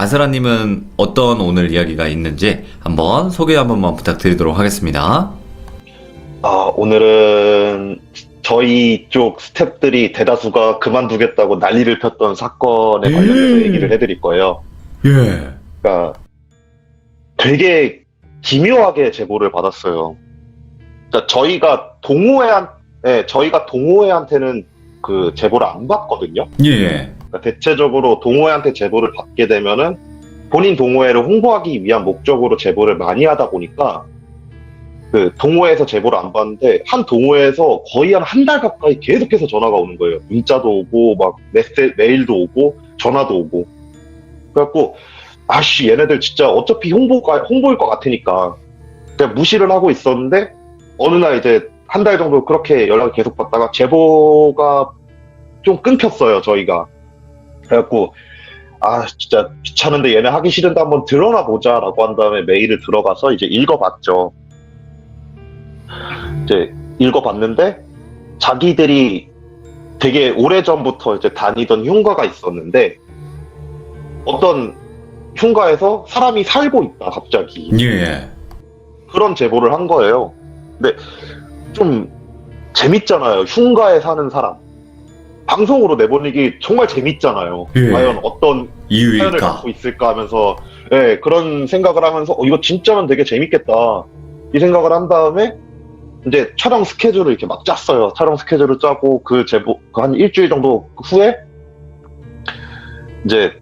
아스라님은 어떤 오늘 이야기가 있는지 한번 소개 한 번만 부탁드리도록 하겠습니다. 오늘은 저희 쪽 스태프들이 대다수가 그만두겠다고 난리를 폈던 사건에 관련해서 얘기를 해드릴 거예요. 예. 그러니까 되게 기묘하게 제보를 받았어요. 그러니까 저희가 동호회한테는 그 제보를 안 받거든요. 예. 그러니까 대체적으로 동호회한테 제보를 받게 되면은 본인 동호회를 홍보하기 위한 목적으로 제보를 많이 하다 보니까 그 동호회에서 제보를 안 받는데 한 동호회에서 거의 한 달 가까이 계속해서 전화가 오는 거예요. 문자도 오고 막 메일도 오고 전화도 오고. 그래갖고 아씨 얘네들 진짜 어차피 홍보일 것 같으니까 그냥 무시를 하고 있었는데 어느 날 이제 한 달 정도 그렇게 연락을 계속 받다가 제보가 좀 끊겼어요, 저희가. 그래갖고 진짜 귀찮은데 얘네 하기 싫은데 한번 들어나 보자라고 한 다음에 메일을 들어가서 이제 읽어봤죠. 이제 읽어봤는데 자기들이 되게 오래전부터 이제 다니던 흉가가 있었는데 어떤 흉가에서 사람이 살고 있다 갑자기. 예. 그런 제보를 한 거예요. 근데 좀 재밌잖아요. 흉가에 사는 사람. 방송으로 내보내기 정말 재밌잖아요. 예. 과연 어떤 사연을 이유일까? 갖고 있을까 하면서 그런 생각을 하면서 이거 진짜면 되게 재밌겠다 이 생각을 한 다음에 이제 촬영 스케줄을 이렇게 막 짰어요. 촬영 스케줄을 짜고 그 제보 한 일주일 정도 후에 이제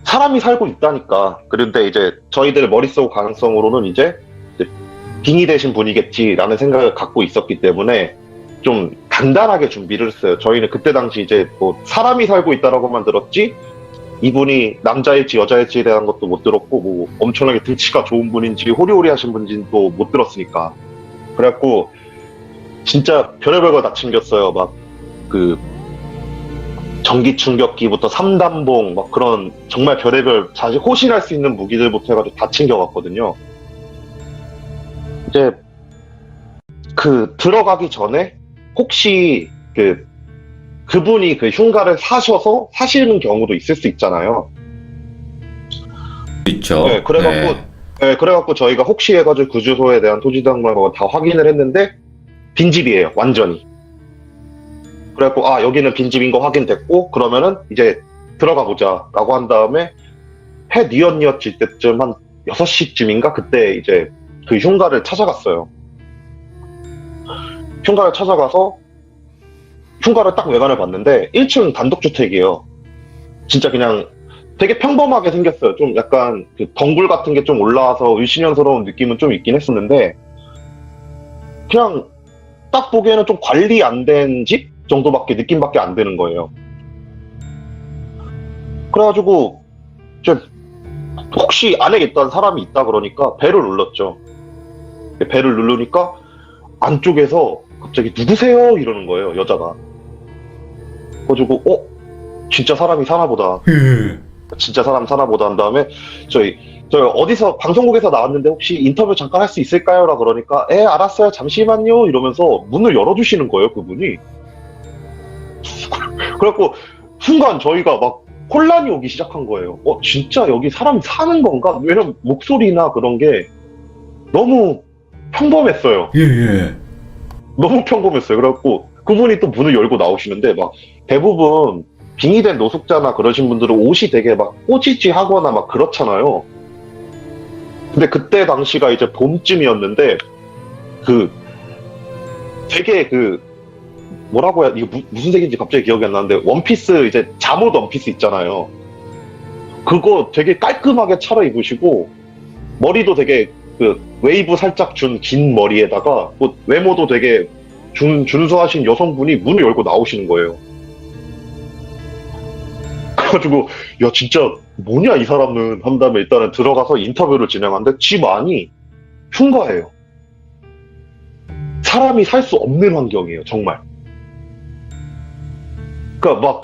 사람이 살고 있다니까. 그런데 이제 저희들 머릿속 가능성으로는 이제 빙의 되신 분이겠지라는 생각을 갖고 있었기 때문에 좀 간단하게 준비를 했어요. 저희는 그때 당시 이제 뭐 사람이 살고 있다라고만 들었지 이분이 남자일지 여자일지에 대한 것도 못 들었고 뭐 엄청나게 등치가 좋은 분인지 호리호리하신 분인지도 못 들었으니까. 그래갖고 진짜 별의별 거 다 챙겼어요. 막 그 전기 충격기부터 삼단봉 막 그런 정말 별의별 자식 호신할 수 있는 무기들부터 해가지고 다 챙겨갔거든요. 이제 그 들어가기 전에 혹시 그분이 그 흉가를 사셔서 사시는 경우도 있을 수 있잖아요. 있죠. 네, 그래갖고 저희가 혹시 해가지고 그 주소에 대한 토지등록을 다 확인을 했는데 빈집이에요, 완전히. 그래갖고 여기는 빈집인 거 확인됐고 그러면은 이제 들어가 보자라고 한 다음에 해 뉘엿뉘엿 질 때쯤 한 6시쯤인가 그때 이제 그 흉가를 찾아갔어요. 흉가를 찾아가서 흉가를 딱 외관을 봤는데 1층 단독주택이에요. 진짜 그냥 되게 평범하게 생겼어요. 좀 약간 그 덩굴 같은 게 좀 올라와서 을씨년스러운 느낌은 좀 있긴 했었는데 그냥 딱 보기에는 좀 관리 안 된 집 정도밖에 느낌밖에 안 드는 거예요. 그래가지고 혹시 안에 있던 사람이 있다 그러니까 벨을 눌렀죠. 벨을 누르니까 안쪽에서 갑자기 누구세요? 이러는 거예요, 여자가. 그래가지고 진짜 사람이 사나 보다. 진짜 사람 사나 보다 한 다음에 저희 어디서 방송국에서 나왔는데 혹시 인터뷰 잠깐 할 수 있을까요? 라 그러니까 알았어요, 잠시만요 이러면서 문을 열어주시는 거예요, 그분이. 그래갖고 순간 저희가 막 혼란이 오기 시작한 거예요. 진짜 여기 사람이 사는 건가? 왜냐면 목소리나 그런 게 너무 평범했어요. 예. 너무 평범했어요. 그래갖고 그분이 또 문을 열고 나오시는데 막 대부분 빙의된 노숙자나 그러신 분들은 옷이 되게 막 꼬지지하거나 막 그렇잖아요. 근데 그때 당시가 이제 봄쯤이었는데 되게 뭐라고 해야, 이거 무슨 색인지 갑자기 기억이 안 나는데 원피스 이제 잠옷 원피스 있잖아요. 그거 되게 깔끔하게 차려입으시고 머리도 되게 웨이브 살짝 준 긴 머리에다가 뭐 외모도 되게 준수하신 여성분이 문을 열고 나오시는 거예요. 그래가지고 야 진짜 뭐냐 이 사람은 한 다음에 일단은 들어가서 인터뷰를 진행하는데 집 안이 흉가예요. 사람이 살 수 없는 환경이에요, 정말. 그러니까 막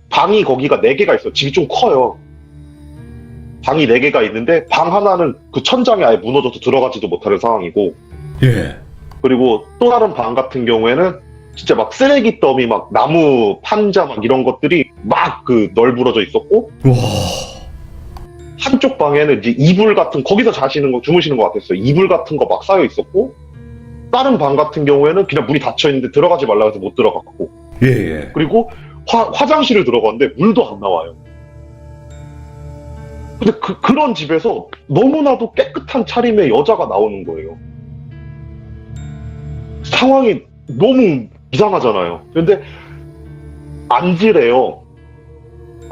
방이 거기가 4개가 있어요. 집이 좀 커요. 방이 4개가 있는데 방 하나는 그 천장이 아예 무너져서 들어가지도 못하는 상황이고, 예. 그리고 또 다른 방 같은 경우에는 진짜 막 쓰레기 더미 막 나무 판자 막 이런 것들이 막 널브러져 있었고, 와. 한쪽 방에는 이제 이불 같은, 거기서 주무시는 것 같았어요. 이불 같은 거 막 쌓여 있었고, 다른 방 같은 경우에는 그냥 문이 닫혀 있는데 들어가지 말라 해서 못 들어갔고, 예, 예. 그리고 화장실을 들어갔는데 물도 안 나와요. 근데 그런 집에서 너무나도 깨끗한 차림의 여자가 나오는 거예요. 상황이 너무 이상하잖아요. 근데 앉으래요.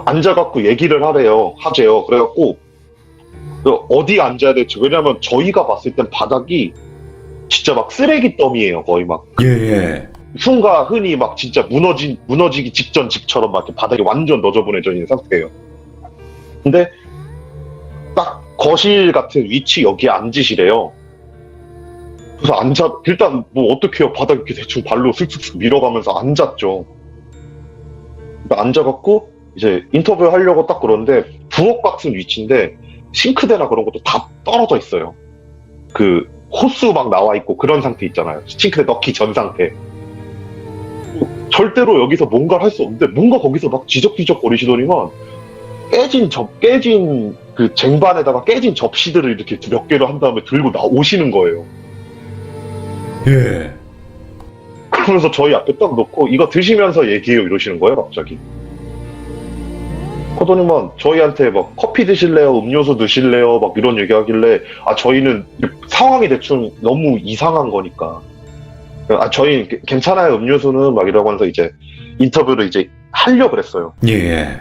앉아갖고 얘기를 하재요. 그래갖고 어디 앉아야 될지, 왜냐면 저희가 봤을 땐 바닥이 진짜 막 쓰레기 더미예요. 거의 막 예, 예. 흔히 막 진짜 무너지기 직전 집처럼 막 이렇게 바닥에 완전 너저분해져 있는 상태예요. 근데 딱 거실 같은 위치 여기에 앉으시래요. 그래서 일단 뭐 어떻게 해요? 바닥 이렇게 대충 발로 슥슥슥 밀어가면서 앉았죠. 그러니까 앉아갖고 이제 인터뷰 하려고 딱 그러는데 부엌 같은 위치인데 싱크대나 그런 것도 다 떨어져 있어요. 그 호스 막 나와 있고 그런 상태 있잖아요. 싱크대 넣기 전 상태. 절대로 여기서 뭔가를 할 수 없는데 뭔가 거기서 막 지적지적 거리시더니만 깨진 그 쟁반에다가 깨진 접시들을 이렇게 몇 개를 한 다음에 들고 오시는 거예요. 예. 그러면서 저희 앞에 딱 놓고 이거 드시면서 얘기해요 이러시는 거예요 갑자기. 그러더니만 저희한테 막 커피 드실래요? 음료수 드실래요? 막 이런 얘기하길래 저희는 상황이 대충 너무 이상한 거니까 저희 괜찮아요 음료수는 막 이러고 하면서 이제 인터뷰를 이제 하려고 그랬어요. 예.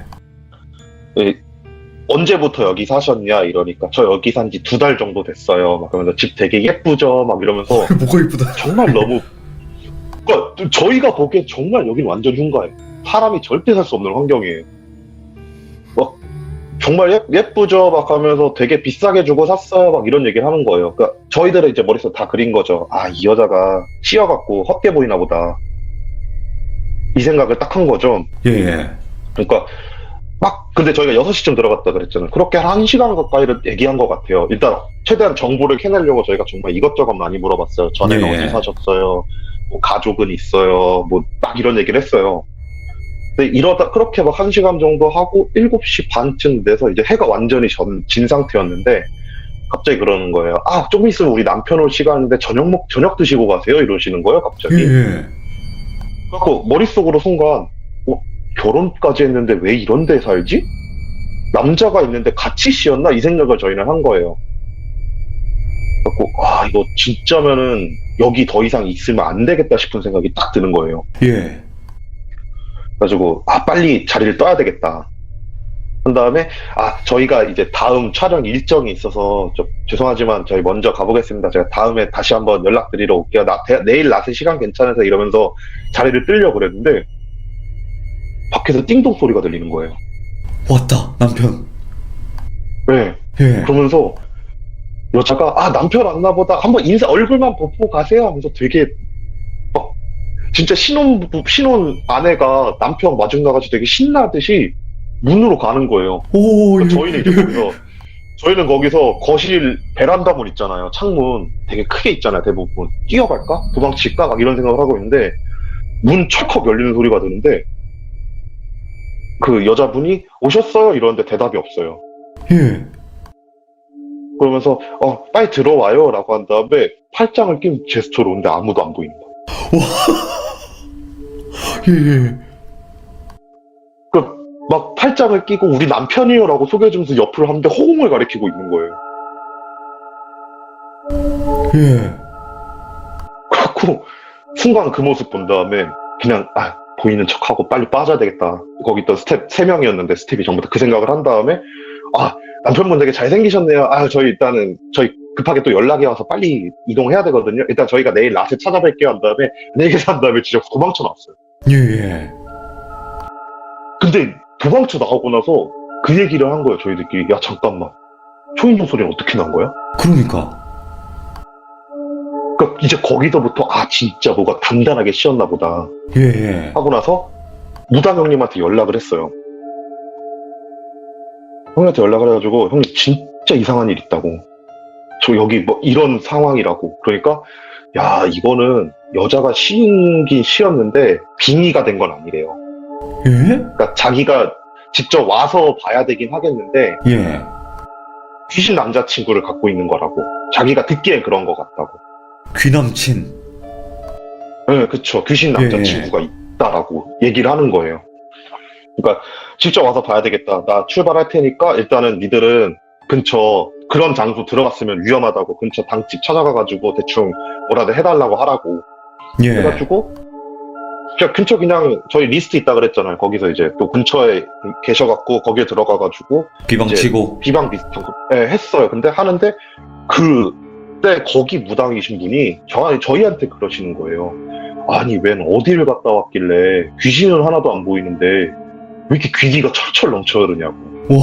언제부터 여기 사셨냐 이러니까 저 여기 산 지 2달 정도 됐어요. 막 그러면서 집 되게 예쁘죠? 막 이러면서 뭐가 이쁘다. 정말 너무 그러니까 저희가 보기엔 정말 여긴 완전 흉가예요. 사람이 절대 살 수 없는 환경이에요. 막 정말 예쁘죠? 막 하면서 되게 비싸게 주고 샀어요. 막 이런 얘기를 하는 거예요. 그러니까 저희들은 이제 머릿속에 다 그린 거죠. 이 여자가 씌어갖고 헛돼 보이나 보다. 이 생각을 딱 한 거죠. 예. 그러니까 근데 저희가 6시쯤 들어갔다 그랬잖아요. 그렇게 한 1시간 가까이를 얘기한 것 같아요. 일단 최대한 정보를 캐내려고 저희가 정말 이것저것 많이 물어봤어요. 전에는 어디 사셨어요? 뭐 가족은 있어요? 뭐 딱 이런 얘기를 했어요. 근데 이러다 그렇게 막 1시간 정도 하고 7시 반쯤 돼서 이제 해가 완전히 진 상태였는데 갑자기 그러는 거예요. 조금 있으면 우리 남편 올 시간인데 저녁 드시고 가세요? 이러시는 거예요, 갑자기. 예. 그래서 머릿속으로 순간 결혼까지 했는데 왜 이런 데 살지? 남자가 있는데 같이 씌었나? 이 생각을 저희는 한 거예요. 그래서 이거 진짜면은 여기 더 이상 있으면 안 되겠다 싶은 생각이 딱 드는 거예요. 예. 그래가지고 빨리 자리를 떠야 되겠다. 한 다음에 저희가 이제 다음 촬영 일정이 있어서 좀 죄송하지만 저희 먼저 가보겠습니다. 제가 다음에 다시 한번 연락드리러 올게요. 내일 낮에 시간 괜찮아서 이러면서 자리를 뜨려고 그랬는데 밖에서 띵동 소리가 들리는 거예요. 왔다, 남편. 네. 예. 그러면서 여자가 남편 왔나 보다 한번 얼굴만 보고 가세요 하면서 되게 진짜 신혼 아내가 남편 마중 나가지고 되게 신나듯이 문으로 가는 거예요. 오, 그러니까 저희는 거기서 거실 베란다 문 있잖아요. 창문 되게 크게 있잖아요. 대부분 뛰어갈까? 도망칠까? 막 이런 생각을 하고 있는데 문 철컥 열리는 소리가 드는데 그 여자분이 오셨어요? 이러는데 대답이 없어요. 예. 그러면서 빨리 들어와요 라고 한 다음에 팔짱을 낀 제스처로 오는데 아무도 안 보이는 거야. 예. 막 팔짱을 끼고 우리 남편이요 라고 소개해주면서 옆을 하는데 허공을 가리키고 있는 거예요. 예. 그래갖고 순간 그 모습 본 다음에 그냥 보이는 척하고 빨리 빠져야 되겠다. 거기 있던 스텝 3명이었는데 스텝이 전부 다 그 생각을 한 다음에 남편분 되게 잘생기셨네요. 저희 급하게 또 연락이 와서 빨리 이동해야 되거든요. 일단 저희가 내일 낮에 찾아뵐게요 한 다음에 안녕히 계세요 한 다음에 진짜 도망쳐 나왔어요. 예. 근데 도망쳐 나오고 나서 그 얘기를 한 거예요. 저희들끼리. 야 잠깐만, 초인종 소리는 어떻게 난 거야? 그러니까 이제 거기서부터 진짜 뭐가 단단하게 씌었나 보다 예. 하고 나서 무당 형님한테 연락을 했어요. 형님한테 연락을 해가지고 형님 진짜 이상한 일 있다고, 저 여기 뭐 이런 상황이라고. 그러니까 이거는 여자가 씌긴 씌었는데 빙의가 된 건 아니래요. 예? 그러니까 자기가 직접 와서 봐야 되긴 하겠는데 예. 귀신 남자친구를 갖고 있는 거라고. 자기가 듣기엔 그런 것 같다고. 귀남친. 네, 그쵸. 귀신 남자친구가 있다라고 얘기를 하는 거예요. 그러니까 직접 와서 봐야 되겠다. 나 출발할 테니까 일단은 니들은 근처 그런 장소 들어갔으면 위험하다고 근처 당집 찾아가가지고 대충 뭐라도 해달라고 하라고 예. 해가지고 그냥 근처 그냥 저희 리스트 있다 그랬잖아요. 거기서 이제 또 근처에 계셔갖고 거기에 들어가가지고 비방치고. 비방 비슷한 거 했어요. 근데 하는데 그때 거기 무당이신 분이 저희한테 그러시는 거예요. 아니 웬 어디를 갔다 왔길래 귀신은 하나도 안 보이는데 왜 이렇게 귀기가 철철 넘쳐 흐르냐고. 와.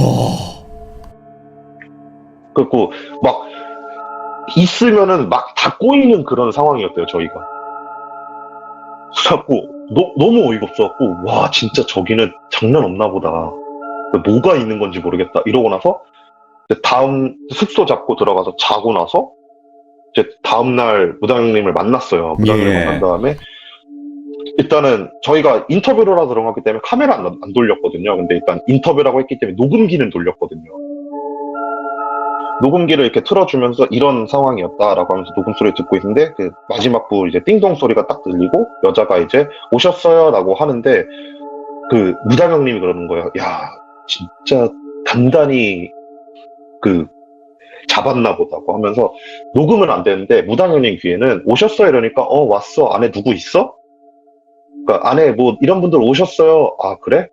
그래갖고 막 있으면은 막 다 꼬이는 그런 상황이었대요, 저희가. 그래갖고 너무 어이가 없어갖고 와 진짜 저기는 장난 없나 보다. 뭐가 있는 건지 모르겠다 이러고 나서 이제 다음 숙소 잡고 들어가서 자고 나서 이제 다음날 무당님을 만났어요. 무당님을 예. 만난 다음에 일단은 저희가 인터뷰를 하러 들어갔기 때문에 카메라 안 돌렸거든요. 근데 일단 인터뷰라고 했기 때문에 녹음기는 돌렸거든요. 녹음기를 이렇게 틀어주면서 이런 상황이었다라고 하면서 녹음 소리 듣고 있는데 그 마지막 부 이제 띵동 소리가 딱 들리고 여자가 이제 오셨어요라고 하는데 그 무당형님이 그러는 거예요. 야 진짜 단단히 그 잡았나 보다고 하면서 녹음은 안 되는데 무당형님 귀에는 오셨어요 이러니까 왔어 안에 누구 있어? 그러니까 안에 뭐 이런 분들 오셨어요. 아 그래?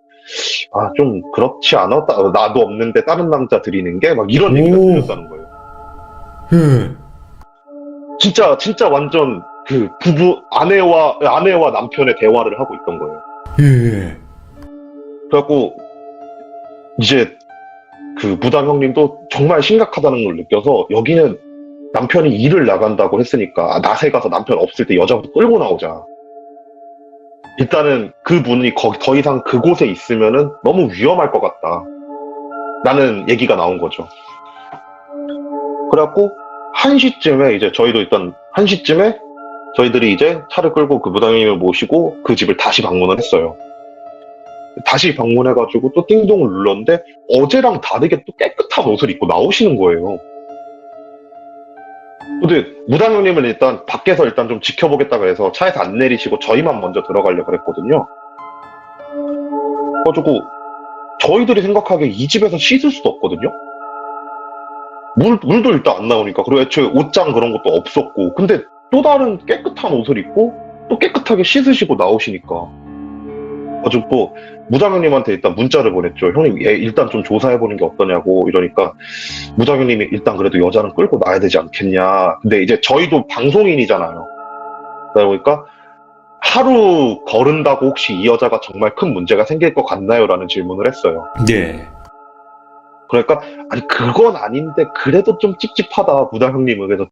아 좀 그렇지 않아? 나도 없는데 다른 남자 드리는 게 막 이런 얘기가 들렸다는 거예요. 예. 진짜 완전 그 부부 아내와 남편의 대화를 하고 있던 거예요. 예. 그래갖고 이제 그 무당 형님도 정말 심각하다는 걸 느껴서 여기는 남편이 일을 나간다고 했으니까 낫에 가서 남편 없을 때 여자부터 끌고 나오자. 일단은 그분이 거기 더 이상 그곳에 있으면은 너무 위험할 것 같다. 라는 얘기가 나온 거죠. 그래갖고 1시쯤에 이제 저희도 일단 1시쯤에 저희들이 이제 차를 끌고 그 무당님을 모시고 그 집을 다시 방문을 했어요. 다시 방문해가지고 또 띵동을 눌렀는데 어제랑 다르게 또 깨끗한 옷을 입고 나오시는 거예요. 근데 무당형님은 일단 밖에서 일단 좀 지켜보겠다고 해서 차에서 안 내리시고 저희만 먼저 들어가려고 그랬거든요. 그래가지고 저희들이 생각하기에 이 집에서 씻을 수도 없거든요. 물도 일단 안 나오니까. 그리고 애초에 옷장 그런 것도 없었고. 근데 또 다른 깨끗한 옷을 입고 또 깨끗하게 씻으시고 나오시니까. 가지고 무당형님한테 일단 문자를 보냈죠. 형님 얘 일단 좀 조사해보는 게 어떠냐고 이러니까 무당형님이 일단 그래도 여자는 끌고 나야 되지 않겠냐. 근데 이제 저희도 방송인이잖아요. 그러다 보니까 하루 거른다고 혹시 이 여자가 정말 큰 문제가 생길 것 같나요? 라는 질문을 했어요. 예. 그러니까 아니 그건 아닌데 그래도 좀 찝찝하다 무당형님은. 그래서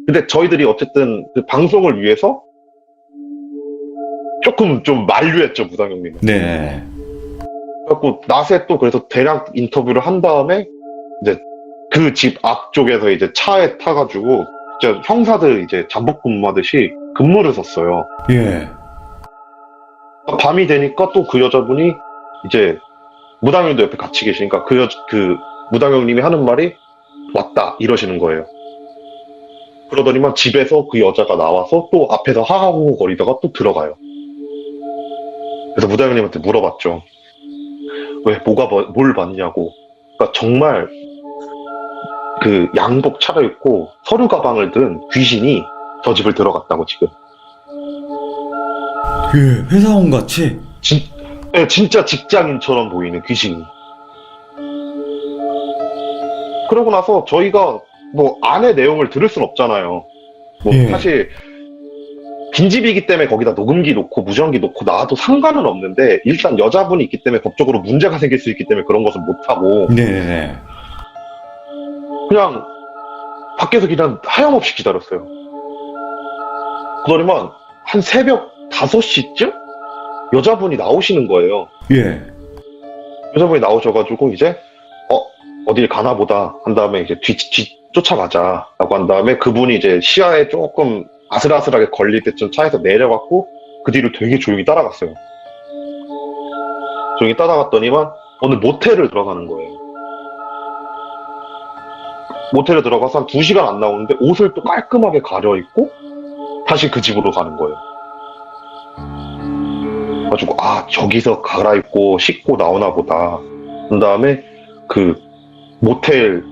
근데 저희들이 어쨌든 그 방송을 위해서 조금 좀 만류했죠 무당형님은. 네. 그래갖고 낮에 또 그래서 대략 인터뷰를 한 다음에 이제 그 집 앞쪽에서 이제 차에 타가지고 진짜 형사들 이제 잠복 근무하듯이 근무를 섰어요. 예. 밤이 되니까 또 그 여자분이 이제 무당형도 옆에 같이 계시니까 그 무당형님이 하는 말이 왔다 이러시는 거예요. 그러더니만 집에서 그 여자가 나와서 또 앞에서 하하호호 거리다가 또 들어가요. 그래서 무당형님한테 물어봤죠. 왜 뭘 봤냐고. 그러니까 정말 그 양복 차려입고 서류 가방을 든 귀신이 저 집을 들어갔다고 지금. 예. 회사원 같이. 네, 진짜 직장인처럼 보이는 귀신이. 그러고 나서 저희가 뭐 안의 내용을 들을 순 없잖아요. 뭐 예. 사실 빈집이기 때문에 거기다 녹음기 놓고 무전기 놓고 나와도 상관은 없는데 일단 여자분이 있기 때문에 법적으로 문제가 생길 수 있기 때문에 그런 것은 못하고 네네네. 그냥 밖에서 그냥 하염없이 기다렸어요. 그러더니만 한 새벽 5시쯤 여자분이 나오시는 거예요. 예. 여자분이 나오셔가지고 이제 어딜 가나 보다 한 다음에 이제 쫓아가자 라고 한 다음에 그분이 이제 시야에 조금 아슬아슬하게 걸릴 때쯤 차에서 내려갔고 그 뒤를 되게 조용히 따라갔어요. 조용히 따라갔더니만 어느 모텔을 들어가는 거예요. 모텔에 들어가서 한 2시간 안 나오는데 옷을 또 깔끔하게 가려입고 다시 그 집으로 가는 거예요. 그래가지고 아 저기서 갈아입고 씻고 나오나 보다. 그 다음에 그 모텔을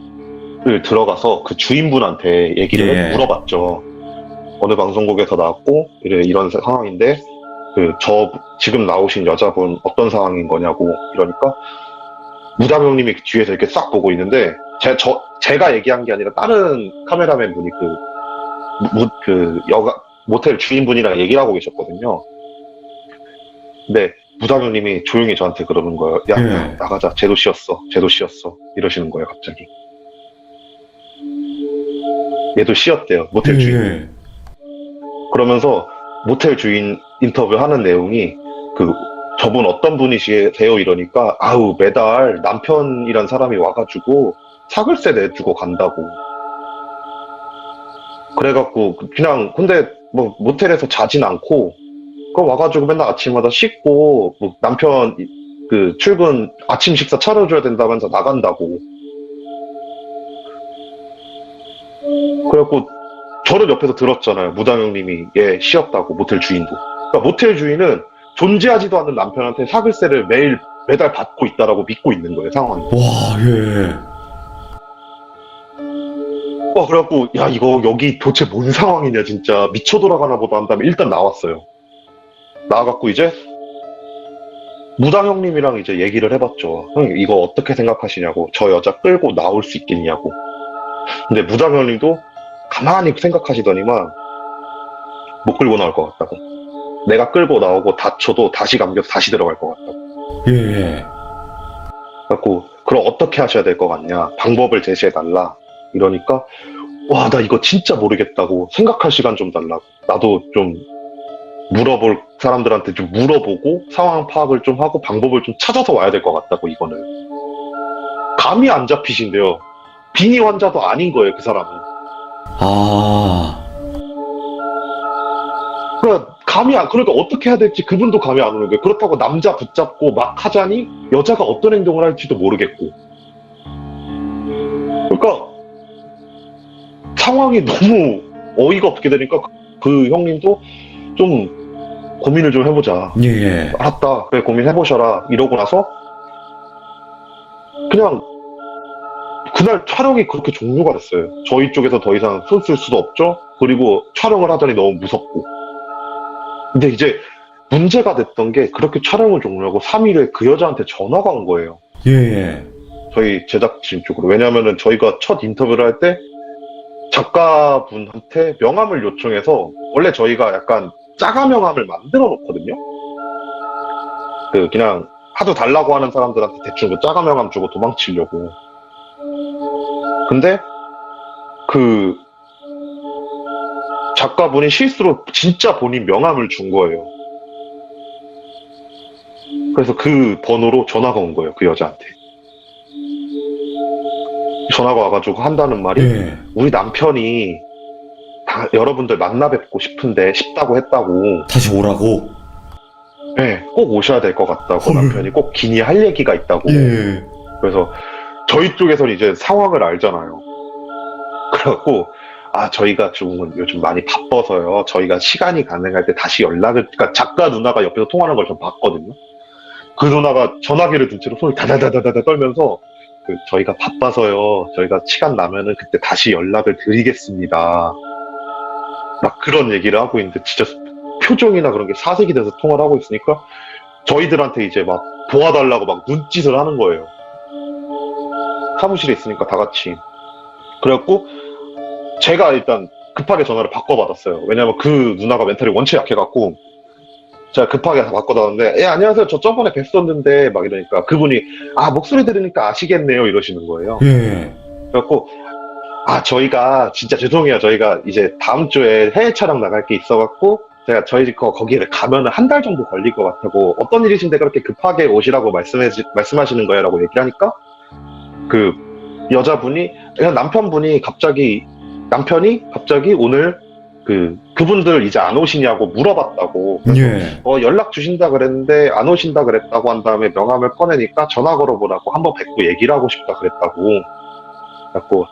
들어가서 그 주인분한테 얘기를 예. 물어봤죠. 어느 방송국에서 나왔고 이런 상황인데 그 저 지금 나오신 여자분 어떤 상황인 거냐고 이러니까 무담형님이 뒤에서 이렇게 싹 보고 있는데 제가 얘기한 게 아니라 다른 카메라맨 분이 그 모텔 주인분이랑 얘기를 하고 계셨거든요. 근데 무담형님이 조용히 저한테 그러는 거예요. 야, 예. 나가자. 쟤도 씌었어. 쟤도 씌었어. 이러시는 거예요, 갑자기. 얘도 씌었대요, 모텔 주인. 예. 그러면서 모텔 주인 인터뷰하는 내용이 저분 어떤 분이세요 이러니까 아우 매달 남편이란 사람이 와가지고 사글세 내주고 간다고. 그래갖고 그냥 근데 뭐 모텔에서 자진 않고 그 와가지고 맨날 아침마다 씻고 뭐 남편 그 출근 아침 식사 차려줘야 된다면서 나간다고. 그래갖고 저는 옆에서 들었잖아요. 무당형님이 얘 씌었다고 모텔 주인도. 그러니까 모텔 주인은 존재하지도 않는 남편한테 사글세를 매달 받고 있다라고 믿고 있는 거예요, 상황이. 와, 예. 그래갖고, 야, 이거 여기 도대체 뭔 상황이냐, 진짜. 미쳐 돌아가나 보다 한 다음에 일단 나왔어요. 나와갖고 이제, 무당 형님이랑 이제 얘기를 해봤죠. 형, 이거 어떻게 생각하시냐고. 저 여자 끌고 나올 수 있겠냐고. 근데 무당 형님도 가만히 생각하시더니만, 못 끌고 나올 것 같다고. 내가 끌고 나오고 다쳐도 다시 감겨서 다시 들어갈 것 같다고. 예. 그래갖고, 그럼 어떻게 하셔야 될 것 같냐. 방법을 제시해달라. 이러니까, 와, 나 이거 진짜 모르겠다고. 생각할 시간 좀 달라고. 나도 좀 물어볼 사람들한테 좀 물어보고 상황 파악을 좀 하고 방법을 좀 찾아서 와야 될 것 같다고, 이거는. 감이 안 잡히신데요. 빈이 환자도 아닌 거예요, 그 사람은. 아. 그러니까 어떻게 해야 될지 그분도 감이 안 오는 거예요. 그렇다고 남자 붙잡고 막 하자니 여자가 어떤 행동을 할지도 모르겠고. 그러니까 상황이 너무 어이가 없게 되니까 그 형님도 좀 고민을 좀 해보자. 예. 알았다. 그래, 고민해보셔라. 이러고 나서 그냥 그날 촬영이 그렇게 종료가 됐어요. 저희 쪽에서 더 이상 손 쓸 수도 없죠. 그리고 촬영을 하더니 너무 무섭고. 근데 이제 문제가 됐던 게 그렇게 촬영을 종료하고 3일에 그 여자한테 전화가 온 거예요. 예. 저희 제작진 쪽으로. 왜냐면은 저희가 첫 인터뷰를 할 때 작가분한테 명함을 요청해서 원래 저희가 약간 짜가 명함을 만들어 놓거든요. 그냥 하도 달라고 하는 사람들한테 대충 그 짜가 명함 주고 도망치려고. 근데 그 작가분이 실수로 진짜 본인 명함을 준 거예요. 그래서 그 번호로 전화가 온 거예요, 그 여자한테. 전화가 와가지고 한다는 말이 예. 우리 남편이 여러분들 만나 뵙고 싶다고 했다고. 다시 오라고. 네, 꼭 오셔야 될 것 같다고. 헐. 남편이 꼭 긴히 할 얘기가 있다고. 예. 그래서 저희 쪽에서는 이제 상황을 알잖아요. 그래갖고 저희가 좀 요즘 많이 바빠서요. 저희가 시간이 가능할 때 다시 그러니까 작가 누나가 옆에서 통화하는 걸 좀 봤거든요. 그 누나가 전화기를 든 채로 손을 다다다다다 떨면서 저희가 바빠서요. 저희가 시간 나면은 그때 다시 연락을 드리겠습니다. 막 그런 얘기를 하고 있는데 진짜 표정이나 그런 게 사색이 돼서 통화를 하고 있으니까 저희들한테 이제 막 도와달라고 막 눈짓을 하는 거예요. 사무실에 있으니까 다 같이. 그래갖고 제가 일단 급하게 전화를 바꿔받았어요. 왜냐면 그 누나가 멘탈이 원체 약해갖고 제가 급하게 바꿔달았는데 안녕하세요. 저 저번에 뵀었는데 막 이러니까 그분이 목소리 들으니까 아시겠네요 이러시는 거예요. 예. 그래갖고 저희가 진짜 죄송해요. 저희가 이제 다음 주에 해외 촬영 나갈 게 있어갖고 제가 저희 거기에 가면은 한 달 정도 걸릴 것 같다고. 어떤 일이신데 그렇게 급하게 오시라고 말씀하시는 거예요 라고 얘기를 하니까 그 여자분이 그냥 남편이 갑자기 오늘 그분들 이제 안 오시냐고 물어봤다고. 예. 연락 주신다 그랬는데 안 오신다 그랬다고 한 다음에 명함을 꺼내니까 전화 걸어보라고 한번 뵙고 얘기를 하고 싶다 그랬다고. 그래갖고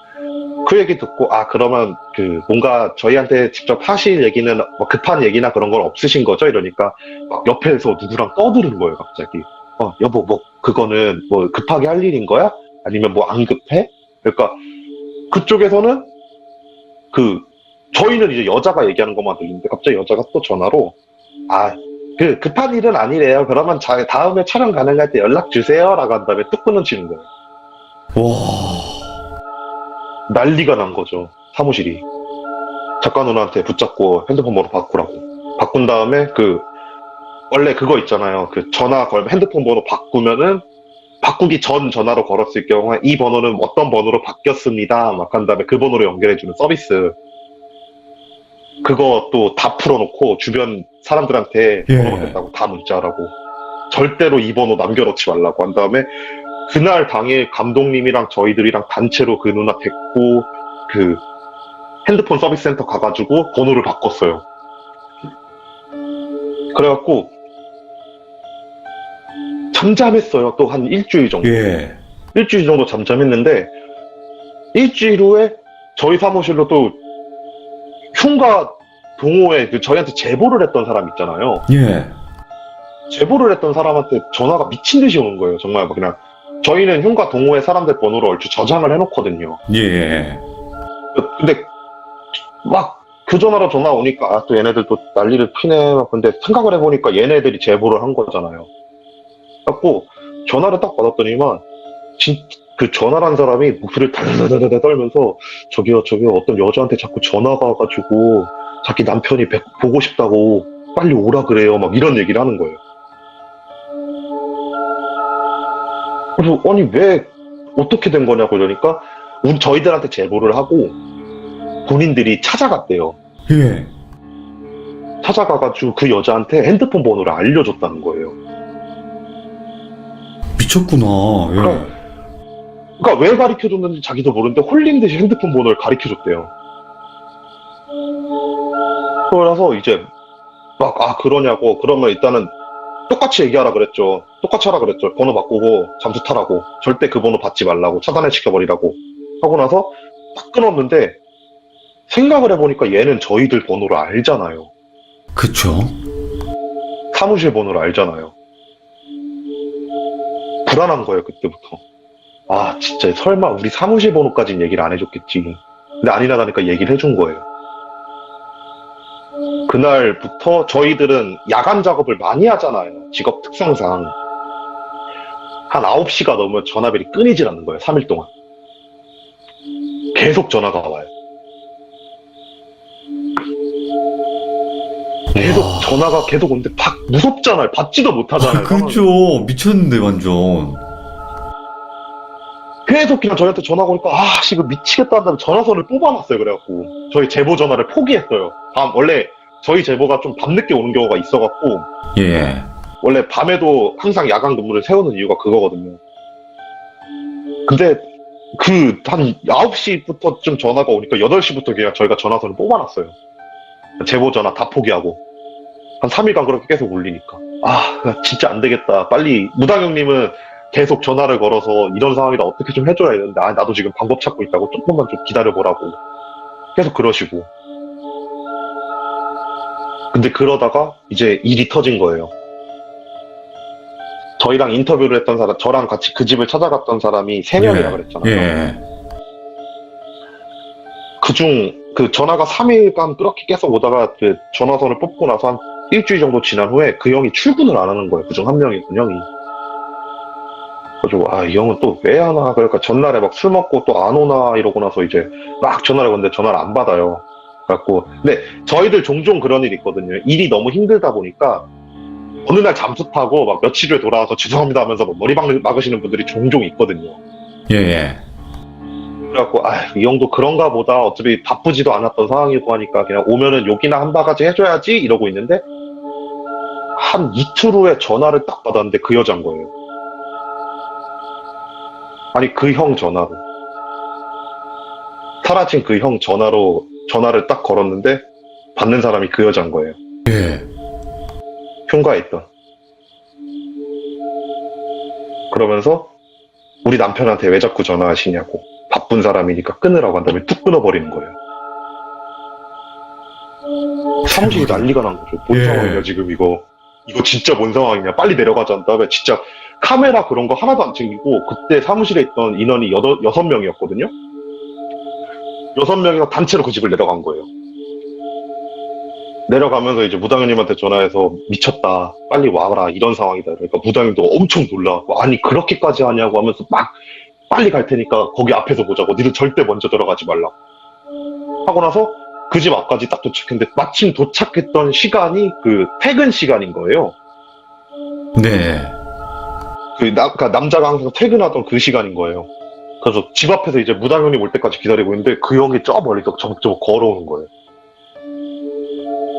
그 얘기 듣고, 아, 그러면 그 뭔가 저희한테 직접 하실 얘기는 뭐 급한 얘기나 그런 건 없으신 거죠? 이러니까 막 옆에서 누구랑 떠드는 거예요, 갑자기. 여보, 뭐 그거는 뭐 급하게 할 일인 거야? 아니면 뭐 안 급해? 그러니까 그쪽에서는 그 저희는 이제 여자가 얘기하는 것만 들리는데 갑자기 여자가 또 전화로 아, 그 급한 일은 아니래요. 그러면 다음에 촬영 가능할 때 연락 주세요라고 한 다음에 뚝 끊어지는 거예요. 와. 난리가 난 거죠. 사무실이. 작가 누나한테 붙잡고 핸드폰 번호 바꾸라고. 바꾼 다음에 원래 그거 있잖아요. 그 전화 걸면 핸드폰 번호 바꾸면은 바꾸기 전 전화로 걸었을 경우에 이 번호는 어떤 번호로 바뀌었습니다. 막 한 다음에 그 번호로 연결해주는 서비스. 그것도 다 풀어놓고 주변 사람들한테 예. 번호 바뀌었다고 다 문자라고. 절대로 이 번호 남겨놓지 말라고 한 다음에 그날 당일 감독님이랑 저희들이랑 단체로 그 누나 데리고 그 핸드폰 서비스 센터 가가지고 번호를 바꿨어요. 그래갖고 잠잠했어요. 또 한 일주일 정도. 예. 일주일 정도 잠잠했는데 일주일 후에 저희 사무실로 또 흉가 동호회 저희한테 제보를 했던 사람 있잖아요. 예. 제보를 했던 사람한테 전화가 미친 듯이 오는 거예요. 정말 막 그냥 저희는 흉가 동호회 사람들 번호를 얼추 저장을 해놓거든요. 예. 근데 막 그 전화로 전화 오니까 아, 또 얘네들 또 난리를 피네. 막 근데 생각을 해보니까 얘네들이 제보를 한 거잖아요. 그래갖고 전화를 딱 받았더니만 그 전화란 사람이 목소리를 달달달달 떨면서 저기요 어떤 여자한테 자꾸 전화가 와가지고 자기 남편이 보고 싶다고 빨리 오라 그래요. 막 이런 얘기를 하는 거예요. 그래서 아니 왜 어떻게 된 거냐고 그러니까 저희들한테 제보를 하고 본인들이 찾아갔대요. 예. 찾아가가지고 그 여자한테 핸드폰 번호를 알려줬다는 거예요. 미쳤구나. 예. 그러니까 왜 가르쳐줬는지 자기도 모르는데 홀린 듯이 핸드폰 번호를 가르쳐줬대요. 그래서 이제 막 아 그러냐고 그러면 일단은 똑같이 얘기하라 그랬죠. 똑같이 하라 그랬죠. 번호 바꾸고 잠수 타라고. 절대 그 번호 받지 말라고. 차단을 시켜버리라고. 하고 나서 딱 끊었는데 생각을 해보니까 얘는 저희들 번호를 알잖아요. 그쵸. 사무실 번호를 알잖아요. 불안한 거예요, 그때부터. 아, 진짜 설마 우리 사무실 번호까지는 얘기를 안 해줬겠지. 근데 아니나 다니까 얘기를 해준 거예요. 그날부터 저희들은 야간 작업을 많이 하잖아요. 직업 특성상. 한 9시가 넘으면 전화벨이 끊이질 않는 거예요, 3일 동안. 계속 전화가 와요. 계속 전화가 계속 오는데 무섭잖아요. 받지도 못하잖아요. 그렇죠. 미쳤는데 완전. 계속 그냥 저희한테 전화가 오니까 이거 미치겠다 한다면 전화선을 뽑아놨어요. 그래갖고 저희 제보 전화를 포기했어요. 원래 저희 제보가 좀 밤늦게 오는 경우가 있어갖고 예. 원래 밤에도 항상 야간 근무를 세우는 이유가 그거거든요. 근데 한 9시부터 좀 전화가 오니까 8시부터 그냥 저희가 전화선을 뽑아놨어요. 제보 전화 다 포기하고 한 3일간 그렇게 계속 울리니까 진짜 안 되겠다. 빨리 무당형님은 계속 전화를 걸어서 이런 상황이다 어떻게 좀 해줘야 되는데 나도 지금 방법 찾고 있다고 조금만 좀 기다려보라고 계속 그러시고. 근데 그러다가 이제 일이 터진 거예요. 저희랑 인터뷰를 했던 사람, 저랑 같이 그 집을 찾아갔던 사람이 3명이라 그랬잖아요. 예. 그중 그 전화가 3일간 그렇게 계속 오다가 그 전화선을 뽑고 나서 한 일주일 정도 지난 후에 그 형이 출근을 안 하는 거예요. 그중 한 명이 그 형이. 그래가지고 이 형은 또 왜 하나. 그러니까 전날에 막 술 먹고 또 안 오나 이러고 나서 이제 막 전화를 건데 전화를 안 받아요. 그래갖고 근데 저희들 종종 그런 일이 있거든요. 일이 너무 힘들다 보니까 어느 날 잠수 타고 막 며칠 후에 돌아와서 죄송합니다 하면서 뭐 머리 막으시는 분들이 종종 있거든요. 예. 그래갖고 이 형도 그런가 보다. 어차피 바쁘지도 않았던 상황이고 하니까 그냥 오면은 욕이나 한 바가지 해줘야지 이러고 있는데 한 이틀 후에 전화를 딱 받았는데 그 여자인 거예요. 아니 그 형 전화로 사라진 그 형 전화로 전화를 딱 걸었는데 받는 사람이 그 여자인 거예요. 예. 흉가에 있던. 그러면서 우리 남편한테 왜 자꾸 전화하시냐고 바쁜 사람이니까 끊으라고 한 다음에 툭 끊어버리는 거예요. 사무실이 난리가 난 거죠. 뭔 예. 상황이냐 지금 이거 진짜 뭔 상황이냐, 빨리 내려가자 한 다음에 진짜 카메라 그런 거 하나도 안 챙기고, 그때 사무실에 있던 인원이 6명이었거든요. 6명이서 단체로 그 집을 내려간 거예요. 내려가면서 이제 무당님한테 전화해서 미쳤다, 빨리 와라, 이런 상황이다. 그러니까 무당님도 엄청 놀라고, 아니 그렇게까지 하냐고 하면서 막 빨리 갈 테니까 거기 앞에서 보자고, 니들 절대 먼저 들어가지 말라고 하고 나서 그 집 앞까지 딱 도착했는데, 마침 도착했던 시간이 그 퇴근 시간인 거예요. 네. 그러니까 남자가 항상 퇴근하던 그 시간인 거예요. 그래서 집 앞에서 이제 무당형님 올 때까지 기다리고 있는데, 그 형이 저 멀리서 저벅저벅 걸어오는 거예요.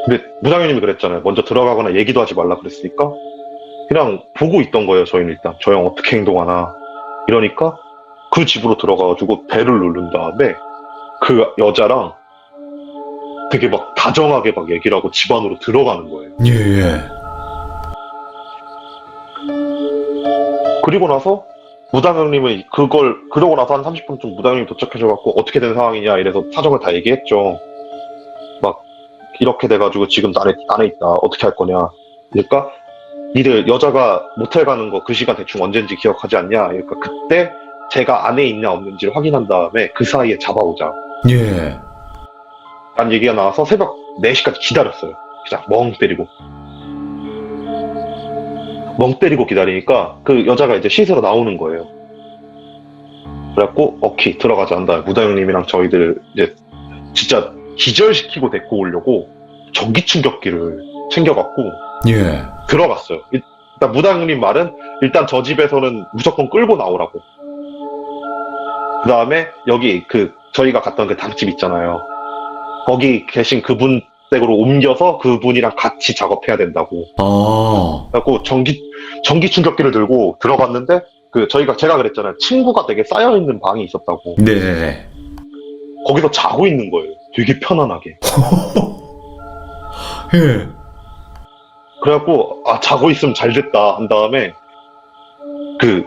근데 무당형님이 그랬잖아요. 먼저 들어가거나 얘기도 하지 말라 그랬으니까 그냥 보고 있던 거예요. 저희는 일단 저 형 어떻게 행동하나. 이러니까 그 집으로 들어가가지고 배를 누른 다음에 그 여자랑 되게 막 다정하게 막 얘기를 하고 집 안으로 들어가는 거예요. 예, 예. 그리고 나서 무당형님은 그러고 나서 한 30분쯤 무당형님이 도착하셔갖고 어떻게 된 상황이냐 이래서 사정을 다 얘기했죠. 막 이렇게 돼가지고 지금 안에 있다, 어떻게 할 거냐. 그러니까 니들 여자가 모텔 가는 거 그 시간 대충 언젠지 기억하지 않냐. 그러니까 그때 제가 안에 있냐 없는지를 확인한 다음에 그 사이에 잡아오자 예. 라는 얘기가 나와서 새벽 4시까지 기다렸어요. 그냥 멍 때리고 기다리니까 그 여자가 이제 씻으러 나오는 거예요. 그래갖고 오케이 들어가자 한 다음에 무당형님이랑 저희들 이제 진짜 기절시키고 데리고 오려고 전기 충격기를 챙겨갖고 예. 들어갔어요. 일단 무당님 말은 일단 저 집에서는 무조건 끌고 나오라고. 그 다음에 여기 저희가 갔던 그 당집 있잖아요. 거기 계신 그분 댁으로 옮겨서 그분이랑 같이 작업해야 된다고. 그래갖고 전기 충격기를 들고 들어갔는데 제가 그랬잖아요. 친구가 되게 쌓여있는 방이 있었다고. 네네네. 거기서 자고 있는 거예요. 되게 편안하게. 예. 그래갖고 자고 있으면 잘 됐다 한 다음에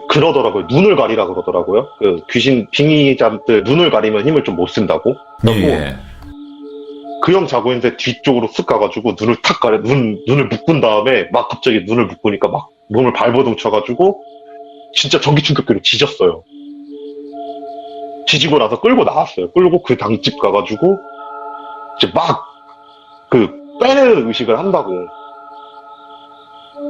그러더라고요. 눈을 가리라 그러더라고요. 귀신 빙의자들 눈을 가리면 힘을 좀 못 쓴다고. 그래갖고 예. 그 형 자고 있는데 뒤쪽으로 쓱 가가지고 눈을 탁 가려 눈을 묶은 다음에 막 갑자기 눈을 묶으니까 막 몸을 발버둥 쳐가지고 진짜 전기 충격기로 지졌어요. 지지고 나서 끌고 나왔어요. 끌고 그 당집 가가지고 이제 막 빼내는 의식을 한다고.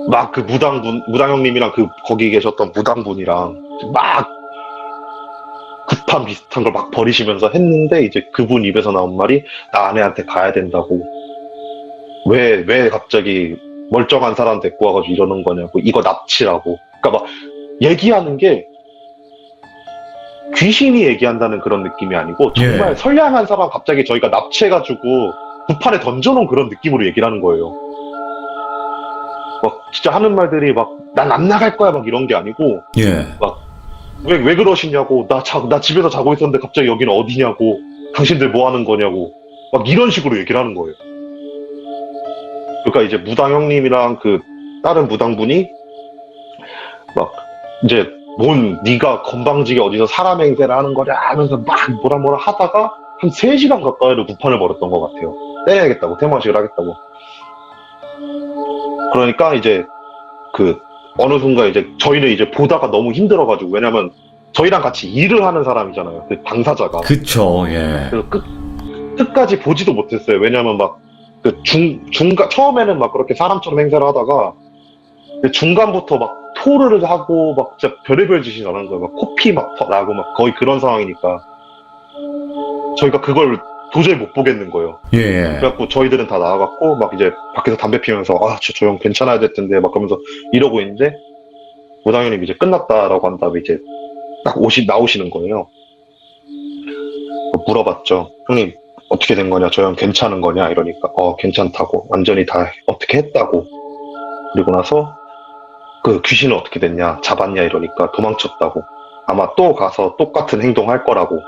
막 무당형님이랑 거기 계셨던 무당분이랑 막 급한 비슷한 걸 막 버리시면서 했는데, 이제 그분 입에서 나온 말이 나 아내한테 가야 된다고. 왜 갑자기 멀쩡한 사람 데리고 와가지고 이러는 거냐고. 이거 납치라고. 그러니까 막 얘기하는 게 귀신이 얘기한다는 그런 느낌이 아니고 정말 예. 선량한 사람 갑자기 저희가 납치해가지고 구판에 던져놓은 그런 느낌으로 얘기를 하는 거예요. 막 진짜 하는 말들이 막 난 안 나갈 거야 막 이런 게 아니고, 예. 왜 그러시냐고, 나 집에서 자고 있었는데 갑자기 여기는 어디냐고, 당신들 뭐 하는 거냐고, 막 이런 식으로 얘기를 하는 거예요. 그러니까 이제 무당형님이랑 다른 무당분이 막 이제 네가 건방지게 어디서 사람 행세를 하는 거냐 하면서 막 뭐라 하다가 한 3시간 가까이로 구판을 벌였던 것 같아요. 때려야겠다고, 퇴마식을 하겠다고. 그러니까 이제 어느 순간 이제 저희는 이제 보다가 너무 힘들어가지고, 왜냐면 저희랑 같이 일을 하는 사람이잖아요. 당사자가. 그쵸, 예. 그래서 끝까지 보지도 못했어요. 왜냐면 처음에는 막 그렇게 사람처럼 행세를 하다가 중간부터 막 토를 하고 막 진짜 별의별 짓이 나는 거예요. 막 코피 막 나고 막 거의 그런 상황이니까 저희가 그걸 도저히 못 보겠는 거예요. 예. 그래갖고 저희들은 다 나와갖고 막 이제 밖에서 담배 피우면서 저 형 괜찮아야 될 텐데 막 그러면서 이러고 있는데, 무당형님 이제 끝났다라고 한 다음에 이제 딱 나오시는 거예요. 물어봤죠. 형님 어떻게 된 거냐, 저 형 괜찮은 거냐 이러니까 괜찮다고, 완전히 다 어떻게 했다고. 그리고 나서 귀신은 어떻게 됐냐, 잡았냐 이러니까 도망쳤다고. 아마 또 가서 똑같은 행동할 거라고.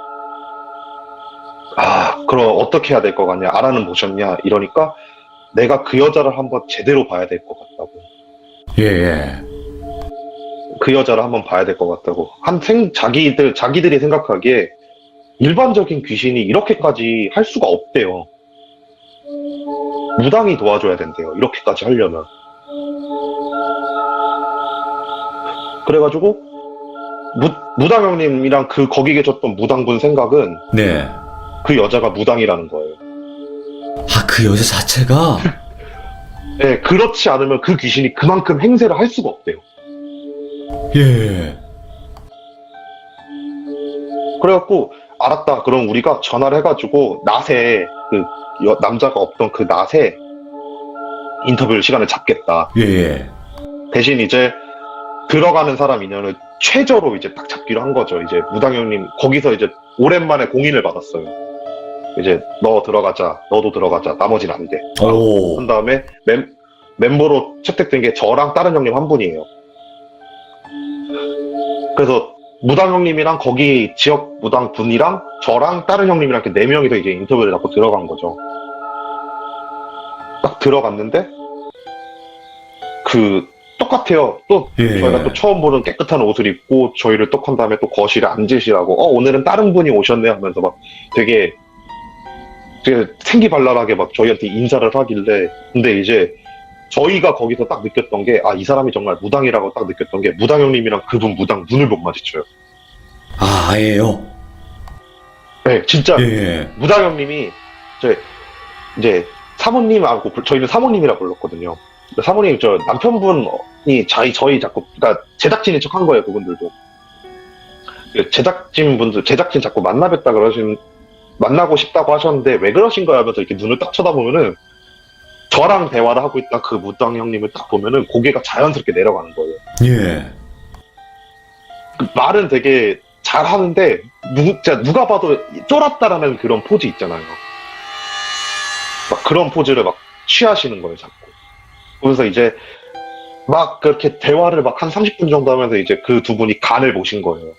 그럼 어떻게 해야 될 것 같냐, 알아는 보셨냐 이러니까 내가 그 여자를 한번 제대로 봐야 될 것 같다고. 예. 그 여자를 한번 봐야 될 것 같다고. 자기들이 생각하기에 일반적인 귀신이 이렇게까지 할 수가 없대요. 무당이 도와줘야 된대요. 이렇게까지 하려면. 그래가지고 무당 형님이랑 거기 계셨던 무당분 생각은 네. 그 여자가 무당이라는 거예요. 아, 그 여자 자체가? 네, 그렇지 않으면 그 귀신이 그만큼 행세를 할 수가 없대요. 예. 그래갖고 알았다. 그럼 우리가 전화를 해가지고 낮에 남자가 없던 그 낮에 인터뷰를 시간을 잡겠다. 예. 대신 이제 들어가는 사람 인연을 최저로 이제 딱 잡기로 한 거죠. 이제 무당 형님 거기서 이제 오랜만에 공인을 받았어요. 이제 너 들어가자, 너도 들어가자, 나머지는 안 돼. 오. 한 다음에 멤버로 채택된 게 저랑 다른 형님 한 분이에요. 그래서 무당 형님이랑 거기 지역 무당 분이랑 저랑 다른 형님이랑 이렇게 4명이서 이제 인터뷰를 잡고 들어간 거죠. 딱 들어갔는데 똑같아요. 또 예. 저희가 또 처음 보는 깨끗한 옷을 입고 저희를 떡 한 다음에 또 거실에 앉으시라고 오늘은 다른 분이 오셨네 하면서 막 되게 생기발랄하게 막 저희한테 인사를 하길래 근데 이제 저희가 거기서 딱 느꼈던 게 이 사람이 정말 무당이라고 딱 느꼈던 게 무당 형님이랑 그분 무당 눈을 못 마주쳐요. 아, 아예요? 네, 진짜 예. 무당 형님이 이제 사모님하고 저희는 사모님이라 불렀거든요. 사모님 저 남편분이 저희 자꾸 그러니까 제작진인 척한 거예요. 그분들도 제작진 자꾸 만나고 싶다고 하셨는데 왜 그러신 거야 하면서 이렇게 눈을 딱 쳐다보면은 저랑 대화를 하고 있다 그 무당 형님을 딱 보면은 고개가 자연스럽게 내려가는 거예요. 예. 말은 되게 잘 하는데 누가 봐도 쫄았다라는 그런 포즈 있잖아요. 막 그런 포즈를 막 취하시는 거예요, 자꾸. 그러면서 이제 막 그렇게 대화를 막 한 30분 정도 하면서 이제 그 두 분이 간을 보신 거예요.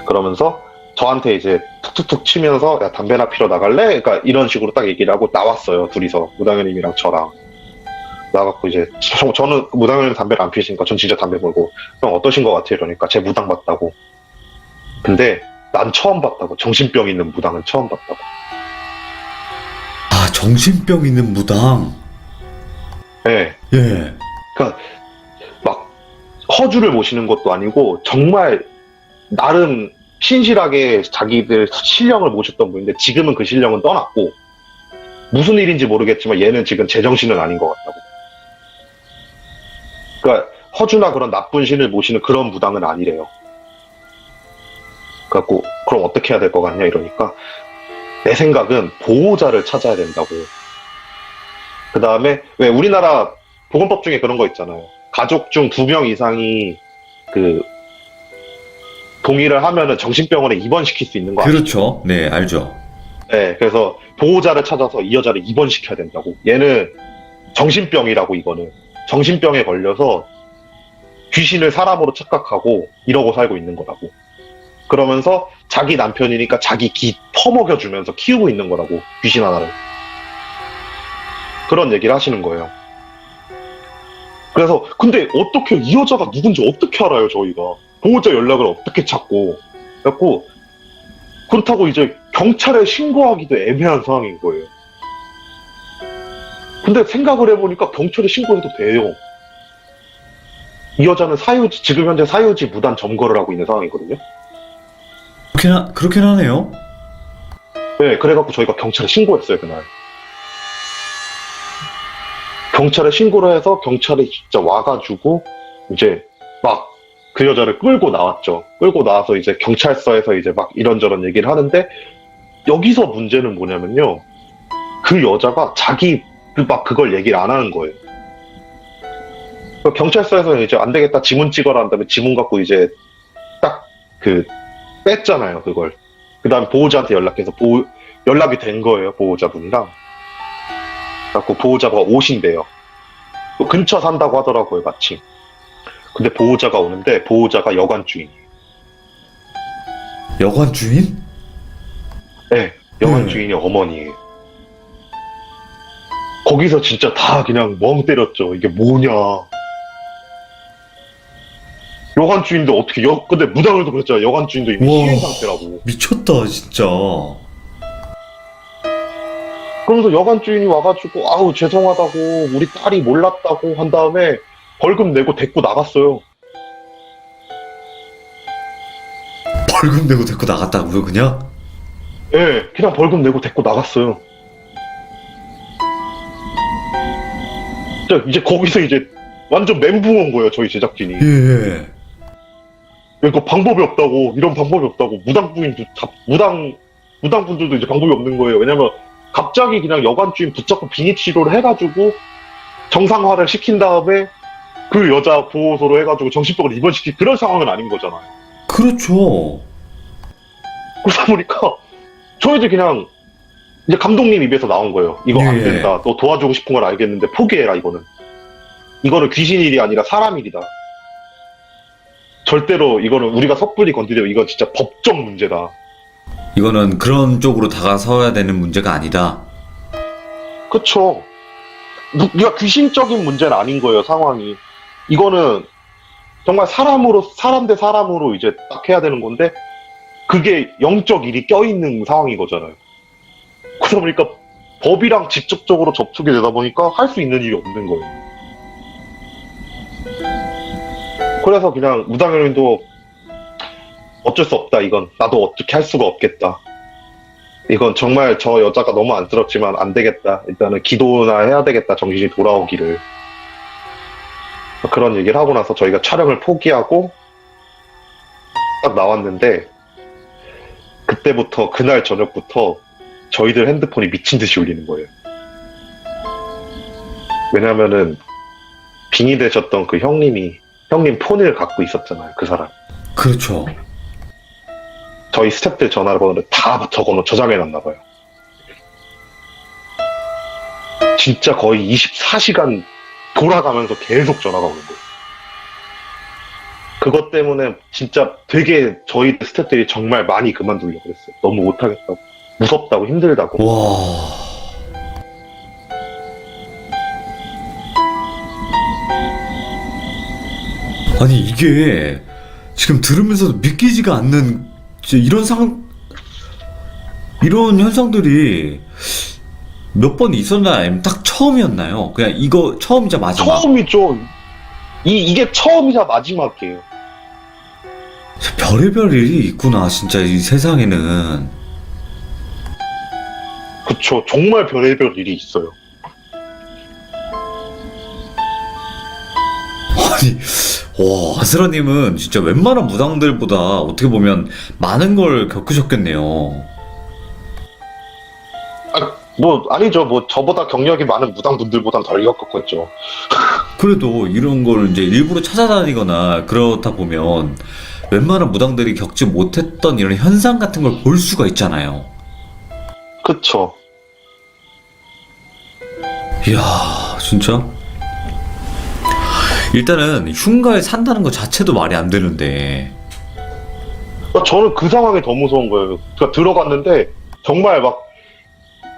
그러면서 저한테 이제 툭툭툭 치면서 야 담배나 피러 나갈래? 그러니까 이런 식으로 딱 얘기를 하고 나왔어요. 둘이서 무당현님이랑 저랑 나가고 이제 저는 무당현님 담배를 안 피우시니까 전 진짜 담배 몰고 형 어떠신 것 같아요? 이러니까 제 무당 봤다고. 근데 난 처음 봤다고. 정신병 있는 무당은 처음 봤다고. 아, 정신병 있는 무당. 네. 예. 그러니까 막 허주를 모시는 것도 아니고 정말 나름 신실하게 자기들 신령을 모셨던 분인데 지금은 그 신령은 떠났고 무슨 일인지 모르겠지만 얘는 지금 제정신은 아닌 것 같다고. 그러니까 허주나 그런 나쁜 신을 모시는 그런 무당은 아니래요. 그래갖고 그럼 어떻게 해야 될 것 같냐 이러니까 내 생각은 보호자를 찾아야 된다고. 그 다음에 왜 우리나라 보건법 중에 그런 거 있잖아요. 가족 중 2명 이상이 동의를 하면은 정신병원에 입원시킬 수 있는 거 아시죠? 그렇죠. 네, 알죠. 네, 그래서 보호자를 찾아서 이 여자를 입원시켜야 된다고. 얘는 정신병이라고 이거는. 정신병에 걸려서 귀신을 사람으로 착각하고 이러고 살고 있는 거라고. 그러면서 자기 남편이니까 자기 기 퍼먹여주면서 키우고 있는 거라고. 귀신 하나를. 그런 얘기를 하시는 거예요. 그래서 근데 어떻게 이 여자가 누군지 어떻게 알아요 저희가. 보호자 연락을 어떻게 찾고. 그래갖고 그렇다고 이제 경찰에 신고하기도 애매한 상황인 거예요. 근데 생각을 해보니까 경찰에 신고해도 돼요. 이 여자는 지금 현재 사유지 무단 점거를 하고 있는 상황이거든요. 그렇긴 하네요. 네, 그래갖고 저희가 경찰에 신고했어요, 그날. 경찰에 신고를 해서 경찰이 진짜 와가지고 이제 막 그 여자를 끌고 나왔죠. 끌고 나와서 이제 경찰서에서 이제 막 이런저런 얘기를 하는데 여기서 문제는 뭐냐면요. 그 여자가 자기 막 그걸 얘기를 안 하는 거예요. 경찰서에서는 이제 안 되겠다 지문 찍어라 한 다음에 지문 갖고 이제 딱 뺐잖아요, 그걸. 그 다음에 보호자한테 연락해서 연락이 된 거예요, 보호자분이랑. 그래갖고 보호자가 오신대요. 또 근처 산다고 하더라고요, 마침. 근데 보호자가 오는데 보호자가 여관 주인이에요. 여관 주인? 네, 여관 주인이 어머니예요. 거기서 진짜 다 그냥 멍 때렸죠. 이게 뭐냐. 여관 주인도 어떻게 근데 무당을도 그랬잖아. 여관 주인도 이미 와. 시행 상태라고. 미쳤다, 진짜. 그러면서 여관 주인이 와가지고 아우 죄송하다고 우리 딸이 몰랐다고 한 다음에 벌금 내고 데리고 나갔어요. 벌금 내고 데리고 나갔다고요, 그냥? 예, 그냥 벌금 내고 데리고 나갔어요. 이제 거기서 이제 완전 멘붕 온 거예요, 저희 제작진이. 예. 그러니까 방법이 없다고, 이런 방법이 없다고, 무당분들도 이제 방법이 없는 거예요. 왜냐면 갑자기 그냥 여관 주인 붙잡고 비니 치료를 해가지고 정상화를 시킨 다음에 그 여자 보호소로 해가지고 정신병원을 입원시킨 그런 상황은 아닌 거잖아요. 그렇죠. 그러다 보니까 저희들 그냥 이제 감독님 입에서 나온 거예요. 이거 안 예. 된다. 너 도와주고 싶은 걸 알겠는데 포기해라, 이거는. 이거는 귀신 일이 아니라 사람 일이다. 절대로 이거는 우리가 섣불리 건드리면 이건 진짜 법적 문제다. 이거는 그런 쪽으로 다가서야 되는 문제가 아니다. 그쵸. 네가 귀신적인 문제는 아닌 거예요, 상황이. 이거는 정말 사람 대 사람으로 이제 딱 해야 되는 건데, 그게 영적 일이 껴있는 상황인 거잖아요. 그러다 보니까 법이랑 직접적으로 접촉이 되다 보니까 할 수 있는 일이 없는 거예요. 그래서 그냥 무당현님도 어쩔 수 없다, 이건. 나도 어떻게 할 수가 없겠다. 이건 정말 저 여자가 너무 안쓰럽지만 안 되겠다. 일단은 기도나 해야 되겠다, 정신이 돌아오기를. 그런 얘기를 하고 나서 저희가 촬영을 포기하고 딱 나왔는데, 그때부터, 그날 저녁부터 저희들 핸드폰이 미친 듯이 울리는 거예요. 왜냐면은 빙의 되셨던 그 형님 폰을 갖고 있었잖아요, 그 사람. 그렇죠. 저희 스태프들 전화번호를 다 저장해놨나 봐요. 진짜 거의 24시간 돌아가면서 계속 전화가 오는 거예요. 그것 때문에 진짜 되게 저희 스태프들이 정말 많이 그만두려고 그랬어요. 너무 못하겠다고, 무섭다고, 힘들다고. 와. 아니, 이게 지금 들으면서도 믿기지가 않는 진짜 이런 현상들이 몇 번 있었나 아니면 딱 처음이었나요? 그냥 이거 처음이자 마지막. 처음이죠. 이게 처음이자 마지막이에요. 별의별 일이 있구나, 진짜 이 세상에는. 그쵸. 정말 별의별 일이 있어요. 아니, 와, 아스라님은 진짜 웬만한 무당들보다 어떻게 보면 많은 걸 겪으셨겠네요. 아니죠. 저보다 경력이 많은 무당분들보단 덜 겪었겠죠. 그래도 이런 걸 이제 일부러 찾아다니거나 그렇다 보면 웬만한 무당들이 겪지 못했던 이런 현상 같은 걸 볼 수가 있잖아요. 그쵸. 이야, 진짜? 일단은 흉가에 산다는 것 자체도 말이 안 되는데. 저는 그 상황이 더 무서운 거예요. 그러니까 들어갔는데 정말 막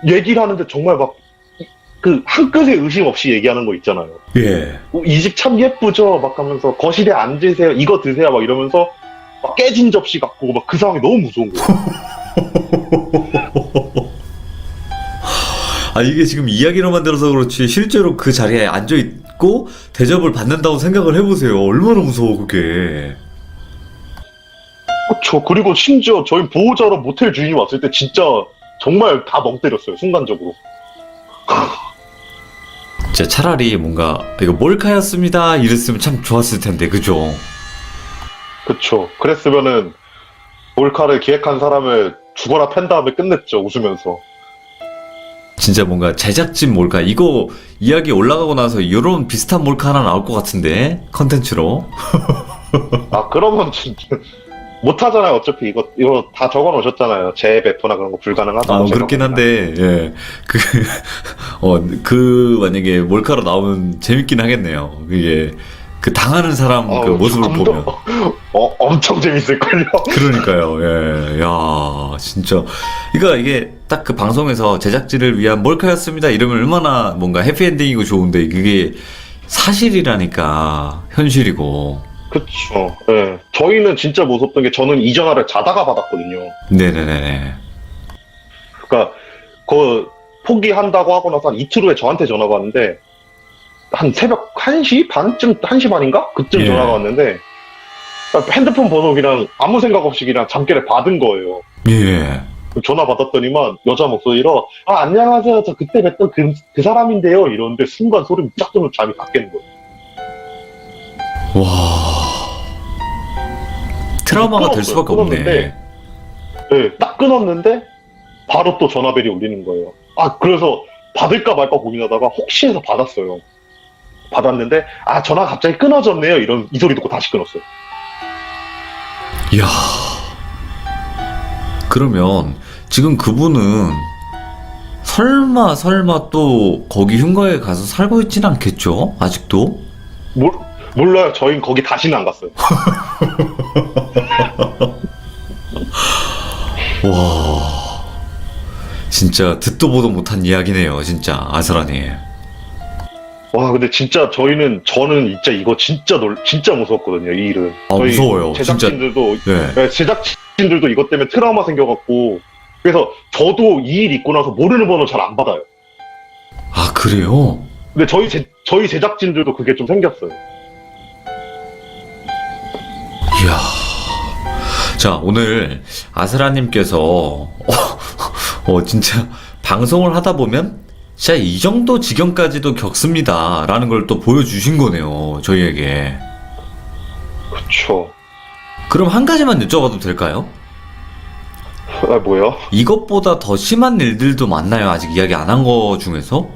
얘기를 하는데 정말 막 그 한 끗의 의심 없이 얘기하는 거 있잖아요. 예. 이 집 참 예쁘죠? 막 하면서 거실에 앉으세요. 이거 드세요. 막 이러면서 막 깨진 접시 갖고 오고 막 그 상황이 너무 무서운 거예요. 아, 이게 지금 이야기로만 들어서 그렇지 실제로 그 자리에 앉아있고 대접을 받는다고 생각을 해보세요. 얼마나 무서워, 그게. 그렇죠. 그리고 심지어 저희 보호자로 모텔 주인이 왔을 때 진짜 정말 다 멍 때렸어요. 순간적으로. 진짜 차라리 뭔가 이거 몰카였습니다 이랬으면 참 좋았을 텐데, 그죠? 그쵸. 그랬으면은 몰카를 기획한 사람을 죽어라 팬 다음에 끝냈죠. 웃으면서. 진짜 뭔가 제작진 몰카 이거 이야기 올라가고 나서 이런 비슷한 몰카 하나 나올 것 같은데, 컨텐츠로. 그러면 진짜 못하잖아요. 어차피 이거 다 적어 놓으셨잖아요. 재배포나 그런 거 불가능하다고. 그렇긴 한데, 예. 만약에 몰카로 나오면 재밌긴 하겠네요. 이게, 그 당하는 사람 그 모습을 보면. 엄청 재밌을걸요. 그러니까요, 예. 야, 진짜. 그러니까 이게 딱 그 방송에서 제작진을 위한 몰카였습니다 이러면 얼마나 뭔가 해피엔딩이고 좋은데, 그게 사실이라니까, 현실이고. 그쵸. 예. 저희는 진짜 무섭던 게 저는 이 전화를 자다가 받았거든요. 네네네네. 그러니까 그 포기한다고 하고 나서 한 이틀 후에 저한테 전화가 왔는데 한 새벽 1시 반쯤 1시 반인가? 그쯤 예. 전화가 왔는데 핸드폰 번호 그냥 아무 생각 없이 그냥 잠결에 받은 거예요. 예. 전화 받았더니만 여자 목소리로 안녕하세요. 저 그때 뵀던 그 사람인데요. 이러는데 순간 소름 쫙 돋는 잠이 다 깨는 거예요. 와. 트라우마가 될 수밖에 없네. 끊었는데, 네, 딱 끊었는데 바로 또 전화벨이 울리는 거예요. 그래서 받을까 말까 고민하다가 혹시 해서 받았어요. 받았는데 전화 갑자기 끊어졌네요. 이 소리 듣고 다시 끊었어요. 이야. 그러면 지금 그분은 설마 또 거기 흉가에 가서 살고 있진 않겠죠? 아직도? 몰라요. 저희는 거기 다시는 안 갔어요. 와. 진짜 듣도 보도 못한 이야기네요. 진짜 아스라님. 와, 근데 진짜 저는 진짜 이거 진짜 무서웠거든요. 이 일은. 저희 무서워요. 제작진들도 네. 네, 제작진들도 이것 때문에 트라우마 생겨갖고 그래서 저도 이 일 있고 나서 모르는 번호 잘 안 받아요. 아, 그래요? 근데 저희 제작진들도 그게 좀 생겼어요. 이야. 자, 오늘 아스라님께서 진짜 방송을 하다 보면 진짜 이 정도 지경까지도 겪습니다. 라는 걸 또 보여주신 거네요. 저희에게. 그쵸. 그럼 한 가지만 여쭤봐도 될까요? 뭐요? 이것보다 더 심한 일들도 많나요? 아직 이야기 안 한 거 중에서?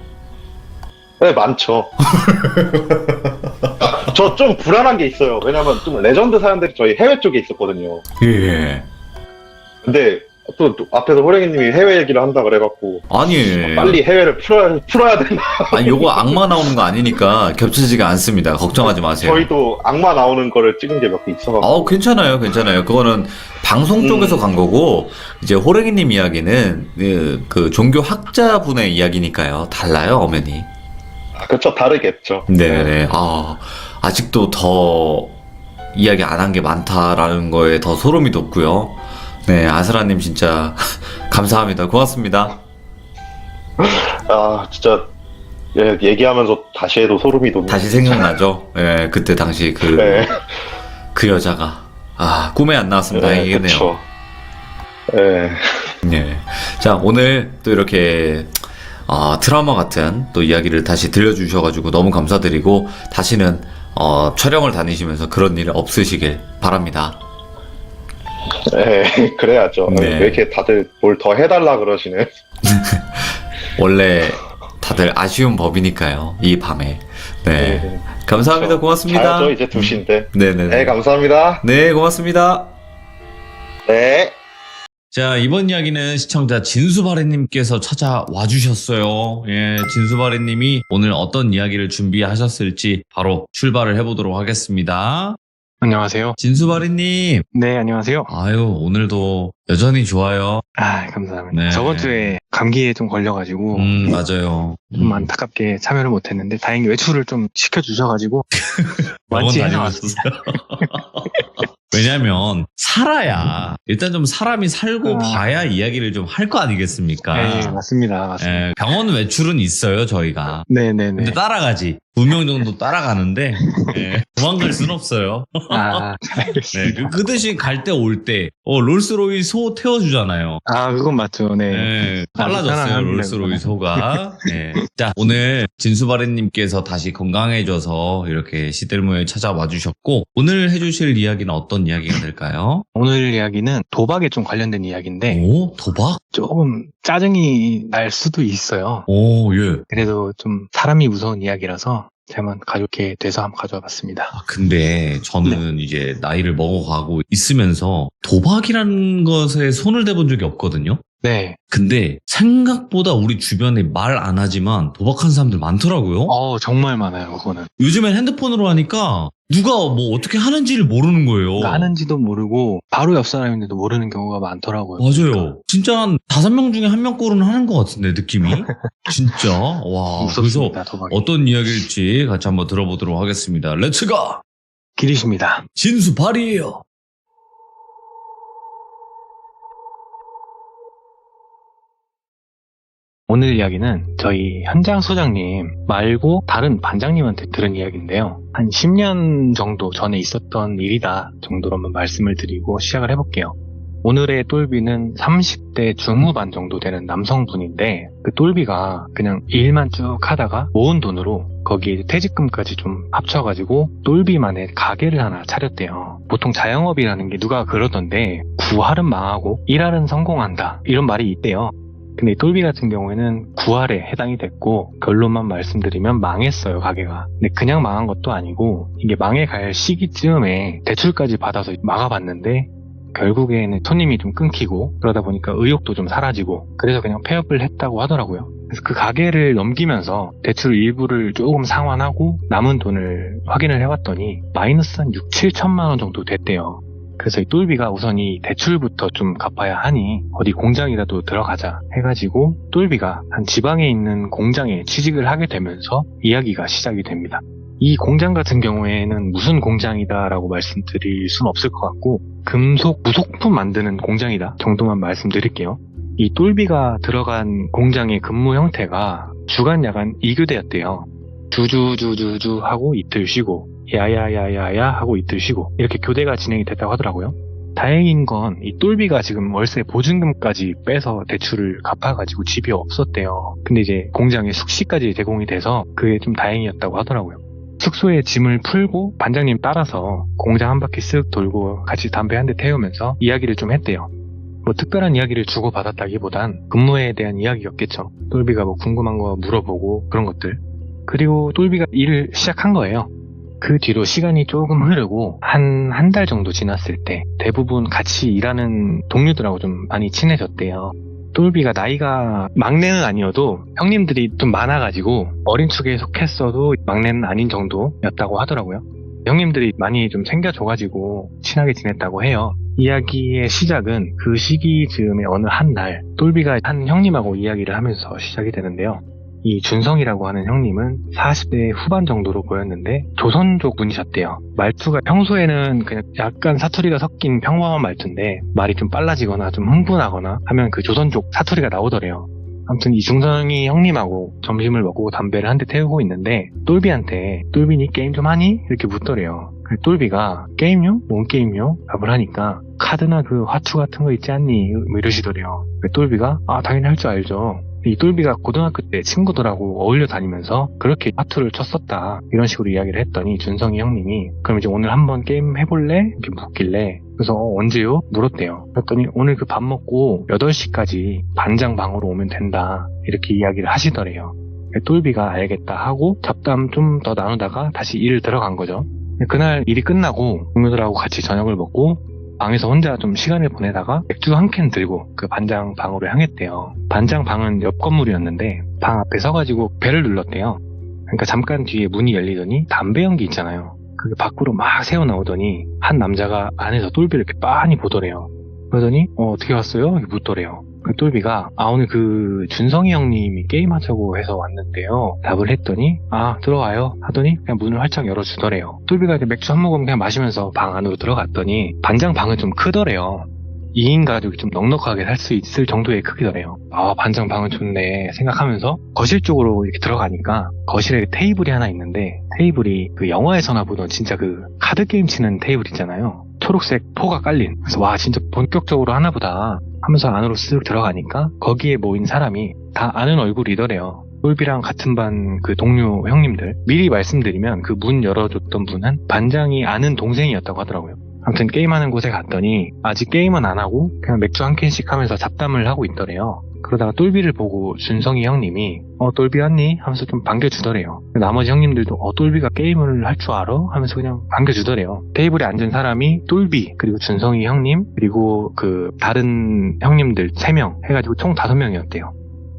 네, 많죠. 저 좀 불안한 게 있어요. 왜냐면 좀 레전드 사연들이 저희 해외 쪽에 있었거든요. 예. 근데 또 앞에서 호랭이님이 해외 얘기를 한다 그래갖고 아니. 빨리 해외를 풀어야 된다. 아니, 요거 악마 나오는 거 아니니까 겹쳐지지가 않습니다. 걱정하지 마세요. 저희도 악마 나오는 거를 찍은 게 몇 개 있어갖고. 괜찮아요. 그거는 방송 쪽에서 간 거고, 이제 호랭이님 이야기는 그 종교 학자분의 이야기니까요. 달라요, 엄연히. 그쵸, 다르겠죠. 네네. 아직도 더 이야기 안 한 게 많다라는 거에 더 소름이 돋고요. 네, 아스라님 진짜 감사합니다. 고맙습니다. 진짜 예, 얘기하면서 다시 해도 소름이 돋네. 다시 생각나죠? 예, 그때 당시 네. 그 여자가. 꿈에 안 나왔으면 다행이겠네요. 그쵸. 예. 네. 자, 오늘 또 이렇게 트라우마 같은 또 이야기를 다시 들려주셔가지고 너무 감사드리고, 다시는 촬영을 다니시면서 그런 일 없으시길 바랍니다. 예, 그래야죠. 네. 왜 이렇게 다들 뭘 더 해달라 그러시네. 원래 다들 아쉬운 법이니까요, 이 밤에. 네. 네. 감사합니다. 고맙습니다. 자야죠, 이제 2시인데. 네네네. 네, 감사합니다. 네, 고맙습니다. 네. 자, 이번 이야기는 시청자 진수바리님께서 찾아와 주셨어요. 예, 진수바리님이 오늘 어떤 이야기를 준비하셨을지 바로 출발을 해보도록 하겠습니다. 안녕하세요. 진수바리님. 네, 안녕하세요. 아유, 오늘도 여전히 좋아요. 감사합니다. 네. 저번 주에 감기에 좀 걸려가지고 맞아요. 좀 안타깝게 참여를 못했는데 다행히 외출을 좀 시켜주셔가지고 완치해 나왔습니다. 왜냐면 살아야 일단 좀 사람이 살고 봐야 이야기를 좀 할 거 아니겠습니까? 네, 맞습니다. 예, 병원 외출은 있어요, 저희가. 네네네. 근데 따라가지. 2명 정도 따라가는데 도망갈 순 없어요. 네, 알겠습니다. 그 대신 갈 때 올 때 롤스로이스 소 태워주잖아요. 그건 맞죠. 네. 네, 빨라졌어요, 편안합니다, 롤스로이스 소가. 네. 자, 오늘 진수바리님께서 다시 건강해져서 이렇게 시들모에 찾아와 주셨고, 오늘 해주실 이야기는 어떤 이야기가 될까요? 오늘 이야기는 도박에 좀 관련된 이야기인데 오, 도박? 조금 짜증이 날 수도 있어요. 오, 예. 그래도 좀 사람이 무서운 이야기라서 제가 가족에 돼서 한번 가져와 봤습니다. 근데 저는 이제 나이를 먹어가고 있으면서 도박이라는 것에 손을 대본 적이 없거든요. 네. 근데 생각보다 우리 주변에 말 안 하지만 도박하는 사람들 많더라고요. 정말 많아요, 그거는. 요즘엔 핸드폰으로 하니까 누가 뭐 어떻게 하는지를 모르는 거예요. 하는지도 모르고 바로 옆 사람인데도 모르는 경우가 많더라고요. 맞아요. 진짜 한 5명 중에 1명 꼴은 하는 것 같은데, 느낌이. 진짜. 와. 그래서 무섭습니다, 도박이. 어떤 이야기일지 같이 한번 들어보도록 하겠습니다. 렛츠고! 기리십니다. 진수 발이에요. 오늘 이야기는 저희 현장 소장님 말고 다른 반장님한테 들은 이야기인데요. 한 10년 정도 전에 있었던 일이다 정도로만 말씀을 드리고 시작을 해볼게요. 오늘의 똘비는 30대 중후반 정도 되는 남성분인데 그 똘비가 그냥 일만 쭉 하다가 모은 돈으로 거기에 퇴직금까지 좀 합쳐가지고 똘비만의 가게를 하나 차렸대요. 보통 자영업이라는 게 누가 그러던데 구할은 망하고 일할은 성공한다 이런 말이 있대요. 근데 이 똘비 같은 경우에는 구할에 해당이 됐고 결론만 말씀드리면 망했어요 가게가. 근데 그냥 망한 것도 아니고 이게 망해갈 시기쯤에 대출까지 받아서 막아봤는데 결국에는 손님이 좀 끊기고 그러다 보니까 의욕도 좀 사라지고 그래서 그냥 폐업을 했다고 하더라고요. 그래서 그 가게를 넘기면서 대출 일부를 조금 상환하고 남은 돈을 확인을 해봤더니 마이너스 한 6, 7천만 원 정도 됐대요. 그래서 이 똘비가 우선 이 대출부터 좀 갚아야 하니 어디 공장이라도 들어가자 해가지고 똘비가 한 지방에 있는 공장에 취직을 하게 되면서 이야기가 시작이 됩니다. 이 공장 같은 경우에는 무슨 공장이다라고 말씀드릴 순 없을 것 같고 금속, 무속품 만드는 공장이다 정도만 말씀드릴게요. 이 똘비가 들어간 공장의 근무 형태가 주간 야간 2교대였대요. 주주주주주 하고 이틀 쉬고 야야야야야 하고 이틀 쉬고 이렇게 교대가 진행이 됐다고 하더라고요. 다행인 건 이 똘비가 지금 월세 보증금까지 빼서 대출을 갚아가지고 집이 없었대요. 근데 이제 공장에 숙식까지 제공이 돼서 그게 좀 다행이었다고 하더라고요. 숙소에 짐을 풀고 반장님 따라서 공장 한 바퀴 쓱 돌고 같이 담배 한 대 태우면서 이야기를 좀 했대요. 뭐 특별한 이야기를 주고받았다기보단 근무에 대한 이야기였겠죠. 똘비가 뭐 궁금한 거 물어보고 그런 것들. 그리고 똘비가 일을 시작한 거예요. 그 뒤로 시간이 조금 흐르고 한 달 정도 지났을 때 대부분 같이 일하는 동료들하고 좀 많이 친해졌대요. 똘비가 나이가 막내는 아니어도 형님들이 좀 많아가지고 어린 축에 속했어도 막내는 아닌 정도였다고 하더라고요. 형님들이 많이 좀 챙겨줘가지고 친하게 지냈다고 해요. 이야기의 시작은 그 시기 즈음의 어느 한 날 똘비가 한 형님하고 이야기를 하면서 시작이 되는데요. 이 준성이라고 하는 형님은 40대 후반 정도로 보였는데 조선족 분이셨대요. 말투가 평소에는 그냥 약간 사투리가 섞인 평범한 말투인데 말이 좀 빨라지거나 좀 흥분하거나 하면 그 조선족 사투리가 나오더래요. 아무튼 이 준성이 형님하고 점심을 먹고 담배를 한 대 태우고 있는데 똘비한테 똘비니 게임 좀 하니? 이렇게 묻더래요. 똘비가 게임요? 뭔 게임요? 답을 하니까 카드나 그 화투 같은 거 있지 않니? 뭐 이러시더래요. 똘비가 당연히 할 줄 알죠. 이 똘비가 고등학교 때 친구들하고 어울려 다니면서 그렇게 화투를 쳤었다 이런 식으로 이야기를 했더니 준성이 형님이 그럼 이제 오늘 한번 게임 해볼래? 이렇게 묻길래 그래서 언제요? 물었대요. 그랬더니 오늘 그 밥 먹고 8시까지 반장 방으로 오면 된다 이렇게 이야기를 하시더래요. 똘비가 알겠다 하고 잡담 좀 더 나누다가 다시 일 들어간 거죠. 그날 일이 끝나고 동료들하고 같이 저녁을 먹고 방에서 혼자 좀 시간을 보내다가 맥주 한 캔 들고 그 반장 방으로 향했대요. 반장 방은 옆 건물이었는데 방 앞에 서가지고 벨을 눌렀대요. 그러니까 잠깐 뒤에 문이 열리더니 담배 연기 있잖아요. 그게 밖으로 막 새어나오더니 한 남자가 안에서 똘비를 이렇게 빤히 보더래요. 그러더니 어떻게 왔어요? 이렇게 묻더래요. 그 똘비가 오늘 그 준성이 형님이 게임하자고 해서 왔는데요 답을 했더니 들어와요 하더니 그냥 문을 활짝 열어주더래요. 똘비가 이제 맥주 한 모금 그냥 마시면서 방 안으로 들어갔더니 반장 방은 좀 크더래요. 2인 가족이 좀 넉넉하게 살 수 있을 정도의 크기더래요. 반장 방은 좋네 생각하면서 거실 쪽으로 이렇게 들어가니까 거실에 테이블이 하나 있는데 테이블이 그 영화에서나 보던 진짜 그 카드 게임 치는 테이블 있잖아요. 초록색 포가 깔린. 그래서 와 진짜 본격적으로 하나보다 하면서 안으로 쓱 들어가니까 거기에 모인 사람이 다 아는 얼굴이더래요. 똘비랑 같은 반 그 동료 형님들. 미리 말씀드리면 그 문 열어줬던 분은 반장이 아는 동생이었다고 하더라고요. 아무튼 게임하는 곳에 갔더니 아직 게임은 안 하고 그냥 맥주 한 캔씩 하면서 잡담을 하고 있더래요. 그러다가 똘비를 보고 준성이 형님이 똘비 왔니? 하면서 좀 반겨주더래요. 나머지 형님들도 똘비가 게임을 할 줄 알아? 하면서 그냥 반겨주더래요. 테이블에 앉은 사람이 똘비 그리고 준성이 형님 그리고 그 다른 형님들 3명 해가지고 총 5명이었대요.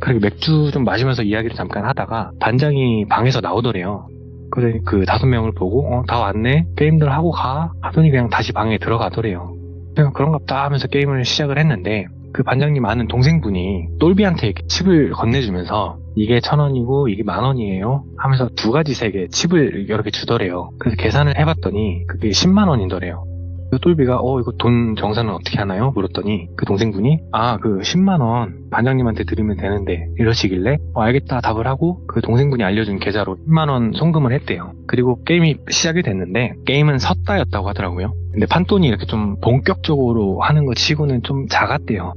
그렇게 맥주 좀 마시면서 이야기를 잠깐 하다가 반장이 방에서 나오더래요. 그러더니 그 5명을 보고 다 왔네? 게임들 하고 가? 하더니 그냥 다시 방에 들어가더래요. 그냥 그런갑다 하면서 게임을 시작을 했는데 그 반장님 아는 동생분이 똘비한테 이렇게 칩을 건네주면서 이게 1,000원이고 이게 10,000원이에요 하면서 두 가지 색의 칩을 여러 개 주더래요. 그래서 계산을 해봤더니 그게 10만 원이더래요. 그 똘비가 이거 돈 정산은 어떻게 하나요? 물었더니 그 동생분이 그 10만 원 반장님한테 드리면 되는데 이러시길래 알겠다 답을 하고 그 동생분이 알려준 계좌로 10만 원 송금을 했대요. 그리고 게임이 시작이 됐는데 게임은 섰다였다고 하더라고요. 근데 판돈이 이렇게 좀 본격적으로 하는 거 치고는 좀 작았대요.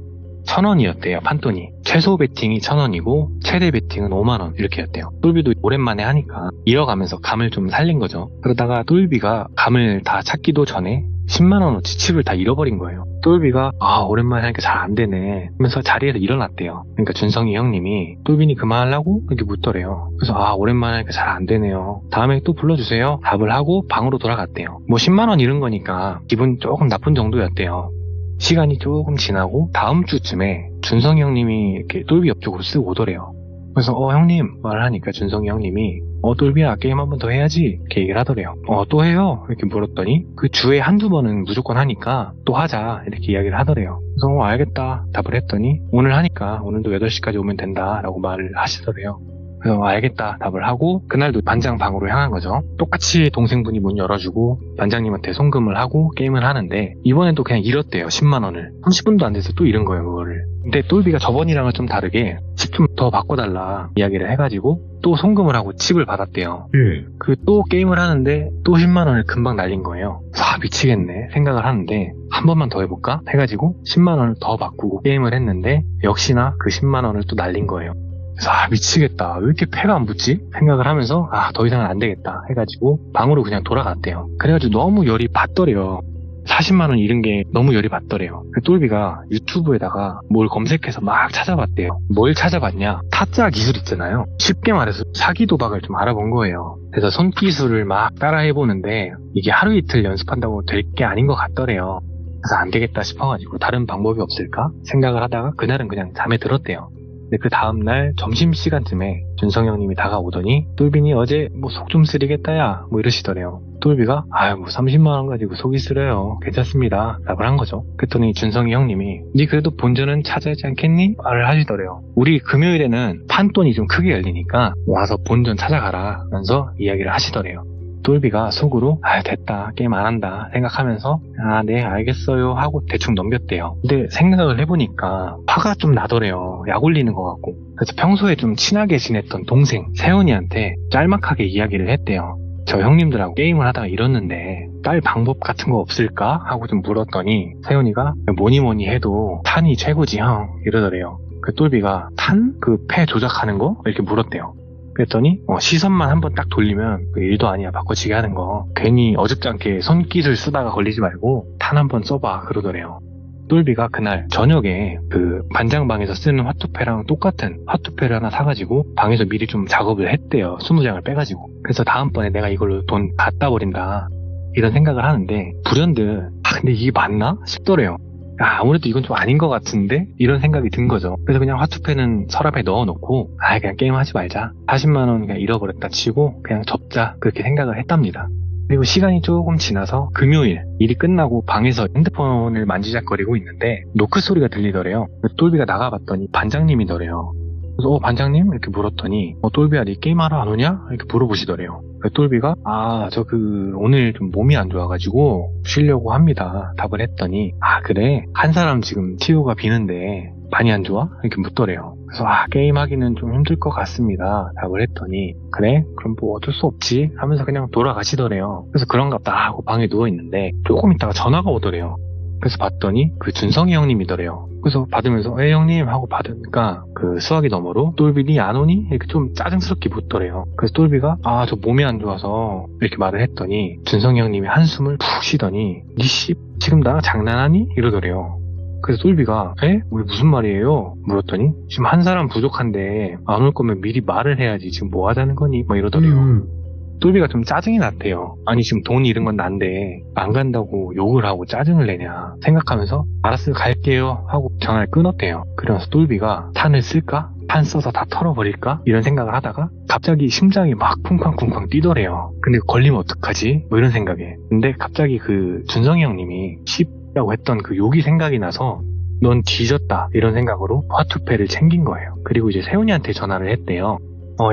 1,000원이었대요, 판돈이. 최소 베팅이 1,000원이고, 최대 베팅은 5만원, 이렇게였대요. 똘비도 오랜만에 하니까, 이어가면서 감을 좀 살린 거죠. 그러다가 똘비가 감을 다 찾기도 전에, 10만원어치 칩을 다 잃어버린 거예요. 똘비가, 오랜만에 하니까 잘 안 되네. 하면서 자리에서 일어났대요. 그러니까 준성이 형님이, 똘비니 그만하려고? 이렇게 묻더래요. 그래서, 오랜만에 하니까 잘 안 되네요. 다음에 또 불러주세요. 답을 하고 방으로 돌아갔대요. 10만원 잃은 거니까, 기분 조금 나쁜 정도였대요. 시간이 조금 지나고 다음 주쯤에 준성이 형님이 이렇게 똘비 옆쪽으로 쓱 오더래요. 그래서 형님 말을 하니까 준성이 형님이 똘비야 게임 한 번 더 해야지 이렇게 얘기를 하더래요. 또 해요? 이렇게 물었더니 그 주에 한두 번은 무조건 하니까 또 하자 이렇게 이야기를 하더래요. 그래서 알겠다 답을 했더니 오늘 하니까 오늘도 8시까지 오면 된다 라고 말을 하시더래요. 그래서 알겠다 답을 하고 그날도 반장 방으로 향한 거죠. 똑같이 동생분이 문 열어주고 반장님한테 송금을 하고 게임을 하는데 이번엔 또 그냥 잃었대요. 10만 원을 30분도 안 돼서 또 잃은 거예요 그거를. 근데 똘비가 저번이랑은 좀 다르게 칩 좀 더 바꿔달라 이야기를 해가지고 또 송금을 하고 칩을 받았대요. 그 또 게임을 하는데 또 10만 원을 금방 날린 거예요. 미치겠네 생각을 하는데 한 번만 더 해볼까 해가지고 10만 원을 더 바꾸고 게임을 했는데 역시나 그 10만 원을 또 날린 거예요. 그래서 미치겠다 왜 이렇게 패가 안 붙지? 생각을 하면서 더 이상은 안 되겠다 해가지고 방으로 그냥 돌아갔대요. 그래가지고 너무 열이 받더래요. 40만원 잃은 게 너무 열이 받더래요. 똘비가 유튜브에다가 뭘 검색해서 막 찾아봤대요. 뭘 찾아봤냐? 타짜 기술 있잖아요. 쉽게 말해서 사기 도박을 좀 알아본 거예요. 그래서 손기술을 막 따라해보는데 이게 하루 이틀 연습한다고 될 게 아닌 것 같더래요. 그래서 안 되겠다 싶어가지고 다른 방법이 없을까 생각을 하다가 그날은 그냥 잠에 들었대요. 근데 그 다음날 점심시간쯤에 준성 형님이 다가오더니 똘비니 어제 속 좀 쓰리겠다야 이러시더래요. 똘비가 30만원 가지고 속이 쓰려요. 괜찮습니다. 라고 한 거죠. 그랬더니 준성이 형님이 니 그래도 본전은 찾아야지 않겠니? 말을 하시더래요. 우리 금요일에는 판돈이 좀 크게 열리니까 와서 본전 찾아가라 면서 이야기를 하시더래요. 똘비가 속으로 됐다 게임 안 한다 생각하면서 네 알겠어요 하고 대충 넘겼대요. 근데 생각을 해보니까 화가 좀 나더래요. 약 올리는 것 같고. 그래서 평소에 좀 친하게 지냈던 동생 세훈이한테 짤막하게 이야기를 했대요. 저 형님들하고 게임을 하다가 잃었는데 딸 방법 같은 거 없을까? 하고 좀 물었더니 세훈이가 뭐니 해도 탄이 최고지 형 이러더래요. 그 똘비가 탄? 그 패 조작하는 거? 이렇게 물었대요. 그랬더니 시선만 한번 딱 돌리면 그 일도 아니야 바꿔치기 하는 거 괜히 어줍지 않게 손기술 쓰다가 걸리지 말고 탄 한번 써봐 그러더래요. 똘비가 그날 저녁에 그 반장방에서 쓰는 화투패랑 똑같은 화투패를 하나 사가지고 방에서 미리 좀 작업을 했대요. 20장을 빼가지고. 그래서 다음번에 내가 이걸로 돈 갖다 버린다 이런 생각을 하는데 불현듯 근데 이게 맞나 싶더래요. 아무래도 이건 좀 아닌 것 같은데? 이런 생각이 든 거죠. 그래서 그냥 화투패는 서랍에 넣어놓고 그냥 게임하지 말자. 40만원 그냥 잃어버렸다 치고 그냥 접자 그렇게 생각을 했답니다. 그리고 시간이 조금 지나서 금요일 일이 끝나고 방에서 핸드폰을 만지작거리고 있는데 노크 소리가 들리더래요. 똘비가 나가봤더니 반장님이더래요. 그래서 반장님? 이렇게 물었더니 똘비야 니 게임하러 안 오냐? 이렇게 물어보시더래요. 똘비가 저 오늘 좀 몸이 안 좋아가지고 쉬려고 합니다. 답을 했더니 그래? 한 사람 지금 티오가 비는데 많이 안 좋아? 이렇게 묻더래요. 그래서 게임하기는 좀 힘들 것 같습니다. 답을 했더니 그래? 그럼 어쩔 수 없지 하면서 그냥 돌아가시더래요. 그래서 그런갑다 하고 방에 누워있는데 조금 있다가 전화가 오더래요. 그래서 봤더니 그 준성이 형님이더래요. 그래서 받으면서 형님 하고 받으니까 그 수화기 너머로 똘비니 안 오니? 이렇게 좀 짜증스럽게 묻더래요. 그래서 똘비가 저 몸이 안 좋아서 이렇게 말을 했더니 준성이 형님이 한숨을 푹 쉬더니 니 씨 지금 나랑 장난하니? 이러더래요. 그래서 똘비가 왜 무슨 말이에요? 물었더니 지금 한 사람 부족한데 안 올 거면 미리 말을 해야지 지금 뭐 하자는 거니? 이러더래요. 똘비가 좀 짜증이 났대요. 아니 지금 돈 잃은 건 난데 안 간다고 욕을 하고 짜증을 내냐 생각하면서 알았어요 갈게요 하고 전화를 끊었대요. 그러면서 똘비가 탄을 쓸까? 탄 써서 다 털어버릴까? 이런 생각을 하다가 갑자기 심장이 막 쿵쾅쿵쾅 뛰더래요. 근데 걸리면 어떡하지? 이런 생각에. 근데 갑자기 그 준성이 형님이 씹라고 했던 그 욕이 생각이 나서 넌 뒤졌다 이런 생각으로 화투패를 챙긴 거예요. 그리고 이제 세훈이한테 전화를 했대요.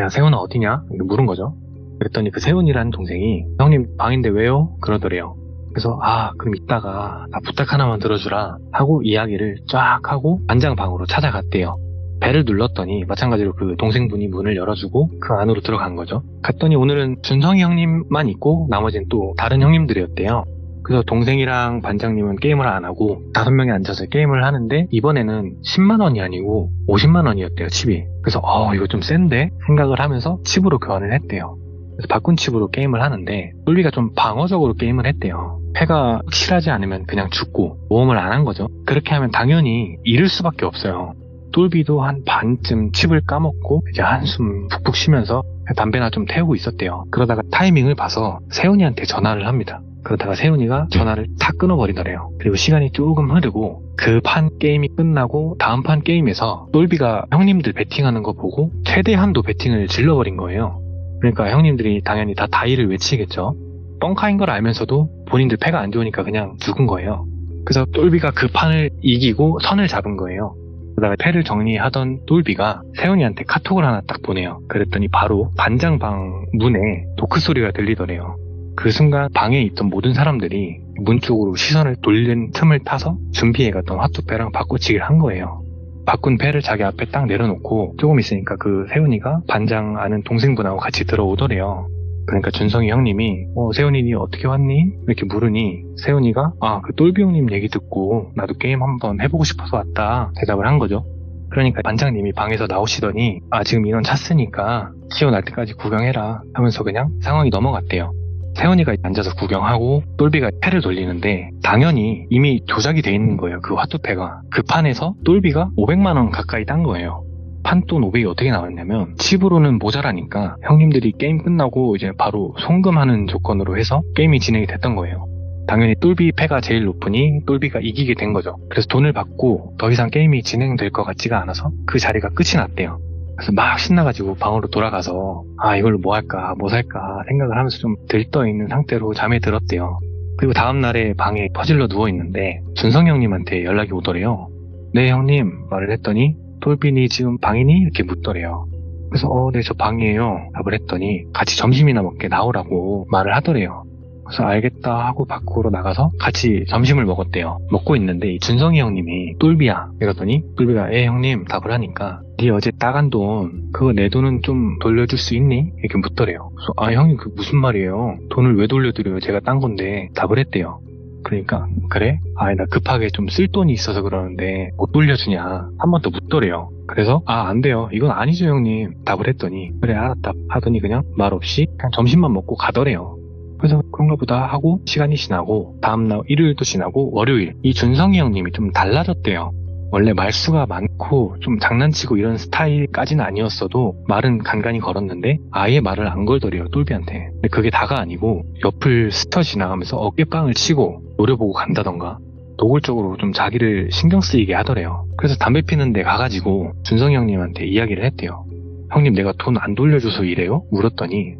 야 세훈아 어디냐? 이렇게 물은 거죠. 그랬더니 그 세훈이라는 동생이 형님 방인데 왜요? 그러더래요. 그래서 그럼 이따가 나 부탁 하나만 들어주라 하고 이야기를 쫙 하고 반장 방으로 찾아갔대요. 벨을 눌렀더니 마찬가지로 그 동생분이 문을 열어주고 그 안으로 들어간 거죠. 갔더니 오늘은 준성이 형님만 있고 나머지는 또 다른 형님들이었대요. 그래서 동생이랑 반장님은 게임을 안 하고 5명이 앉아서 게임을 하는데 이번에는 10만 원이 아니고 50만 원이었대요, 칩이. 그래서 이거 좀 센데 생각을 하면서 칩으로 교환을 했대요. 그래서 바꾼 칩으로 게임을 하는데 똘비가 좀 방어적으로 게임을 했대요. 패가 확실하지 않으면 그냥 죽고 모험을 안 한 거죠. 그렇게 하면 당연히 잃을 수밖에 없어요. 똘비도 한 반쯤 칩을 까먹고 이제 한숨 푹푹 쉬면서 담배나 좀 태우고 있었대요. 그러다가 타이밍을 봐서 세훈이한테 전화를 합니다. 그러다가 세훈이가 전화를 탁 끊어버리더래요. 그리고 시간이 조금 흐르고 그 판 게임이 끝나고 다음 판 게임에서 똘비가 형님들 배팅하는 거 보고 최대한도 배팅을 질러버린 거예요. 그러니까 형님들이 당연히 다 다이를 외치겠죠. 뻥카인 걸 알면서도 본인들 패가 안 좋으니까 그냥 죽은 거예요. 그래서 똘비가 그 판을 이기고 선을 잡은 거예요. 그러다가 패를 정리하던 똘비가 세훈이한테 카톡을 하나 딱 보내요. 그랬더니 바로 반장방 문에 노크 소리가 들리더래요. 그 순간 방에 있던 모든 사람들이 문 쪽으로 시선을 돌린 틈을 타서 준비해갔던 화투패랑 바꿔치기를 한 거예요. 바꾼 패를 자기 앞에 딱 내려놓고 조금 있으니까 그 세훈이가 반장 아는 동생분하고 같이 들어오더래요. 그러니까 준성이 형님이 세훈이 니 어떻게 왔니? 이렇게 물으니 세훈이가 그 똘비 형님 얘기 듣고 나도 게임 한번 해보고 싶어서 왔다 대답을 한 거죠. 그러니까 반장님이 방에서 나오시더니 지금 인원 찼으니까 튀어날 때까지 구경해라 하면서 그냥 상황이 넘어갔대요. 세훈이가 앉아서 구경하고 똘비가 패를 돌리는데 당연히 이미 조작이 돼 있는 거예요. 그 화투패가. 그 판에서 똘비가 500만 원 가까이 딴 거예요. 판돈 500이 어떻게 나왔냐면 칩으로는 모자라니까 형님들이 게임 끝나고 이제 바로 송금하는 조건으로 해서 게임이 진행이 됐던 거예요. 당연히 똘비 패가 제일 높으니 똘비가 이기게 된 거죠. 그래서 돈을 받고 더 이상 게임이 진행될 것 같지가 않아서 그 자리가 끝이 났대요. 그래서 막 신나가지고 방으로 돌아가서 이걸로 뭐 할까 뭐 살까 생각을 하면서 좀 들떠있는 상태로 잠에 들었대요. 그리고 다음날에 방에 퍼질러 누워있는데 준성 형님한테 연락이 오더래요. 네 형님 말을 했더니 똘비니 지금 방이니? 이렇게 묻더래요. 그래서 네 저 방이에요 답을 했더니 같이 점심이나 먹게 나오라고 말을 하더래요. 그래서 알겠다 하고 밖으로 나가서 같이 점심을 먹었대요. 먹고 있는데 이 준성이 형님이 똘비야 이러더니 똘비가 형님 답을 하니까 네 어제 따간 돈 그거 내 돈은 좀 돌려줄 수 있니? 이렇게 묻더래요. 그래서 형님 그 무슨 말이에요? 돈을 왜 돌려드려요? 제가 딴 건데 답을 했대요. 그러니까 그래? 나 급하게 좀 쓸 돈이 있어서 그러는데 못 돌려주냐 한 번 더 묻더래요. 그래서 안 돼요 이건 아니죠 형님 답을 했더니 그래 알았다 하더니 그냥 말 없이 그냥 점심만 먹고 가더래요. 그래서 그런가 보다 하고 시간이 지나고 다음날 일요일도 지나고 월요일 이 준성이 형님이 좀 달라졌대요. 원래 말수가 많고 좀 장난치고 이런 스타일까지는 아니었어도 말은 간간히 걸었는데 아예 말을 안 걸더래요 똘비한테. 근데 그게 다가 아니고 옆을 스쳐 지나가면서 어깨빵을 치고 노려보고 간다던가 노골적으로 좀 자기를 신경 쓰이게 하더래요. 그래서 담배 피는 데 가가지고 준성이 형님한테 이야기를 했대요. 형님 내가 돈 안 돌려줘서 이래요? 물었더니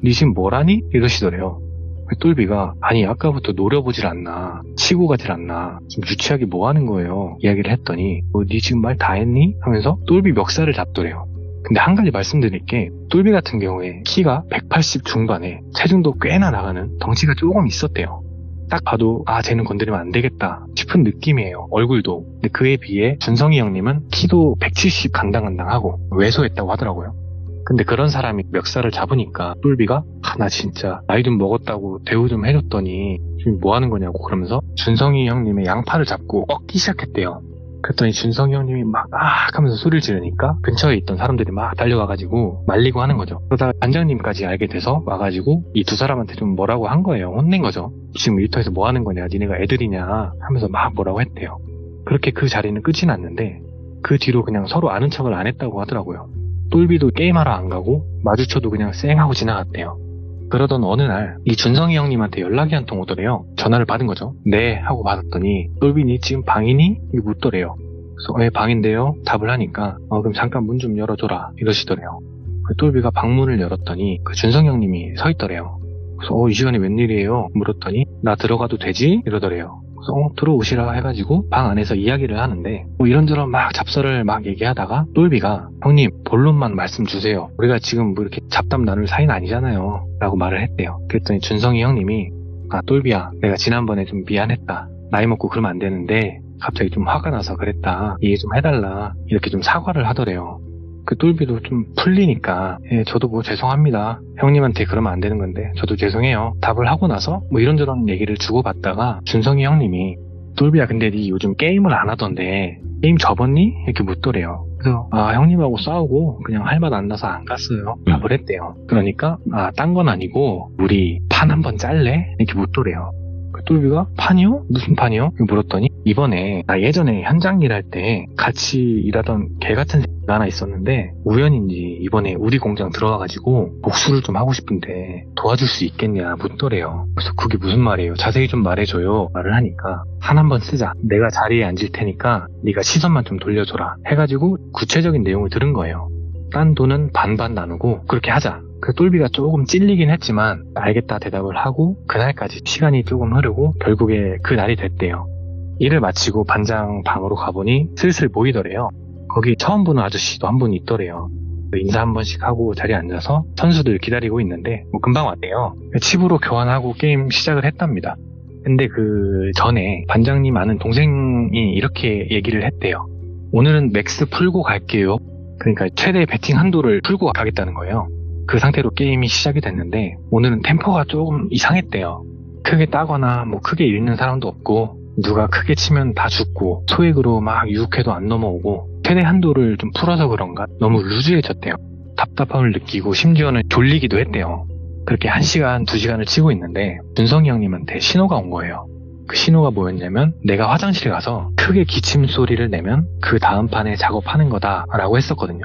니 지금 뭐라니? 이러시더래요. 똘비가 아니 아까부터 노려보질 않나 치고 가질 않나 좀 유치하게 뭐 하는 거예요 이야기를 했더니 니 지금 말 다 했니? 하면서 똘비 멱살을 잡더래요. 근데 한 가지 말씀드릴 게 똘비 같은 경우에 키가 180 중반에 체중도 꽤나 나가는 덩치가 조금 있었대요. 딱 봐도 쟤는 건드리면 안 되겠다 싶은 느낌이에요 얼굴도. 근데 그에 비해 준성이 형님은 키도 170 강당강당하고 왜소했다고 하더라고요. 근데 그런 사람이 멱살을 잡으니까 똘비가 나 진짜 나이 좀 먹었다고 대우 좀 해줬더니 지금 뭐 하는 거냐고 그러면서 준성이 형님의 양팔을 잡고 꺾기 시작했대요. 그랬더니 준성이 형님이 막 하면서 소리를 지르니까 근처에 있던 사람들이 막 달려가가지고 말리고 하는 거죠. 그러다가 반장님까지 알게 돼서 와가지고 이 두 사람한테 좀 뭐라고 한 거예요. 혼낸 거죠. 지금 일터에서 뭐 하는 거냐 니네가 애들이냐 하면서 막 뭐라고 했대요. 그렇게 그 자리는 끝이 났는데 그 뒤로 그냥 서로 아는 척을 안 했다고 하더라고요. 똘비도 게임하러 안 가고 마주쳐도 그냥 쌩하고 지나갔대요. 그러던 어느 날 이 준성이 형님한테 연락이 한 통 오더래요. 전화를 받은 거죠. 네 하고 받았더니 똘비니 지금 방이니? 이렇게 묻더래요. 그래서 방인데요 답을 하니까 그럼 잠깐 문 좀 열어줘라 이러시더래요. 똘비가 방문을 열었더니 그 준성이 형님이 서 있더래요. 그래서 이 시간에 웬일이에요? 물었더니 나 들어가도 되지? 이러더래요. 들어오시라 해가지고 방 안에서 이야기를 하는데 뭐 이런저런 막 잡설을 막 얘기하다가 똘비가 형님 본론만 말씀 주세요. 우리가 지금 뭐 이렇게 잡담 나눌 사이는 아니잖아요 라고 말을 했대요. 그랬더니 준성이 형님이 아 똘비야 내가 지난번에 좀 미안했다. 나이 먹고 그러면 안 되는데 갑자기 좀 화가 나서 그랬다. 이해 좀 해달라. 이렇게 좀 사과를 하더래요. 그 똘비도 좀 풀리니까 예, 저도 뭐 죄송합니다. 형님한테 그러면 안 되는 건데 저도 죄송해요. 답을 하고 나서 뭐 이런저런 얘기를 주고받다가 준성이 형님이 똘비야 근데 니 요즘 게임을 안 하던데 게임 접었니? 이렇게 묻더래요. 그래서 아 형님하고 싸우고 그냥 할 맛 안 나서 안 갔어요. 답을 했대요. 그러니까 아 딴 건 아니고 우리 판 한번 짤래? 이렇게 묻더래요. 그 똘비가 판이요? 무슨 판이요? 이렇게 물었더니 이번에 나 예전에 현장 일할 때 같이 일하던 개 같은 새끼가 하나 있었는데 우연인지 이번에 우리 공장 들어와가지고 복수를 좀 하고 싶은데 도와줄 수 있겠냐 묻더래요. 그래서 그게 무슨 말이에요? 자세히 좀 말해줘요. 말을 하니까 판 한번 쓰자. 내가 자리에 앉을 테니까 네가 시선만 좀 돌려줘라 해가지고 구체적인 내용을 들은 거예요. 딴 돈은 반반 나누고 그렇게 하자. 그 똘비가 조금 찔리긴 했지만 알겠다 대답을 하고 그날까지 시간이 조금 흐르고 결국에 그 날이 됐대요. 일을 마치고 반장 방으로 가보니 슬슬 모이더래요. 거기 처음 보는 아저씨도 한 분 있더래요. 인사 한 번씩 하고 자리에 앉아서 선수들 기다리고 있는데 뭐 금방 왔대요. 칩으로 교환하고 게임 시작을 했답니다. 근데 그 전에 반장님 아는 동생이 이렇게 얘기를 했대요. 오늘은 맥스 풀고 갈게요. 그러니까 최대 배팅 한도를 풀고 가겠다는 거예요. 그 상태로 게임이 시작이 됐는데 오늘은 템포가 조금 이상했대요. 크게 따거나 뭐 크게 잃는 사람도 없고 누가 크게 치면 다 죽고 소액으로 막 유혹해도 안 넘어오고 최대 한도를 좀 풀어서 그런가 너무 루즈해졌대요. 답답함을 느끼고 심지어는 졸리기도 했대요. 그렇게 1시간, 2시간을 치고 있는데 준성이 형님한테 신호가 온 거예요. 그 신호가 뭐였냐면 내가 화장실에 가서 크게 기침 소리를 내면 그 다음 판에 작업하는 거다 라고 했었거든요.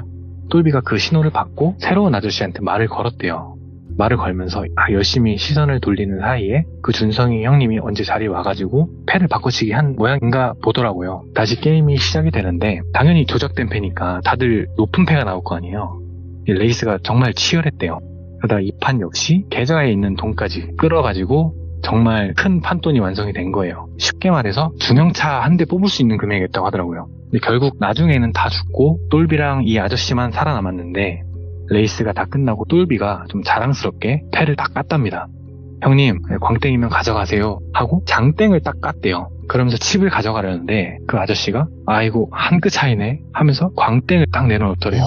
똘비가 그 신호를 받고 새로운 아저씨한테 말을 걸었대요. 말을 걸면서 열심히 시선을 돌리는 사이에 그 준성이 형님이 언제 자리에 와가지고 패를 바꿔치기 한 모양인가 보더라고요. 다시 게임이 시작이 되는데 당연히 조작된 패니까 다들 높은 패가 나올 거 아니에요. 이 레이스가 정말 치열했대요. 그러다 이 판 역시 계좌에 있는 돈까지 끌어가지고 정말 큰 판돈이 완성이 된 거예요. 쉽게 말해서 중형차 한 대 뽑을 수 있는 금액이었다고 하더라고요. 근데 결국 나중에는 다 죽고 똘비랑 이 아저씨만 살아남았는데 레이스가 다 끝나고 똘비가 좀 자랑스럽게 패를 딱 깠답니다. 형님 광땡이면 가져가세요 하고 장땡을 딱 깠대요. 그러면서 칩을 가져가려는데 그 아저씨가 아이고 한 끗 차이네 하면서 광땡을 딱 내려놓더래요.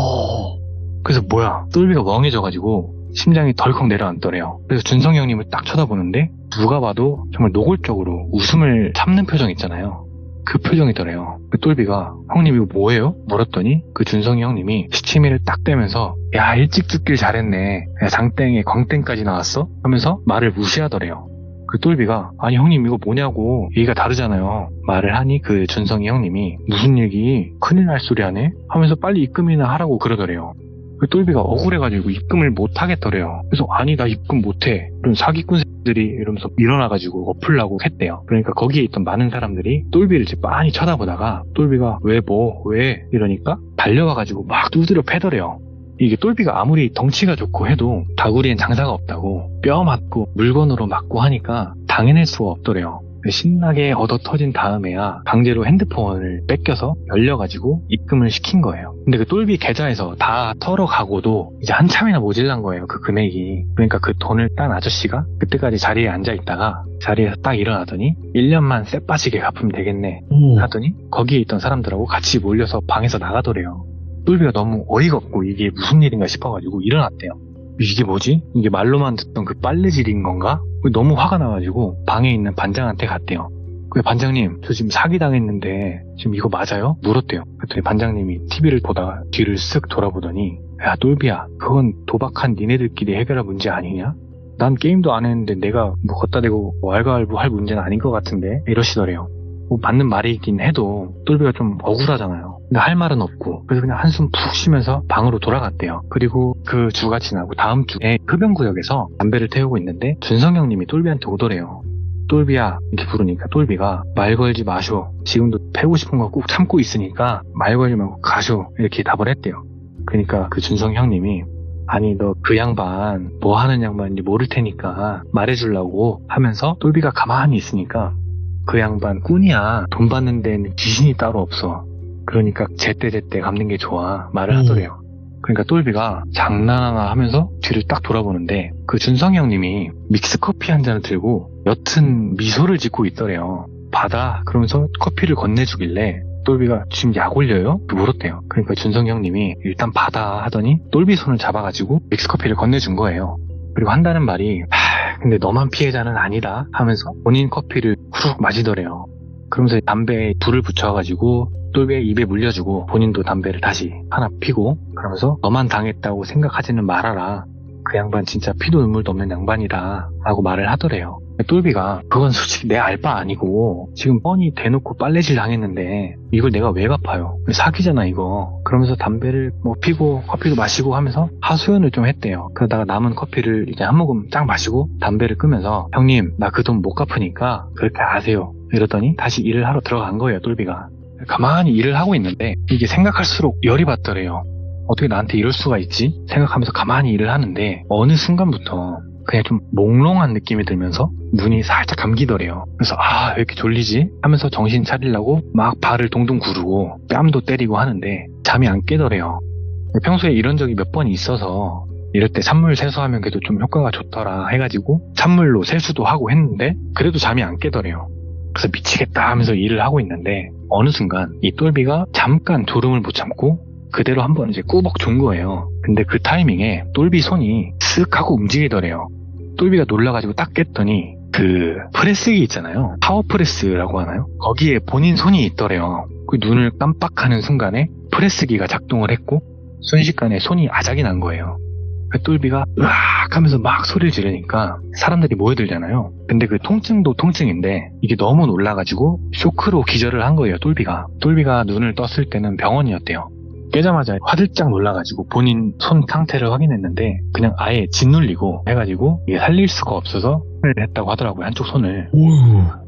그래서 뭐야 똘비가 멍해져가지고 심장이 덜컥 내려앉더래요. 그래서 준성이 형님을 딱 쳐다보는데 누가 봐도 정말 노골적으로 웃음을 참는 표정 있잖아요. 그 표정이더래요. 그 똘비가 형님 이거 뭐예요? 물었더니 그 준성이 형님이 시치미를 딱 대면서 야 일찍 죽길 잘했네. 야 장땡에 광땡까지 나왔어? 하면서 말을 무시하더래요. 그 똘비가 아니 형님 이거 뭐냐고 얘기가 다르잖아요. 말을 하니 그 준성이 형님이 무슨 얘기 큰일 날 소리 하네? 하면서 빨리 입금이나 하라고 그러더래요. 그 똘비가 억울해가지고 입금을 못 하겠더래요. 그래서 아니 나 입금 못해. 이런 사기꾼들이 이러면서 일어나가지고 엎으려고 했대요. 그러니까 거기에 있던 많은 사람들이 똘비를 이제 빤히 쳐다보다가 똘비가 왜 이러니까 달려와가지고 막 두드려 패더래요. 이게 똘비가 아무리 덩치가 좋고 해도 다구리엔 장사가 없다고 뼈 맞고 물건으로 맞고 하니까 당해낼 수가 없더래요. 신나게 얻어 터진 다음에야 강제로 핸드폰을 뺏겨서 열려가지고 입금을 시킨 거예요. 근데 그 똘비 계좌에서 다 털어가고도 이제 한참이나 모질란 거예요. 그 금액이. 그러니까 그 돈을 딴 아저씨가 그때까지 자리에 앉아있다가 자리에서 딱 일어나더니 1년만 쎄 빠지게 갚으면 되겠네 하더니 거기에 있던 사람들하고 같이 몰려서 방에서 나가더래요. 똘비가 너무 어이가 없고 이게 무슨 일인가 싶어가지고 일어났대요. 이게 뭐지? 이게 말로만 듣던 그 빨래질인 건가? 너무 화가 나가지고 방에 있는 반장한테 갔대요. 그 반장님 저 지금 사기당했는데 지금 이거 맞아요? 물었대요. 그랬더니 반장님이 TV를 보다가 뒤를 쓱 돌아보더니 야 똘비야 그건 도박한 니네들끼리 해결할 문제 아니냐? 난 게임도 안 했는데 내가 뭐 걷다 대고 왈가왈부 할 문제는 아닌 것 같은데 이러시더래요. 뭐 맞는 말이긴 해도 똘비가 좀 억울하잖아요. 근데 할 말은 없고 그래서 그냥 한숨 푹 쉬면서 방으로 돌아갔대요. 그리고 그 주가 지나고 다음 주에 흡연구역에서 담배를 태우고 있는데 준성 형님이 똘비한테 오더래요. 똘비야 이렇게 부르니까 똘비가 말 걸지 마쇼. 지금도 패고 싶은 거 꾹 참고 있으니까 말 걸지 말고 가쇼. 이렇게 답을 했대요. 그러니까 그 준성 형님이 아니 너 그 양반 뭐 하는 양반인지 모를 테니까 말해주려고 하면서 똘비가 가만히 있으니까 그 양반 꾼이야. 돈 받는 데는 귀신이 따로 없어. 그러니까 제때제때 갚는 게 좋아. 말을 하더래요. 그러니까 똘비가 장난하나 하면서 뒤를 딱 돌아보는데 그 준성이 형님이 믹스커피 한 잔을 들고 옅은 미소를 짓고 있더래요. 받아. 그러면서 커피를 건네주길래 똘비가 지금 약 올려요? 물었대요. 그러니까 준성이 형님이 일단 받아 하더니 똘비 손을 잡아가지고 믹스커피를 건네준 거예요. 그리고 한다는 말이 근데 너만 피해자는 아니다 하면서 본인 커피를 후룩 마시더래요. 그러면서 담배에 불을 붙여가지고 똘비의 입에 물려주고 본인도 담배를 다시 하나 피고 그러면서 너만 당했다고 생각하지는 말아라. 그 양반 진짜 피도 눈물도 없는 양반이다 라고 말을 하더래요. 똘비가 그건 솔직히 내 알바 아니고 지금 뻔히 대놓고 빨래질 당했는데 이걸 내가 왜 갚아요? 사기잖아 이거. 그러면서 담배를 뭐 피고 커피도 마시고 하면서 하소연을 좀 했대요. 그러다가 남은 커피를 이제 한 모금 쫙 마시고 담배를 끄면서 형님 나 그 돈 못 갚으니까 그렇게 아세요. 이러더니 다시 일을 하러 들어간 거예요. 똘비가 가만히 일을 하고 있는데 이게 생각할수록 열이 받더래요. 어떻게 나한테 이럴 수가 있지? 생각하면서 가만히 일을 하는데 어느 순간부터 그냥 좀 몽롱한 느낌이 들면서 눈이 살짝 감기더래요. 그래서 왜 이렇게 졸리지? 하면서 정신 차리려고 막 발을 동동 구르고 뺨도 때리고 하는데 잠이 안 깨더래요. 평소에 이런 적이 몇 번 있어서 이럴 때 찬물 세수하면 그래도 좀 효과가 좋더라 해가지고 찬물로 세수도 하고 했는데 그래도 잠이 안 깨더래요. 그래서 미치겠다 하면서 일을 하고 있는데 어느 순간 이 똘비가 잠깐 졸음을 못 참고 그대로 한번 이제 꾸벅 준 거예요. 근데 그 타이밍에 똘비 손이 쓱 하고 움직이더래요. 똘비가 놀라가지고 딱 깼더니 그 프레스기 있잖아요. 파워프레스라고 하나요? 거기에 본인 손이 있더래요. 그 눈을 깜빡하는 순간에 프레스기가 작동을 했고 순식간에 손이 아작이 난 거예요. 똘비가 으악 하면서 막 소리를 지르니까 사람들이 모여들잖아요. 근데 그 통증도 통증인데 이게 너무 놀라가지고 쇼크로 기절을 한 거예요. 똘비가 눈을 떴을 때는 병원이었대요. 깨자마자 화들짝 놀라가지고 본인 손 상태를 확인했는데 그냥 아예 짓눌리고 해가지고 이게 살릴 수가 없어서 손을 했다고 하더라고요. 한쪽 손을.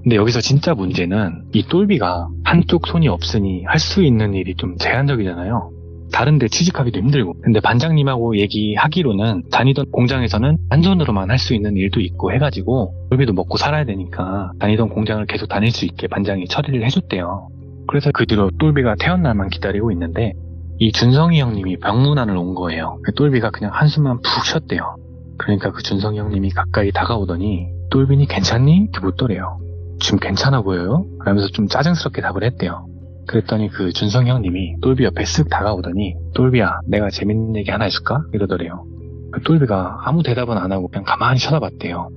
근데 여기서 진짜 문제는 이 똘비가 한쪽 손이 없으니 할 수 있는 일이 좀 제한적이잖아요. 다른데 취직하기도 힘들고. 근데 반장님하고 얘기하기로는 다니던 공장에서는 한 손으로만 할 수 있는 일도 있고 해가지고 똘비도 먹고 살아야 되니까 다니던 공장을 계속 다닐 수 있게 반장이 처리를 해줬대요. 그래서 그 뒤로 똘비가 태어날만 기다리고 있는데 이 준성이 형님이 병문안을 온 거예요. 똘비가 그냥 한숨만 푹 쉬었대요. 그러니까 그 준성이 형님이 가까이 다가오더니 똘비니 괜찮니? 이렇게 묻더래요. 지금 괜찮아 보여요? 그러면서 좀 짜증스럽게 답을 했대요. 그랬더니 그 준성이 형님이 똘비 옆에 쓱 다가오더니 똘비야 내가 재밌는 얘기 하나 해줄까? 이러더래요. 그 똘비가 아무 대답은 안 하고 그냥 가만히 쳐다봤대요.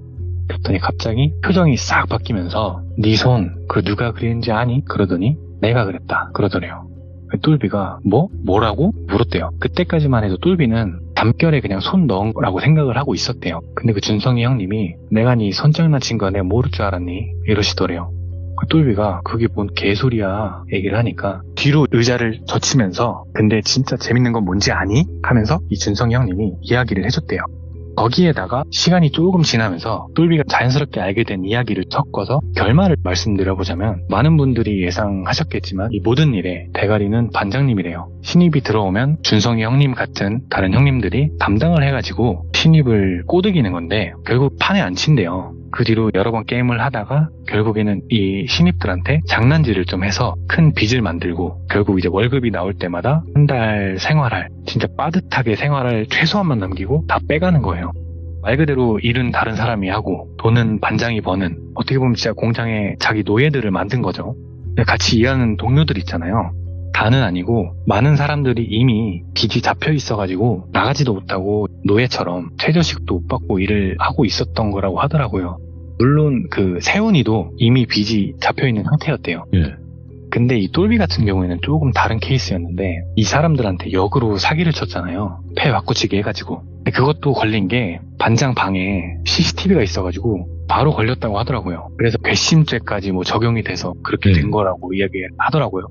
그랬더니 갑자기 표정이 싹 바뀌면서 네 손 그 누가 그랬는지 아니? 그러더니 내가 그랬다 그러더래요. 똘비가 뭐라고? 물었대요. 그때까지만 해도 똘비는 담결에 그냥 손 넣은 거라고 생각을 하고 있었대요. 근데 그 준성이 형님이 내가 네 손장난친 거 내가 모를 줄 알았니? 이러시더래요. 그 똘비가 그게 뭔 개소리야 얘기를 하니까 뒤로 의자를 젖히면서 근데 진짜 재밌는 건 뭔지 아니? 하면서 이 준성이 형님이 이야기를 해줬대요. 거기에다가 시간이 조금 지나면서 똘비가 자연스럽게 알게 된 이야기를 섞어서 결말을 말씀드려보자면 많은 분들이 예상하셨겠지만 이 모든 일에 대가리는 반장님이래요. 신입이 들어오면 준성이 형님 같은 다른 형님들이 담당을 해가지고 신입을 꼬드기는 건데 결국 판에 안 친대요. 그 뒤로 여러 번 게임을 하다가 결국에는 이 신입들한테 장난질을 좀 해서 큰 빚을 만들고 결국 이제 월급이 나올 때마다 한 달 생활할 진짜 빠듯하게 생활할 최소한만 남기고 다 빼가는 거예요. 말 그대로 일은 다른 사람이 하고 돈은 반장이 버는 어떻게 보면 진짜 공장에 자기 노예들을 만든 거죠. 같이 일하는 동료들 있잖아요. 다는 아니고 많은 사람들이 이미 빚이 잡혀 있어가지고 나가지도 못하고 노예처럼 최저시급도 못 받고 일을 하고 있었던 거라고 하더라고요. 물론 그 세훈이도 이미 빚이 잡혀 있는 상태였대요. 근데 이 똘비 같은 경우에는 조금 다른 케이스였는데 이 사람들한테 역으로 사기를 쳤잖아요. 패 바꾸치기 해가지고. 근데 그것도 걸린 게 반장 방에 CCTV가 있어가지고 바로 걸렸다고 하더라고요. 그래서 괘씸죄까지 뭐 적용이 돼서 그렇게 된 거라고 이야기하더라고요.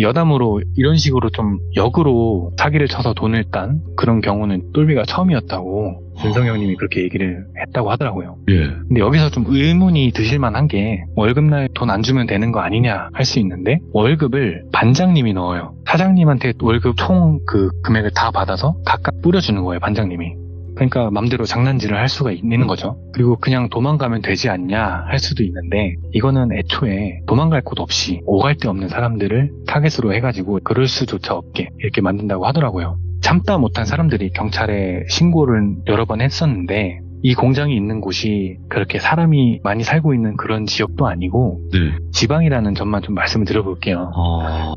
여담으로 이런 식으로 좀 역으로 사기를 쳐서 돈을 딴 그런 경우는 똘비가 처음이었다고 준성 형님이 그렇게 얘기를 했다고 하더라고요. 근데 여기서 좀 의문이 드실만한 게 월급날 돈 안 주면 되는 거 아니냐 할 수 있는데 월급을 반장님이 넣어요. 사장님한테 월급 총 그 금액을 다 받아서 각각 뿌려주는 거예요. 반장님이. 그러니까 맘대로 장난질을 할 수가 있는 거죠. 그리고 그냥 도망가면 되지 않냐 할 수도 있는데 이거는 애초에 도망갈 곳 없이 오갈 데 없는 사람들을 타겟으로 해가지고 그럴 수조차 없게 이렇게 만든다고 하더라고요. 참다 못한 사람들이 경찰에 신고를 여러 번 했었는데 이 공장이 있는 곳이 그렇게 사람이 많이 살고 있는 그런 지역도 아니고 네. 지방이라는 점만 좀 말씀을 드려볼게요.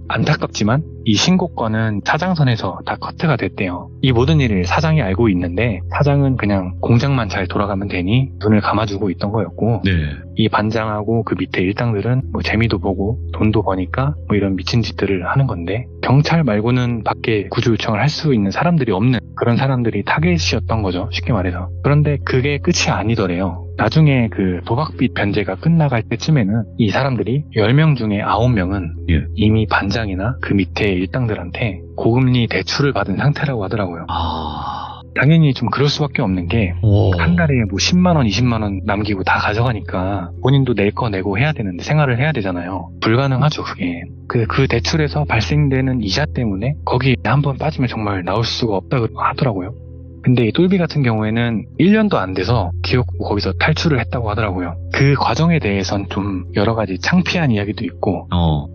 안타깝지만 이 신고건은 사장선에서 다 커트가 됐대요. 이 모든 일을 사장이 알고 있는데 사장은 그냥 공장만 잘 돌아가면 되니 눈을 감아주고 있던 거였고 네. 이 반장하고 그 밑에 일당들은 뭐 재미도 보고 돈도 버니까 뭐 이런 미친 짓들을 하는 건데 경찰 말고는 밖에 구조 요청을 할 수 있는 사람들이 없는 그런 사람들이 타겟이었던 거죠. 쉽게 말해서. 그런데 그게 끝이 아니더래요. 나중에 그 도박빚 변제가 끝나갈 때쯤에는 이 사람들이 10명 중에 9명은 예. 이미 반장이나 그 밑에 일당들한테 고금리 대출을 받은 상태라고 하더라고요. 당연히 좀 그럴 수밖에 없는 게 한 달에 뭐 10만원, 20만원 남기고 다 가져가니까 본인도 낼 거 내고 해야 되는데 생활을 해야 되잖아요. 불가능하죠, 그게. 그 대출에서 발생되는 이자 때문에 거기에 한번 빠지면 정말 나올 수가 없다고 하더라고요. 근데 이 똘비 같은 경우에는 1년도 안 돼서 기어코 거기서 탈출을 했다고 하더라고요. 그 과정에 대해선 좀 여러 가지 창피한 이야기도 있고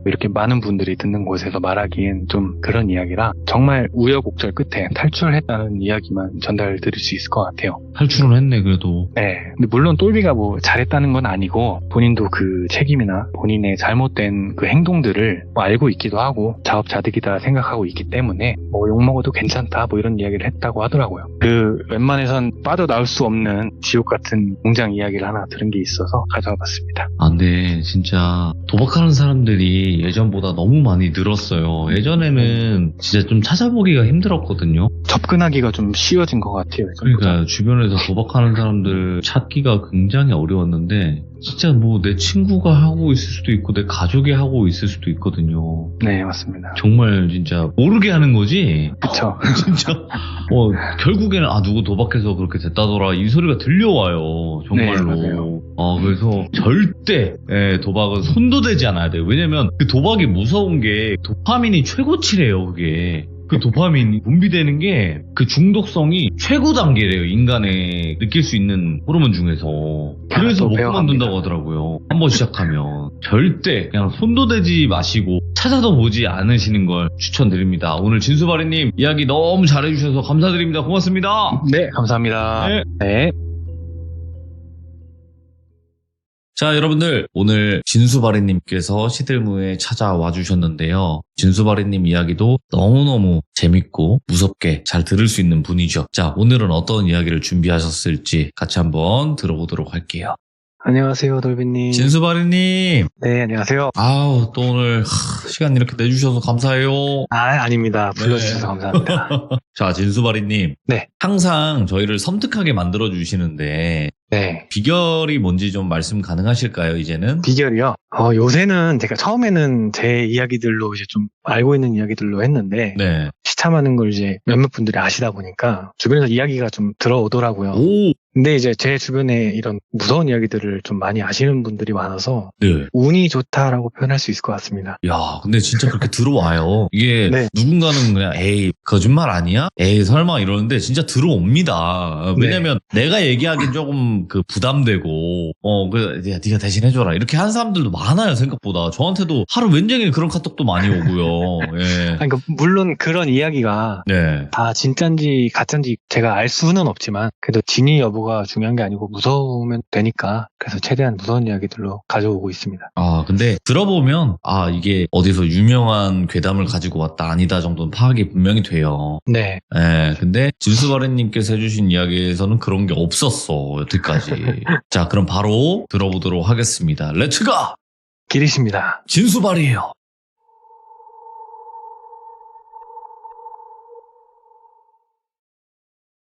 이렇게 많은 분들이 듣는 곳에서 말하기엔 좀 그런 이야기라 정말 우여곡절 끝에 탈출했다는 이야기만 전달드릴 수 있을 것 같아요. 탈출은 했네 그래도. 네. 근데 물론 똘비가 뭐 잘했다는 건 아니고 본인도 그 책임이나 본인의 잘못된 그 행동들을 뭐 알고 있기도 하고 자업자득이다 생각하고 있기 때문에 뭐 욕먹어도 괜찮다 뭐 이런 이야기를 했다고 하더라고요. 그 웬만해선 빠져나올 수 없는 지옥 같은 공장 이야기를 하나 들은 게 있어서 가져와 봤습니다. 근데 진짜 도박하는 사람들이 예전보다 너무 많이 늘었어요. 예전에는 진짜 좀 찾아보기가 힘들었거든요. 접근하기가 좀 쉬워진 것 같아요. 그러니까 주변에서 도박하는 사람들 찾기가 굉장히 어려웠는데 진짜 뭐 내 친구가 하고 있을 수도 있고 내 가족이 하고 있을 수도 있거든요. 네, 맞습니다. 정말 진짜 모르게 하는 거지. 그쵸. 진짜 결국에는 누구 도박해서 그렇게 됐다더라 이 소리가 들려와요. 정말로. 네, 맞아요. 그래서 절대 도박은 손도 대지 않아야 돼요. 왜냐면 그 도박이 무서운 게 도파민이 최고치래요. 그게. 그 도파민 분비되는 게 그 중독성이 최고 단계래요. 인간에 느낄 수 있는 호르몬 중에서. 그래서 못 그만둔다고 하더라고요. 한번 시작하면 절대 그냥 손도 대지 마시고 찾아도 보지 않으시는 걸 추천드립니다. 오늘 진수바리님 이야기 너무 잘해주셔서 감사드립니다. 고맙습니다. 네, 감사합니다. 네. 네. 자, 여러분들 오늘 진수바리님께서 시들무에 찾아와 주셨는데요. 진수바리님 이야기도 너무너무 재밌고 무섭게 잘 들을 수 있는 분이죠. 자, 오늘은 어떤 이야기를 준비하셨을지 같이 한번 들어보도록 할게요. 안녕하세요, 돌비님. 진수바리님. 네, 안녕하세요. 또 오늘 시간 이렇게 내주셔서 감사해요. 아닙니다. 불러주셔서 감사합니다. 자, 진수바리님. 네. 항상 저희를 섬뜩하게 만들어주시는데 네. 비결이 뭔지 좀 말씀 가능하실까요, 이제는? 비결이요? 요새는 제가 처음에는 제 이야기들로 이제 좀 알고 있는 이야기들로 했는데, 네. 시참하는 걸 이제 몇몇 분들이 아시다 보니까 주변에서 이야기가 좀 들어오더라고요. 오! 근데 이제 제 주변에 이런 무서운 이야기들을 좀 많이 아시는 분들이 많아서 네. 운이 좋다라고 표현할 수 있을 것 같습니다. 야, 근데 진짜 그렇게 들어와요. 이게 네. 누군가는 그냥 에이 거짓말 아니야? 에이 설마 이러는데 진짜 들어옵니다. 왜냐면 내가 얘기하기엔 조금 그 부담되고 네가 대신 해줘라 이렇게 하는 사람들도 많아요. 생각보다. 저한테도 하루 웬종일 그런 카톡도 많이 오고요. 예. 그러니까 물론 그런 이야기가 네. 다 진짠지 가짠지 제가 알 수는 없지만 그래도 진위 여부가 중요한 게 아니고 무서우면 되니까 그래서 최대한 무서운 이야기들로 가져오고 있습니다. 근데 들어보면 이게 어디서 유명한 괴담을 가지고 왔다 아니다 정도는 파악이 분명히 돼요. 네. 예, 근데 진수바리님께서 해주신 이야기에서는 그런 게 없었어 여태까지. 자, 그럼 바로 들어보도록 하겠습니다. 렛츠가! 기리십니다. 진수바리예요.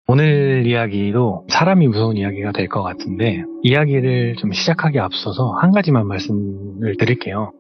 오늘 이야기도 사람이 무서운 이야기가 될 것 같은데 이야기를 좀 시작하기 앞서서 한 가지만 말씀을 드릴게요.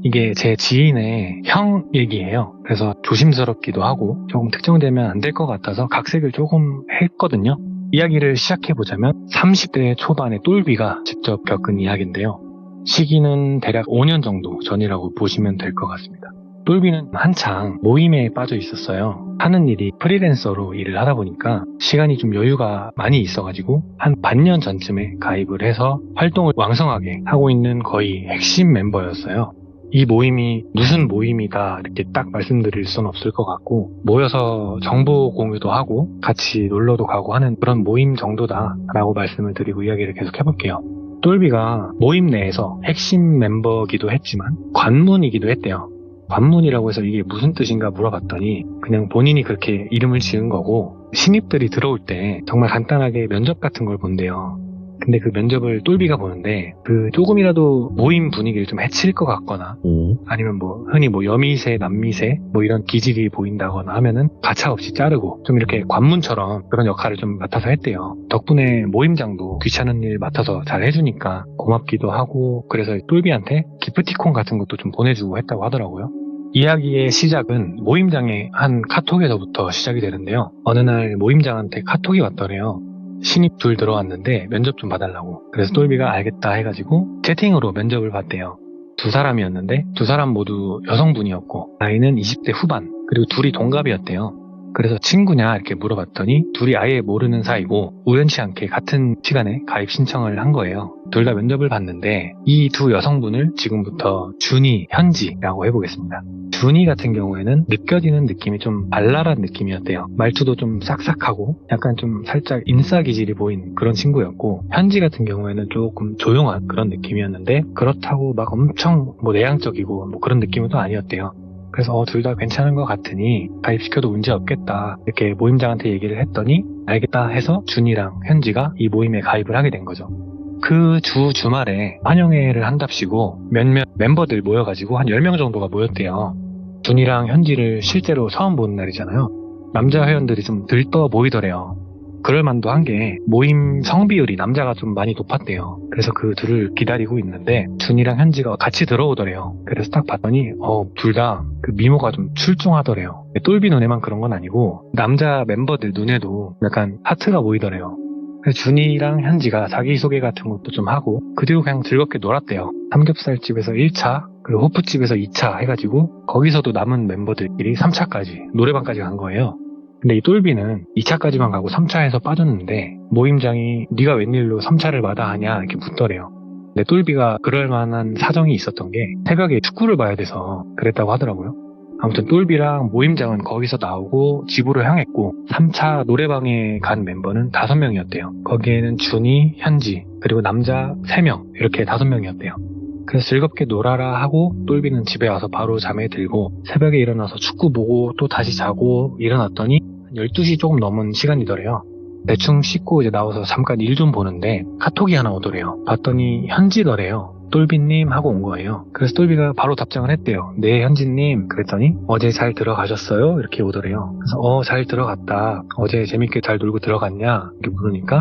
이게 제 지인의 형 얘기예요. 그래서 조심스럽기도 하고 조금 특정되면 안 될 것 같아서 각색을 조금 했거든요. 이야기를 시작해보자면 30대 초반의 똘비가 직접 겪은 이야기인데요. 시기는 대략 5년 정도 전이라고 보시면 될 것 같습니다. 똘비는 한창 모임에 빠져 있었어요. 하는 일이 프리랜서로 일을 하다 보니까 시간이 좀 여유가 많이 있어가지고 한 반년 전쯤에 가입을 해서 활동을 왕성하게 하고 있는 거의 핵심 멤버였어요. 이 모임이 무슨 모임이다 이렇게 딱 말씀드릴 수는 없을 것 같고, 모여서 정보 공유도 하고 같이 놀러도 가고 하는 그런 모임 정도다라고 말씀을 드리고 이야기를 계속 해볼게요. 똘비가 모임 내에서 핵심 멤버기도 했지만 관문이기도 했대요. 관문이라고 해서 이게 무슨 뜻인가 물어봤더니 그냥 본인이 그렇게 이름을 지은 거고, 신입들이 들어올 때 정말 간단하게 면접 같은 걸 본대요. 근데 그 면접을 똘비가 보는데 그 조금이라도 모임 분위기를 좀 해칠 것 같거나 아니면 뭐 흔히 뭐 여미새, 남미새 뭐 이런 기질이 보인다거나 하면은 가차없이 자르고 좀 이렇게 관문처럼 그런 역할을 좀 맡아서 했대요. 덕분에 모임장도 귀찮은 일 맡아서 잘 해주니까 고맙기도 하고, 그래서 똘비한테 기프티콘 같은 것도 좀 보내주고 했다고 하더라고요. 이야기의 시작은 모임장의 한 카톡에서부터 시작이 되는데요. 어느 날 모임장한테 카톡이 왔더래요. 신입 둘 들어왔는데 면접 좀 봐달라고. 그래서 똘비가 알겠다 해가지고 채팅으로 면접을 봤대요. 두 사람이었는데 두 사람 모두 여성분이었고 나이는 20대 후반, 그리고 둘이 동갑이었대요. 그래서 친구냐 이렇게 물어봤더니 둘이 아예 모르는 사이고 우연치 않게 같은 시간에 가입 신청을 한 거예요. 둘 다 면접을 봤는데 이 두 여성분을 지금부터 준이, 현지라고 해보겠습니다. 준이 같은 경우에는 느껴지는 느낌이 좀 발랄한 느낌이었대요. 말투도 좀 싹싹하고 약간 좀 살짝 인싸 기질이 보인 그런 친구였고, 현지 같은 경우에는 조금 조용한 그런 느낌이었는데 그렇다고 막 엄청 뭐 내향적이고 뭐 그런 느낌은 또 아니었대요. 그래서 둘 다 괜찮은 것 같으니 가입시켜도 문제 없겠다 이렇게 모임장한테 얘기를 했더니 알겠다 해서 준이랑 현지가 이 모임에 가입을 하게 된 거죠. 그 주말에 환영회를 한답시고 몇몇 멤버들 모여가지고 한 10명 정도가 모였대요. 준이랑 현지를 실제로 처음 보는 날이잖아요. 남자 회원들이 좀 들떠 보이더래요. 그럴만도 한 게 모임 성비율이 남자가 좀 많이 높았대요. 그래서 그 둘을 기다리고 있는데 준이랑 현지가 같이 들어오더래요. 그래서 딱 봤더니 둘 다 그 미모가 좀 출중하더래요. 똘비 눈에만 그런 건 아니고 남자 멤버들 눈에도 약간 하트가 보이더래요. 그래서 준이랑 현지가 자기소개 같은 것도 좀 하고 그 뒤로 그냥 즐겁게 놀았대요. 삼겹살집에서 1차, 그리고 호프집에서 2차 해가지고 거기서도 남은 멤버들끼리 3차까지 노래방까지 간 거예요. 근데 이 똘비는 2차까지만 가고 3차에서 빠졌는데 모임장이 네가 웬일로 3차를 마다하냐 이렇게 묻더래요. 근데 똘비가 그럴 만한 사정이 있었던 게 새벽에 축구를 봐야 돼서 그랬다고 하더라고요. 아무튼 똘비랑 모임장은 거기서 나오고 집으로 향했고 3차 노래방에 간 멤버는 5명이었대요. 거기에는 준이, 현지, 그리고 남자 3명 이렇게 5명이었대요. 그래서 즐겁게 놀아라 하고 똘비는 집에 와서 바로 잠에 들고 새벽에 일어나서 축구 보고 또 다시 자고 일어났더니 12시 조금 넘은 시간이더래요. 대충 씻고 이제 나와서 잠깐 일 좀 보는데 카톡이 하나 오더래요. 봤더니 현지더래요. 똘비님 하고 온 거예요. 그래서 똘비가 바로 답장을 했대요. 네, 현지님. 그랬더니 어제 잘 들어가셨어요? 이렇게 오더래요. 그래서 잘 들어갔다. 어제 재밌게 잘 놀고 들어갔냐? 이렇게 물으니까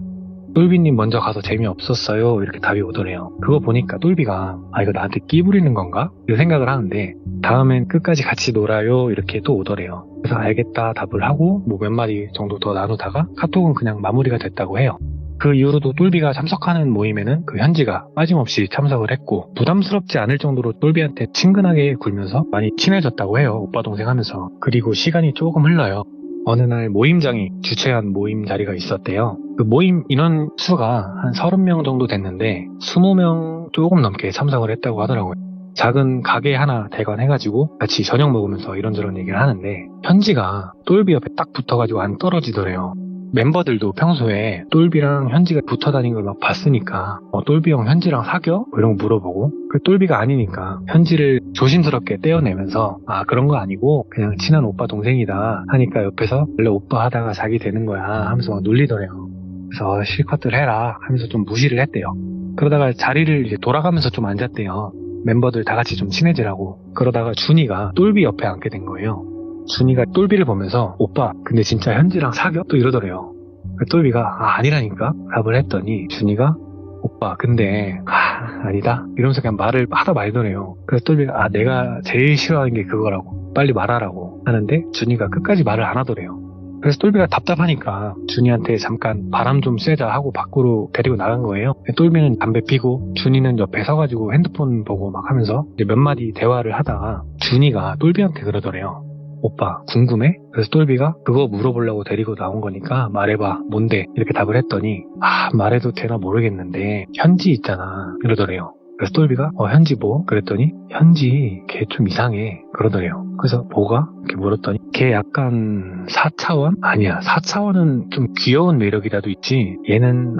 똘비님 먼저 가서 재미없었어요. 이렇게 답이 오더래요. 그거 보니까 똘비가 이거 나한테 끼 부리는 건가? 이런 생각을 하는데 다음엔 끝까지 같이 놀아요. 이렇게 또 오더래요. 그래서 알겠다 답을 하고 뭐 몇 마디 정도 더 나누다가 카톡은 그냥 마무리가 됐다고 해요. 그 이후로도 똘비가 참석하는 모임에는 그 현지가 빠짐없이 참석을 했고 부담스럽지 않을 정도로 똘비한테 친근하게 굴면서 많이 친해졌다고 해요. 오빠 동생 하면서. 그리고 시간이 조금 흘러요. 어느 날 모임장이 주최한 모임 자리가 있었대요. 그 모임 인원 수가 한 30명 정도 됐는데 20명 조금 넘게 참석을 했다고 하더라고요. 작은 가게 하나 대관해가지고 같이 저녁 먹으면서 이런저런 얘기를 하는데 현지가 똘비 옆에 딱 붙어가지고 안 떨어지더래요. 멤버들도 평소에 똘비랑 현지가 붙어 다니는 걸 막 봤으니까 똘비 형 현지랑 사겨? 뭐 이런 거 물어보고 그 똘비가 아니니까 현지를 조심스럽게 떼어내면서 그런 거 아니고 그냥 친한 오빠 동생이다 하니까 옆에서 원래 오빠 하다가 자기 되는 거야 하면서 막 놀리더래요. 그래서 실컷들 해라 하면서 좀 무시를 했대요. 그러다가 자리를 이제 돌아가면서 좀 앉았대요. 멤버들 다 같이 좀 친해지라고. 그러다가 준이가 똘비 옆에 앉게 된 거예요. 준이가 똘비를 보면서 오빠 근데 진짜 현지랑 사겨? 또 이러더래요. 똘비가 아니라니까 답을 했더니 준이가 오빠 근데 아니다 이러면서 그냥 말을 하다 말더래요. 그래서 똘비가 내가 제일 싫어하는 게 그거라고 빨리 말하라고 하는데 준이가 끝까지 말을 안 하더래요. 그래서 똘비가 답답하니까 준이한테 잠깐 바람 좀 쐬자 하고 밖으로 데리고 나간 거예요. 똘비는 담배 피고 준이는 옆에 서가지고 핸드폰 보고 막 하면서 이제 몇 마디 대화를 하다가 준이가 똘비한테 그러더래요. 오빠 궁금해? 그래서 똘비가 그거 물어보려고 데리고 나온 거니까 말해봐 뭔데? 이렇게 답을 했더니 말해도 되나 모르겠는데 현지 있잖아 이러더래요. 그래서 똘비가 현지 뭐? 그랬더니 현지 걔 좀 이상해 그러더래요. 그래서 뭐가? 이렇게 물었더니 걔 약간 4차원? 아니야 4차원은 좀 귀여운 매력이라도 있지 얘는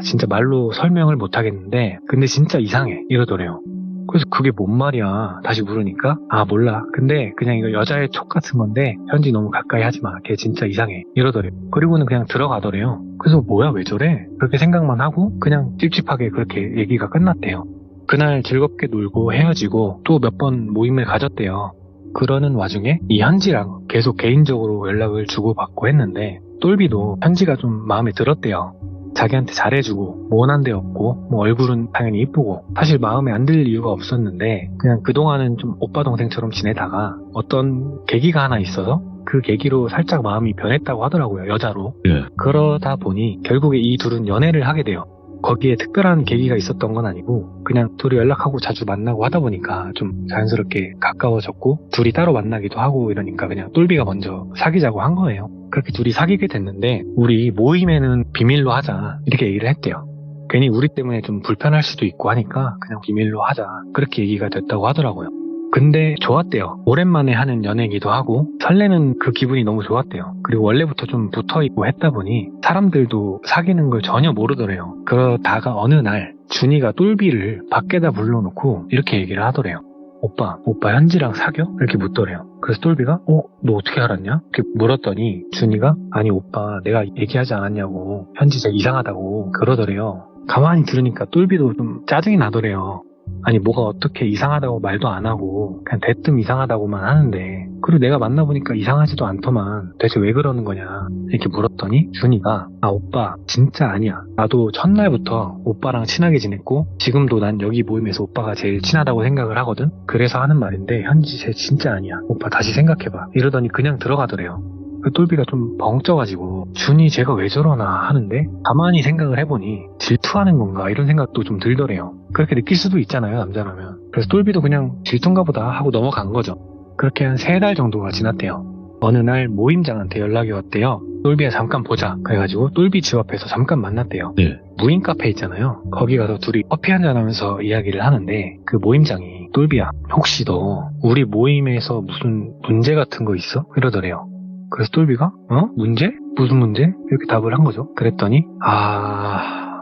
진짜 말로 설명을 못하겠는데 근데 진짜 이상해 이러더래요. 그래서 그게 뭔 말이야 다시 물으니까 몰라 근데 그냥 이거 여자의 촉 같은 건데 현지 너무 가까이 하지마 걔 진짜 이상해 이러더래요. 그리고는 그냥 들어가더래요. 그래서 뭐야 왜 저래? 그렇게 생각만 하고 그냥 찝찝하게 그렇게 얘기가 끝났대요. 그날 즐겁게 놀고 헤어지고 또 몇 번 모임을 가졌대요. 그러는 와중에 이 현지랑 계속 개인적으로 연락을 주고받고 했는데 똘비도 현지가 좀 마음에 들었대요. 자기한테 잘해주고 모난 데 없고 뭐 얼굴은 당연히 이쁘고 사실 마음에 안 들 이유가 없었는데 그냥 그동안은 좀 오빠 동생처럼 지내다가 어떤 계기가 하나 있어서 그 계기로 살짝 마음이 변했다고 하더라고요. 여자로. 예. 그러다 보니 결국에 이 둘은 연애를 하게 돼요. 거기에 특별한 계기가 있었던 건 아니고 그냥 둘이 연락하고 자주 만나고 하다 보니까 좀 자연스럽게 가까워졌고 둘이 따로 만나기도 하고 이러니까 그냥 똘비가 먼저 사귀자고 한 거예요. 그렇게 둘이 사귀게 됐는데 우리 모임에는 비밀로 하자 이렇게 얘기를 했대요. 괜히 우리 때문에 좀 불편할 수도 있고 하니까 그냥 비밀로 하자 그렇게 얘기가 됐다고 하더라고요. 근데 좋았대요. 오랜만에 하는 연애이기도 하고 설레는 그 기분이 너무 좋았대요. 그리고 원래부터 좀 붙어있고 했다 보니 사람들도 사귀는 걸 전혀 모르더래요. 그러다가 어느 날 준이가 똘비를 밖에다 불러놓고 이렇게 얘기를 하더래요. 오빠 현지랑 사겨? 이렇게 묻더래요. 그래서 똘비가 너 어떻게 알았냐? 이렇게 물었더니 준이가 아니 오빠 내가 얘기하지 않았냐고 현지 진짜 이상하다고 그러더래요. 가만히 들으니까 똘비도 좀 짜증이 나더래요. 아니 뭐가 어떻게 이상하다고 말도 안 하고 그냥 대뜸 이상하다고만 하는데 그리고 내가 만나보니까 이상하지도 않더만 대체 왜 그러는 거냐 이렇게 물었더니 준이가 오빠 진짜 아니야 나도 첫날부터 오빠랑 친하게 지냈고 지금도 난 여기 모임에서 오빠가 제일 친하다고 생각을 하거든 그래서 하는 말인데 현지 쟤 진짜 아니야 오빠 다시 생각해봐 이러더니 그냥 들어가더래요. 그 똘비가 좀 벙쪄가지고 준이 쟤가 왜 저러나 하는데 가만히 생각을 해보니 질투하는 건가 이런 생각도 좀 들더래요. 그렇게 느낄 수도 있잖아요 남자라면. 그래서 똘비도 그냥 질투인가 보다 하고 넘어간 거죠. 그렇게 한 3달 정도가 지났대요. 어느 날 모임장한테 연락이 왔대요. 똘비야 잠깐 보자 그래가지고 똘비 집 앞에서 잠깐 만났대요. 네. 무인 카페 있잖아요. 거기 가서 둘이 커피 한잔 하면서 이야기를 하는데 그 모임장이 똘비야 혹시 너 우리 모임에서 무슨 문제 같은 거 있어? 이러더래요. 그래서 똘비가 문제? 무슨 문제? 이렇게 답을 한 거죠. 그랬더니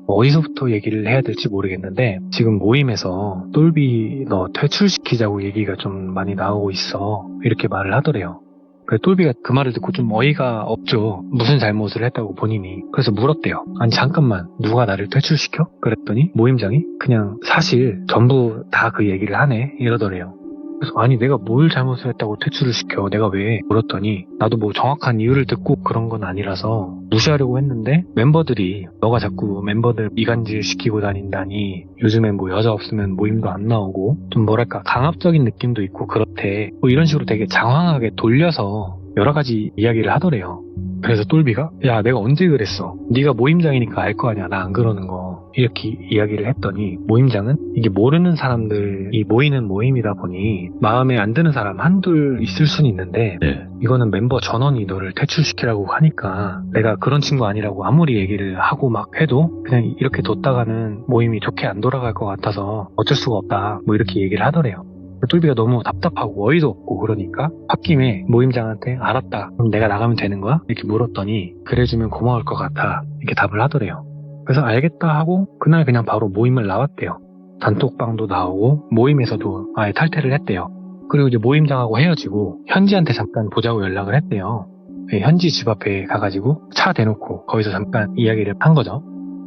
어디서부터 얘기를 해야 될지 모르겠는데 지금 모임에서 똘비 너 퇴출시키자고 얘기가 좀 많이 나오고 있어 이렇게 말을 하더래요. 그래서 똘비가 그 말을 듣고 좀 어이가 없죠. 무슨 잘못을 했다고 본인이. 그래서 물었대요. 아니 잠깐만 누가 나를 퇴출시켜? 그랬더니 모임장이 그냥 사실 전부 다 그 얘기를 하네 이러더래요. 그래서 아니 내가 뭘 잘못을 했다고 퇴출을 시켜 내가 왜 물었더니 나도 뭐 정확한 이유를 듣고 그런 건 아니라서 무시하려고 했는데 멤버들이 너가 자꾸 멤버들 이간질 시키고 다닌다니 요즘엔 뭐 여자 없으면 모임도 안 나오고 좀 뭐랄까 강압적인 느낌도 있고 그렇대 뭐 이런 식으로 되게 장황하게 돌려서 여러 가지 이야기를 하더래요. 그래서 똘비가 야 내가 언제 그랬어 네가 모임장이니까 알 거 아니야 나 안 그러는 거 이렇게 이야기를 했더니 모임장은 이게 모르는 사람들이 모이는 모임이다 보니 마음에 안 드는 사람 한둘 있을 수는 있는데 네. 이거는 멤버 전원이 너를 퇴출시키라고 하니까 내가 그런 친구 아니라고 아무리 얘기를 하고 막 해도 그냥 이렇게 뒀다가는 모임이 좋게 안 돌아갈 것 같아서 어쩔 수가 없다 뭐 이렇게 얘기를 하더래요. 똘비가 너무 답답하고 어이도 없고 그러니까 홧김에 모임장한테 알았다 그럼 내가 나가면 되는 거야? 이렇게 물었더니 그래주면 고마울 것 같아 이렇게 답을 하더래요. 그래서 알겠다 하고 그날 그냥 바로 모임을 나왔대요. 단톡방도 나오고 모임에서도 아예 탈퇴를 했대요. 그리고 이제 모임장하고 헤어지고 현지한테 잠깐 보자고 연락을 했대요. 현지 집 앞에 가가지고 차 대놓고 거기서 잠깐 이야기를 한 거죠.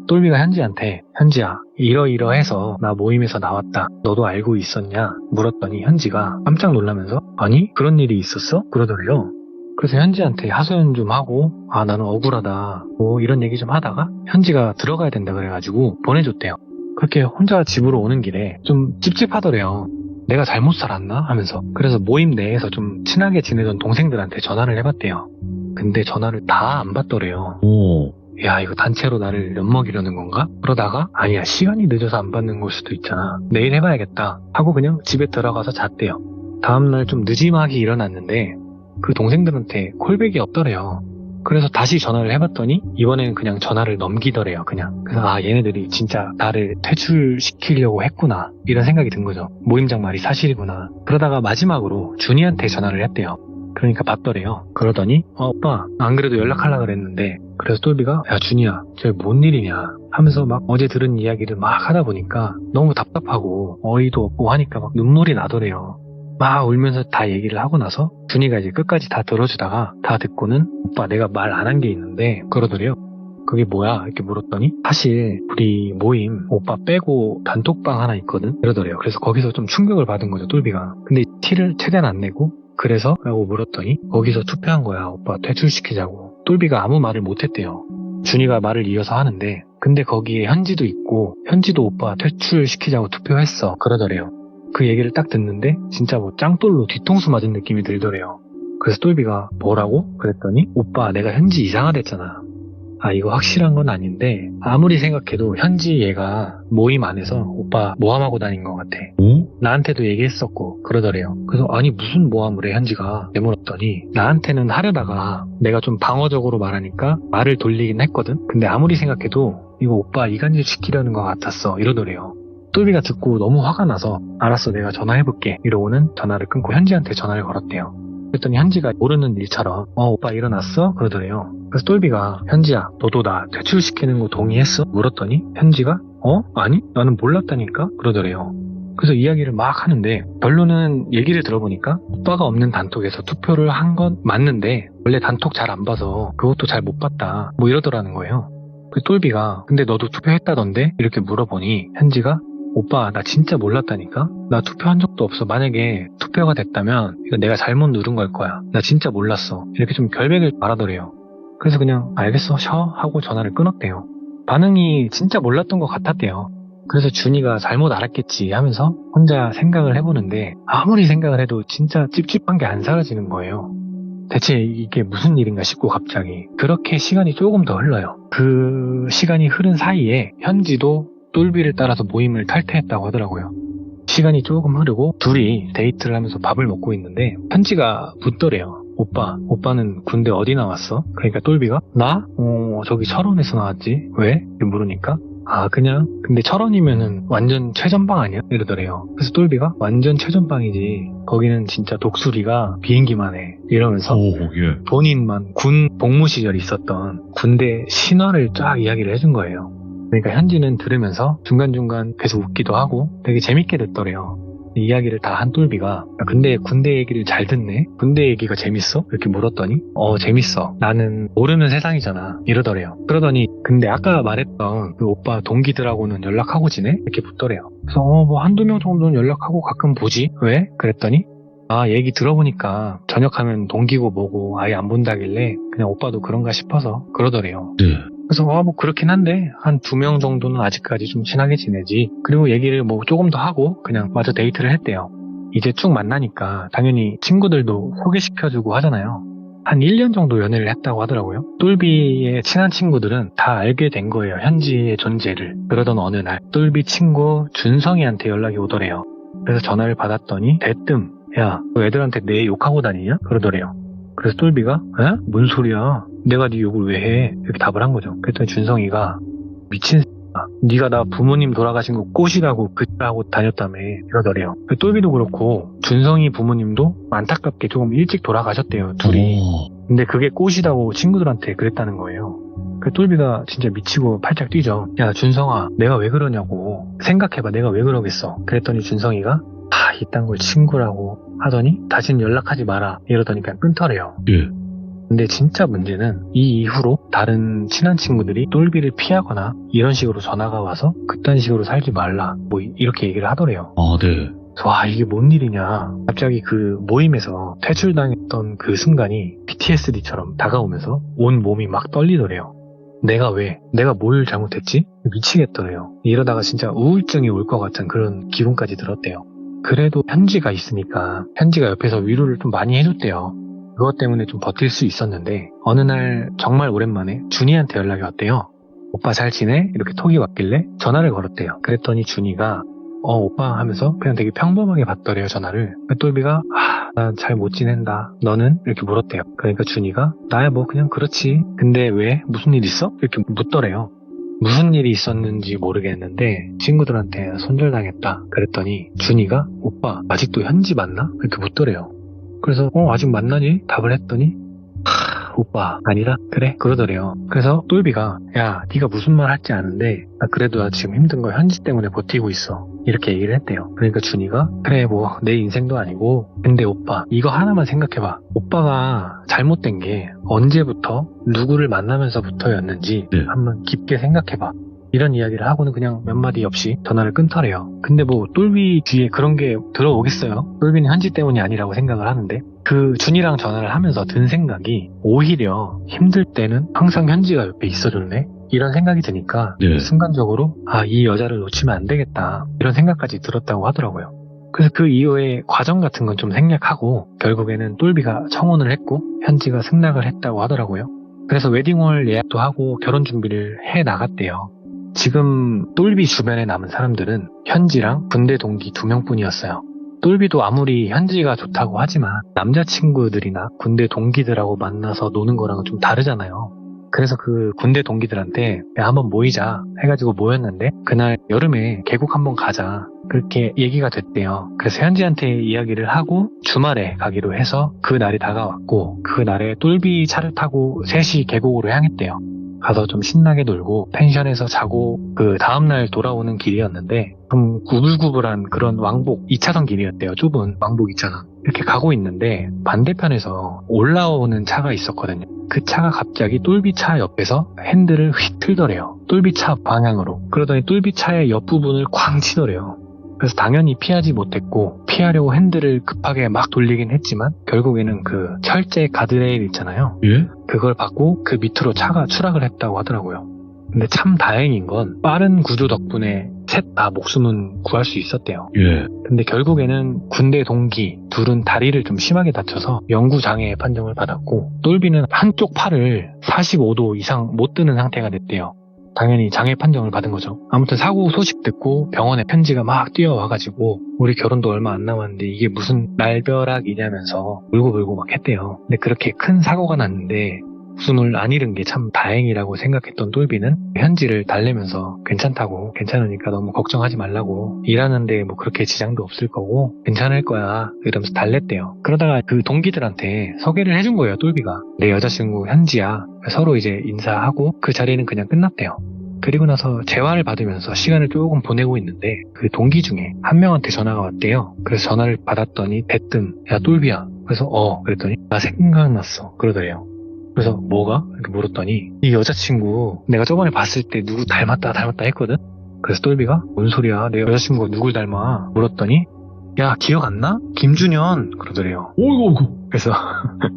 똘비가 현지한테 현지야 이러이러해서 나 모임에서 나왔다 너도 알고 있었냐 물었더니 현지가 깜짝 놀라면서 아니 그런 일이 있었어? 그러더래요. 그래서 현지한테 하소연 좀 하고 나는 억울하다 뭐 이런 얘기 좀 하다가 현지가 들어가야 된다 그래가지고 보내줬대요. 그렇게 혼자 집으로 오는 길에 좀 찝찝하더래요. 내가 잘못 살았나 하면서. 그래서 모임 내에서 좀 친하게 지내던 동생들한테 전화를 해봤대요. 근데 전화를 다 안 받더래요. 오. 야, 이거 단체로 나를 엿먹이려는 건가? 그러다가 아니야, 시간이 늦어서 안 받는 걸 수도 있잖아. 내일 해봐야겠다 하고 그냥 집에 들어가서 잤대요. 다음날 좀 늦지막이 일어났는데 그 동생들한테 콜백이 없더래요. 그래서 다시 전화를 해봤더니 이번에는 그냥 전화를 넘기더래요. 그냥. 그래서 아, 얘네들이 진짜 나를 퇴출시키려고 했구나 이런 생각이 든 거죠. 모임장 말이 사실이구나. 그러다가 마지막으로 준이한테 전화를 했대요. 그러니까 받더래요. 그러더니 오빠 안 그래도 연락하려고 그랬는데, 그래서 똘비가 야 준이야 저게 뭔 일이냐 하면서 막 어제 들은 이야기를 막 하다 보니까 너무 답답하고 어이도 없고 하니까 막 눈물이 나더래요. 막 울면서 다 얘기를 하고 나서 준이가 이제 끝까지 다 들어주다가 다 듣고는 오빠 내가 말 안 한 게 있는데 그러더래요. 그게 뭐야 이렇게 물었더니 사실 우리 모임 오빠 빼고 단톡방 하나 있거든 이러더래요. 그래서 거기서 좀 충격을 받은 거죠 똘비가. 근데 티를 최대한 안 내고 그래서? 라고 물었더니 거기서 투표한 거야. 오빠 퇴출시키자고. 똘비가 아무 말을 못했대요. 준이가 말을 이어서 하는데 근데 거기에 현지도 있고 현지도 오빠 퇴출시키자고 투표했어 그러더래요. 그 얘기를 딱 듣는데 진짜 뭐 짱돌로 뒤통수 맞은 느낌이 들더래요. 그래서 똘비가 뭐라고? 그랬더니 오빠 내가 현지 이상하댔잖아. 아 이거 확실한 건 아닌데 아무리 생각해도 현지 얘가 모임 안에서 오빠 모함하고 다닌 것 같아. 오? 나한테도 얘기했었고 그러더래요. 그래서 아니 무슨 모함을 해 현지가 내물었더니 나한테는 하려다가 내가 좀 방어적으로 말하니까 말을 돌리긴 했거든. 근데 아무리 생각해도 이거 오빠 이간질 시키려는 것 같았어 이러더래요. 똘비가 듣고 너무 화가 나서 알았어 내가 전화해볼게 이러고는 전화를 끊고 현지한테 전화를 걸었대요. 그랬더니 현지가 모르는 일처럼 오빠 일어났어? 그러더래요. 그래서 똘비가 현지야 너도 나 퇴출시키는 거 동의했어? 물었더니 현지가 아니 나는 몰랐다니까? 그러더래요. 그래서 이야기를 막 하는데 결론은 얘기를 들어보니까 오빠가 없는 단톡에서 투표를 한 건 맞는데 원래 단톡 잘 안 봐서 그것도 잘 못 봤다 뭐 이러더라는 거예요. 그래서 똘비가 근데 너도 투표했다던데? 이렇게 물어보니 현지가 오빠 나 진짜 몰랐다니까? 나 투표한 적도 없어. 만약에 투표가 됐다면 이거 내가 잘못 누른 걸 거야. 나 진짜 몰랐어. 이렇게 좀 결백을 말하더래요. 그래서 그냥 알겠어 쉬어 하고 전화를 끊었대요. 반응이 진짜 몰랐던 것 같았대요. 그래서 준이가 잘못 알았겠지 하면서 혼자 생각을 해보는데 아무리 생각을 해도 진짜 찝찝한 게 안 사라지는 거예요. 대체 이게 무슨 일인가 싶고 갑자기 그렇게 시간이 조금 더 흘러요. 그 시간이 흐른 사이에 현지도 똘비를 따라서 모임을 탈퇴했다고 하더라고요. 시간이 조금 흐르고 둘이 데이트를 하면서 밥을 먹고 있는데 현지가 묻더래요. 오빠는 군대 어디 나왔어? 그러니까 똘비가 나? 저기 철원에서 나왔지. 왜? 이렇게 물으니까 아 그냥 근데 철원이면은 완전 최전방 아니야? 이러더래요. 그래서 똘비가 완전 최전방이지. 거기는 진짜 독수리가 비행기만 해. 이러면서 예. 본인만 군 복무 시절 있었던 군대 신화를 쫙 이야기를 해준 거예요. 그러니까 현지는 들으면서 중간중간 계속 웃기도 하고 되게 재밌게 듣더래요. 이야기를 다 한 똘비가 근데 군대 얘기를 잘 듣네? 군대 얘기가 재밌어? 이렇게 물었더니 재밌어. 나는 모르는 세상이잖아. 이러더래요. 그러더니 근데 아까 말했던 그 오빠 동기들하고는 연락하고 지내? 이렇게 묻더래요. 그래서 뭐 한두 명 정도는 연락하고 가끔 보지? 왜? 그랬더니 얘기 들어보니까 저녁하면 동기고 뭐고 아예 안 본다길래 그냥 오빠도 그런가 싶어서 그러더래요. 네. 그래서 뭐 그렇긴 한데 한 2명 정도는 아직까지 좀 친하게 지내지. 그리고 얘기를 뭐 조금 더 하고 그냥 마저 데이트를 했대요. 이제 쭉 만나니까 당연히 친구들도 소개시켜주고 하잖아요. 한 1년 정도 연애를 했다고 하더라고요. 똘비의 친한 친구들은 다 알게 된 거예요. 현지의 존재를. 그러던 어느 날 똘비 친구 준성이한테 연락이 오더래요. 그래서 전화를 받았더니 대뜸 야 너 애들한테 내 욕하고 다니냐? 그러더래요. 그래서 똘비가 에? 뭔 소리야? 내가 네 욕을 왜 해? 이렇게 답을 한 거죠. 그랬더니 준성이가 미친 새끼야. 네가 나 부모님 돌아가신 거 꽃이라고 그하고 다녔다며 이러더래요. 똘비도 그렇고 준성이 부모님도 안타깝게 조금 일찍 돌아가셨대요. 둘이. 근데 그게 꽃이라고 친구들한테 그랬다는 거예요. 그 똘비가 진짜 미치고 팔짝 뛰죠. 야 준성아 내가 왜 그러냐고 생각해봐 내가 왜 그러겠어. 그랬더니 준성이가 이딴 걸 친구라고 하더니 다신 연락하지 마라 이러더니 그냥 끊더래요. 예. 근데 진짜 문제는 이 이후로 다른 친한 친구들이 똘비를 피하거나 이런 식으로 전화가 와서 그딴 식으로 살지 말라 뭐 이렇게 얘기를 하더래요. 네. 와 이게 뭔 일이냐. 갑자기 그 모임에서 퇴출당했던 그 순간이 PTSD처럼 다가오면서 온 몸이 막 떨리더래요. 내가 뭘 잘못했지? 미치겠더래요. 이러다가 진짜 우울증이 올 것 같은 그런 기분까지 들었대요. 그래도 현지가 있으니까 현지가 옆에서 위로를 좀 많이 해줬대요. 그것 때문에 좀 버틸 수 있었는데 어느 날 정말 오랜만에 준이한테 연락이 왔대요. 오빠 잘 지내? 이렇게 톡이 왔길래 전화를 걸었대요. 그랬더니 준이가 오빠 하면서 그냥 되게 평범하게 받더래요, 전화를. 똘비가 난 잘 못 지낸다. 너는? 이렇게 물었대요. 그러니까 준이가 나야 뭐 그냥 그렇지. 근데 왜? 무슨 일 있어? 이렇게 묻더래요. 무슨 일이 있었는지 모르겠는데 친구들한테 손절당했다. 그랬더니 준이가 오빠 아직도 현지 만나? 이렇게 묻더래요. 그래서 아직 만나니? 답을 했더니 오빠 아니다? 그래? 그러더래요. 그래서 똘비가 야 네가 무슨 말 할지 아는데 그래도 나 지금 힘든 거 현지 때문에 버티고 있어. 이렇게 얘기를 했대요. 그러니까 준이가 그래 뭐 내 인생도 아니고 근데 오빠 이거 하나만 생각해봐. 오빠가 잘못된 게 언제부터 누구를 만나면서부터였는지 한번 깊게 생각해봐. 이런 이야기를 하고는 그냥 몇 마디 없이 전화를 끊더래요. 근데 뭐 똘비 뒤에 그런 게 들어오겠어요? 똘비는 현지 때문이 아니라고 생각을 하는데 그 준이랑 전화를 하면서 든 생각이 오히려 힘들 때는 항상 현지가 옆에 있어줬네? 이런 생각이 드니까 순간적으로 이 여자를 놓치면 안 되겠다 이런 생각까지 들었다고 하더라고요. 그래서 그 이후에 과정 같은 건 좀 생략하고 결국에는 똘비가 청혼을 했고 현지가 승낙을 했다고 하더라고요. 그래서 웨딩홀 예약도 하고 결혼 준비를 해 나갔대요. 지금 똘비 주변에 남은 사람들은 현지랑 군대 동기 2명뿐이었어요. 똘비도 아무리 현지가 좋다고 하지만 남자친구들이나 군대 동기들하고 만나서 노는 거랑은 좀 다르잖아요. 그래서 그 군대 동기들한테 야 한번 모이자 해가지고 모였는데 그날 여름에 계곡 한번 가자 그렇게 얘기가 됐대요. 그래서 현지한테 이야기를 하고 주말에 가기로 해서 그 날이 다가왔고 그 날에 똘비 차를 타고 셋이 계곡으로 향했대요. 가서 좀 신나게 놀고 펜션에서 자고 그 다음날 돌아오는 길이었는데 좀 구불구불한 그런 왕복 2차선 길이었대요. 좁은 왕복 2차선. 이렇게 가고 있는데 반대편에서 올라오는 차가 있었거든요. 그 차가 갑자기 똘비 차 옆에서 핸들을 휙 틀더래요. 똘비 차 방향으로. 그러더니 똘비 차의 옆부분을 쾅 치더래요. 그래서 당연히 피하지 못했고 피하려고 핸들을 급하게 막 돌리긴 했지만 결국에는 그 철제 가드레일 있잖아요. 그걸 받고 그 밑으로 차가 추락을 했다고 하더라고요. 근데 참 다행인 건 빠른 구조 덕분에 셋 다 목숨은 구할 수 있었대요. 근데 결국에는 군대 동기 둘은 다리를 좀 심하게 다쳐서 영구장애 판정을 받았고 똘비는 한쪽 팔을 45도 이상 못 드는 상태가 됐대요. 당연히 장애 판정을 받은 거죠. 아무튼 사고 소식 듣고 병원에 편지가 막 뛰어와가지고 우리 결혼도 얼마 안 남았는데 이게 무슨 날벼락이냐면서 울고불고 막 했대요. 근데 그렇게 큰 사고가 났는데 목숨을 안 잃은 게 참 다행이라고 생각했던 똘비는 현지를 달래면서 괜찮다고 괜찮으니까 너무 걱정하지 말라고 일하는데 뭐 그렇게 지장도 없을 거고 괜찮을 거야 이러면서 달랬대요. 그러다가 그 동기들한테 소개를 해준 거예요. 똘비가 내 여자친구 현지야. 서로 이제 인사하고 그 자리는 그냥 끝났대요. 그리고 나서 재활을 받으면서 시간을 조금 보내고 있는데 그 동기 중에 한 명한테 전화가 왔대요. 그래서 전화를 받았더니 대뜸 야 똘비야. 그래서 그랬더니 나 생각났어 그러더래요. 그래서 뭐가? 이렇게 물었더니 이 여자친구 내가 저번에 봤을 때 누구 닮았다 했거든? 그래서 똘비가 뭔 소리야 내 여자친구가 누굴 닮아? 물었더니 야 기억 안 나? 김준현 그러더래요. 오이고 그래서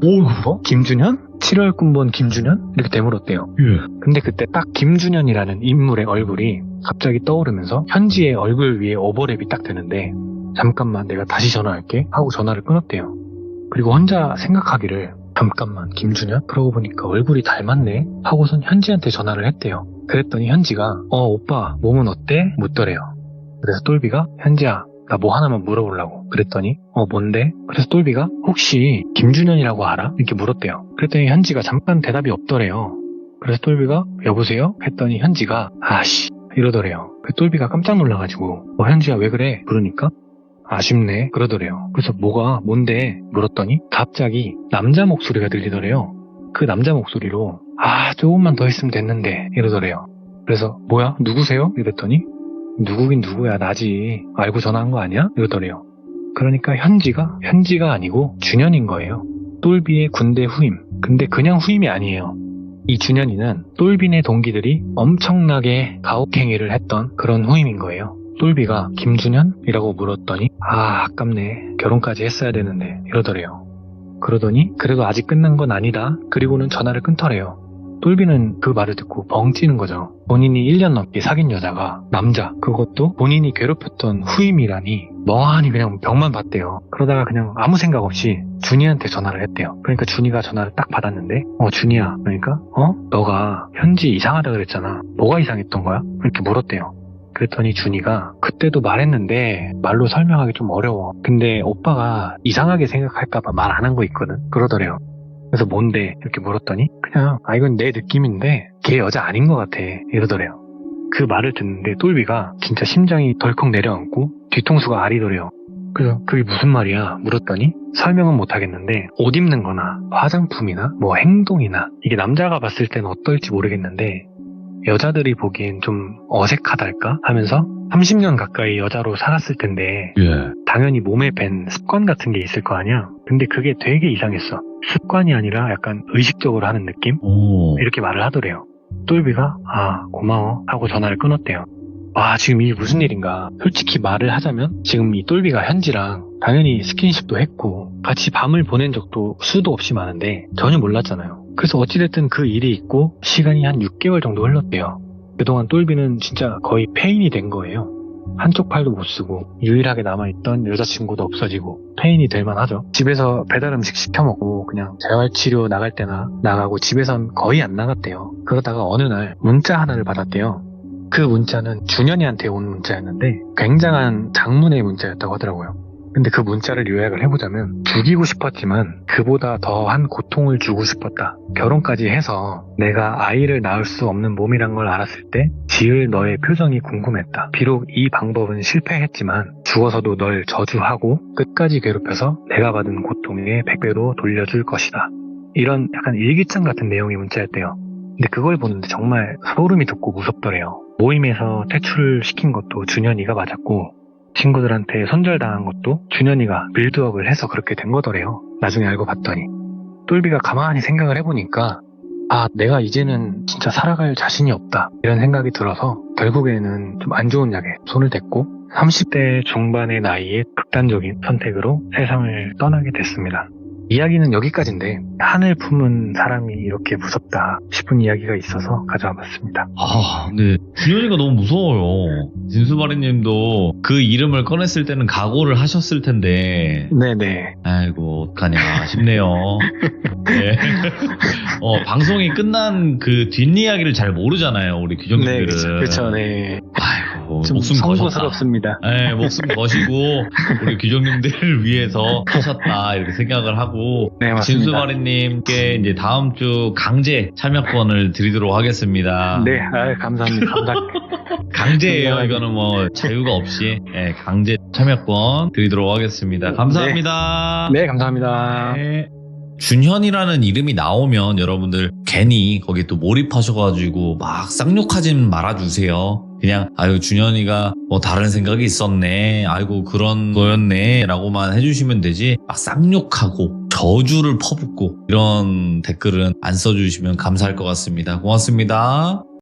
오이고 김준현? 7월 군번 김준현? 이렇게 되물었대요. 근데 그때 딱 김준현이라는 인물의 얼굴이 갑자기 떠오르면서 현지의 얼굴 위에 오버랩이 딱 되는데 잠깐만 내가 다시 전화할게 하고 전화를 끊었대요. 그리고 혼자 생각하기를 잠깐만 김준현? 그러고 보니까 얼굴이 닮았네? 하고선 현지한테 전화를 했대요. 그랬더니 현지가 오빠 몸은 어때? 묻더래요. 그래서 똘비가 현지야 나 뭐 하나만 물어보려고 그랬더니 뭔데? 그래서 똘비가 혹시 김준현이라고 알아? 이렇게 물었대요. 그랬더니 현지가 잠깐 대답이 없더래요. 그래서 똘비가 여보세요? 했더니 현지가 아씨 이러더래요. 그 똘비가 깜짝 놀라가지고 현지야 왜 그래? 그러니까 아쉽네 그러더래요. 그래서 뭐가 뭔데 물었더니 갑자기 남자 목소리가 들리더래요. 그 남자 목소리로 조금만 더 했으면 됐는데 이러더래요. 그래서 뭐야 누구세요? 이랬더니 누구긴 누구야 나지 알고 전화한 거 아니야? 이러더래요. 그러니까 현지가 아니고 준현인 거예요. 똘비의 군대 후임. 근데 그냥 후임이 아니에요. 이 준현이는 똘비네 동기들이 엄청나게 가혹행위를 했던 그런 후임인 거예요. 똘비가 김준현이라고 물었더니 아깝네 결혼까지 했어야 되는데 이러더래요. 그러더니 그래도 아직 끝난 건 아니다. 그리고는 전화를 끊더래요. 똘비는 그 말을 듣고 벙 찌는 거죠. 본인이 1년 넘게 사귄 여자가 남자, 그것도 본인이 괴롭혔던 후임이라니 멍하니 그냥 벽만 봤대요. 그러다가 그냥 아무 생각 없이 준이한테 전화를 했대요. 그러니까 준이가 전화를 딱 받았는데 준이야, 그러니까 너가 현지 이상하다 그랬잖아. 뭐가 이상했던 거야? 이렇게 물었대요. 그랬더니 준이가 그때도 말했는데 말로 설명하기 좀 어려워. 근데 오빠가 이상하게 생각할까봐 말 안 한 거 있거든. 그러더래요. 그래서 뭔데? 이렇게 물었더니 그냥 이건 내 느낌인데 걔 여자 아닌 것 같아. 이러더래요. 그 말을 듣는데 똘비가 진짜 심장이 덜컥 내려앉고 뒤통수가 아리더래요. 그래서 그게 무슨 말이야? 물었더니 설명은 못하겠는데 옷 입는 거나 화장품이나 뭐 행동이나 이게 남자가 봤을 때는 어떨지 모르겠는데 여자들이 보기엔 좀 어색하달까 하면서 30년 가까이 여자로 살았을 텐데 예. 당연히 몸에 밴 습관 같은 게 있을 거 아니야. 근데 그게 되게 이상했어. 습관이 아니라 약간 의식적으로 하는 느낌? 오. 이렇게 말을 하더래요. 똘비가 고마워 하고 전화를 끊었대요. 지금 이게 무슨 일인가. 솔직히 말을 하자면 지금 이 똘비가 현지랑 당연히 스킨십도 했고 같이 밤을 보낸 적도 수도 없이 많은데 전혀 몰랐잖아요. 그래서 어찌됐든 그 일이 있고 시간이 한 6개월 정도 흘렀대요. 그동안 똘비는 진짜 거의 폐인이 된 거예요. 한쪽 팔도 못 쓰고 유일하게 남아있던 여자친구도 없어지고 폐인이 될 만하죠. 집에서 배달 음식 시켜먹고 그냥 재활치료 나갈 때나 나가고 집에선 거의 안 나갔대요. 그러다가 어느 날 문자 하나를 받았대요. 그 문자는 준현이한테 온 문자였는데 굉장한 장문의 문자였다고 하더라고요. 근데 그 문자를 요약을 해보자면 죽이고 싶었지만 그보다 더한 고통을 주고 싶었다. 결혼까지 해서 내가 아이를 낳을 수 없는 몸이란 걸 알았을 때 지을 너의 표정이 궁금했다. 비록 이 방법은 실패했지만 죽어서도 널 저주하고 끝까지 괴롭혀서 내가 받은 고통의 100배로 돌려줄 것이다. 이런 약간 일기장 같은 내용의 문자였대요. 근데 그걸 보는데 정말 소름이 돋고 무섭더래요. 모임에서 퇴출을 시킨 것도 준현이가 맞았고 친구들한테 손절당한 것도 준현이가 빌드업을 해서 그렇게 된 거더래요. 나중에 알고 봤더니. 똘비가 가만히 생각을 해보니까 내가 이제는 진짜 살아갈 자신이 없다 이런 생각이 들어서 결국에는 좀 안 좋은 약에 손을 댔고 30대 중반의 나이에 극단적인 선택으로 세상을 떠나게 됐습니다. 이야기는 여기까지인데 한을 품은 사람이 이렇게 무섭다 싶은 이야기가 있어서 가져와 봤습니다. 근데 준현이가 너무 무서워요. 진수바리님도 그 이름을 꺼냈을 때는 각오를 하셨을 텐데 네네. 아이고 어떡하냐 싶네요. 네. 방송이 끝난 그 뒷이야기를 잘 모르잖아요, 우리 규정님들은. 네, 그렇죠. 네. 아이고 좀 목숨 거셨다. 송구스럽습니다. 네, 목숨 거시고 우리 규정님들을 위해서 하셨다 이렇게 생각을 하고 네, 맞습니다. 진수바리님께 이제 다음 주 강제 참여권을 드리도록 하겠습니다. 네, 감사합니다. 강제예요. 이거는 뭐 자유가 없이 강제 참여권 드리도록 하겠습니다. 감사합니다. 네, 감사합니다. 네. 준현이라는 이름이 나오면 여러분들 괜히 거기 또 몰입하셔가지고 막 쌍욕하진 말아주세요. 그냥 준현이가 뭐 다른 생각이 있었네, 아이고 그런 거였네 라고만 해주시면 되지 막 쌍욕하고 저주를 퍼붓고 이런 댓글은 안 써주시면 감사할 것 같습니다. 고맙습니다.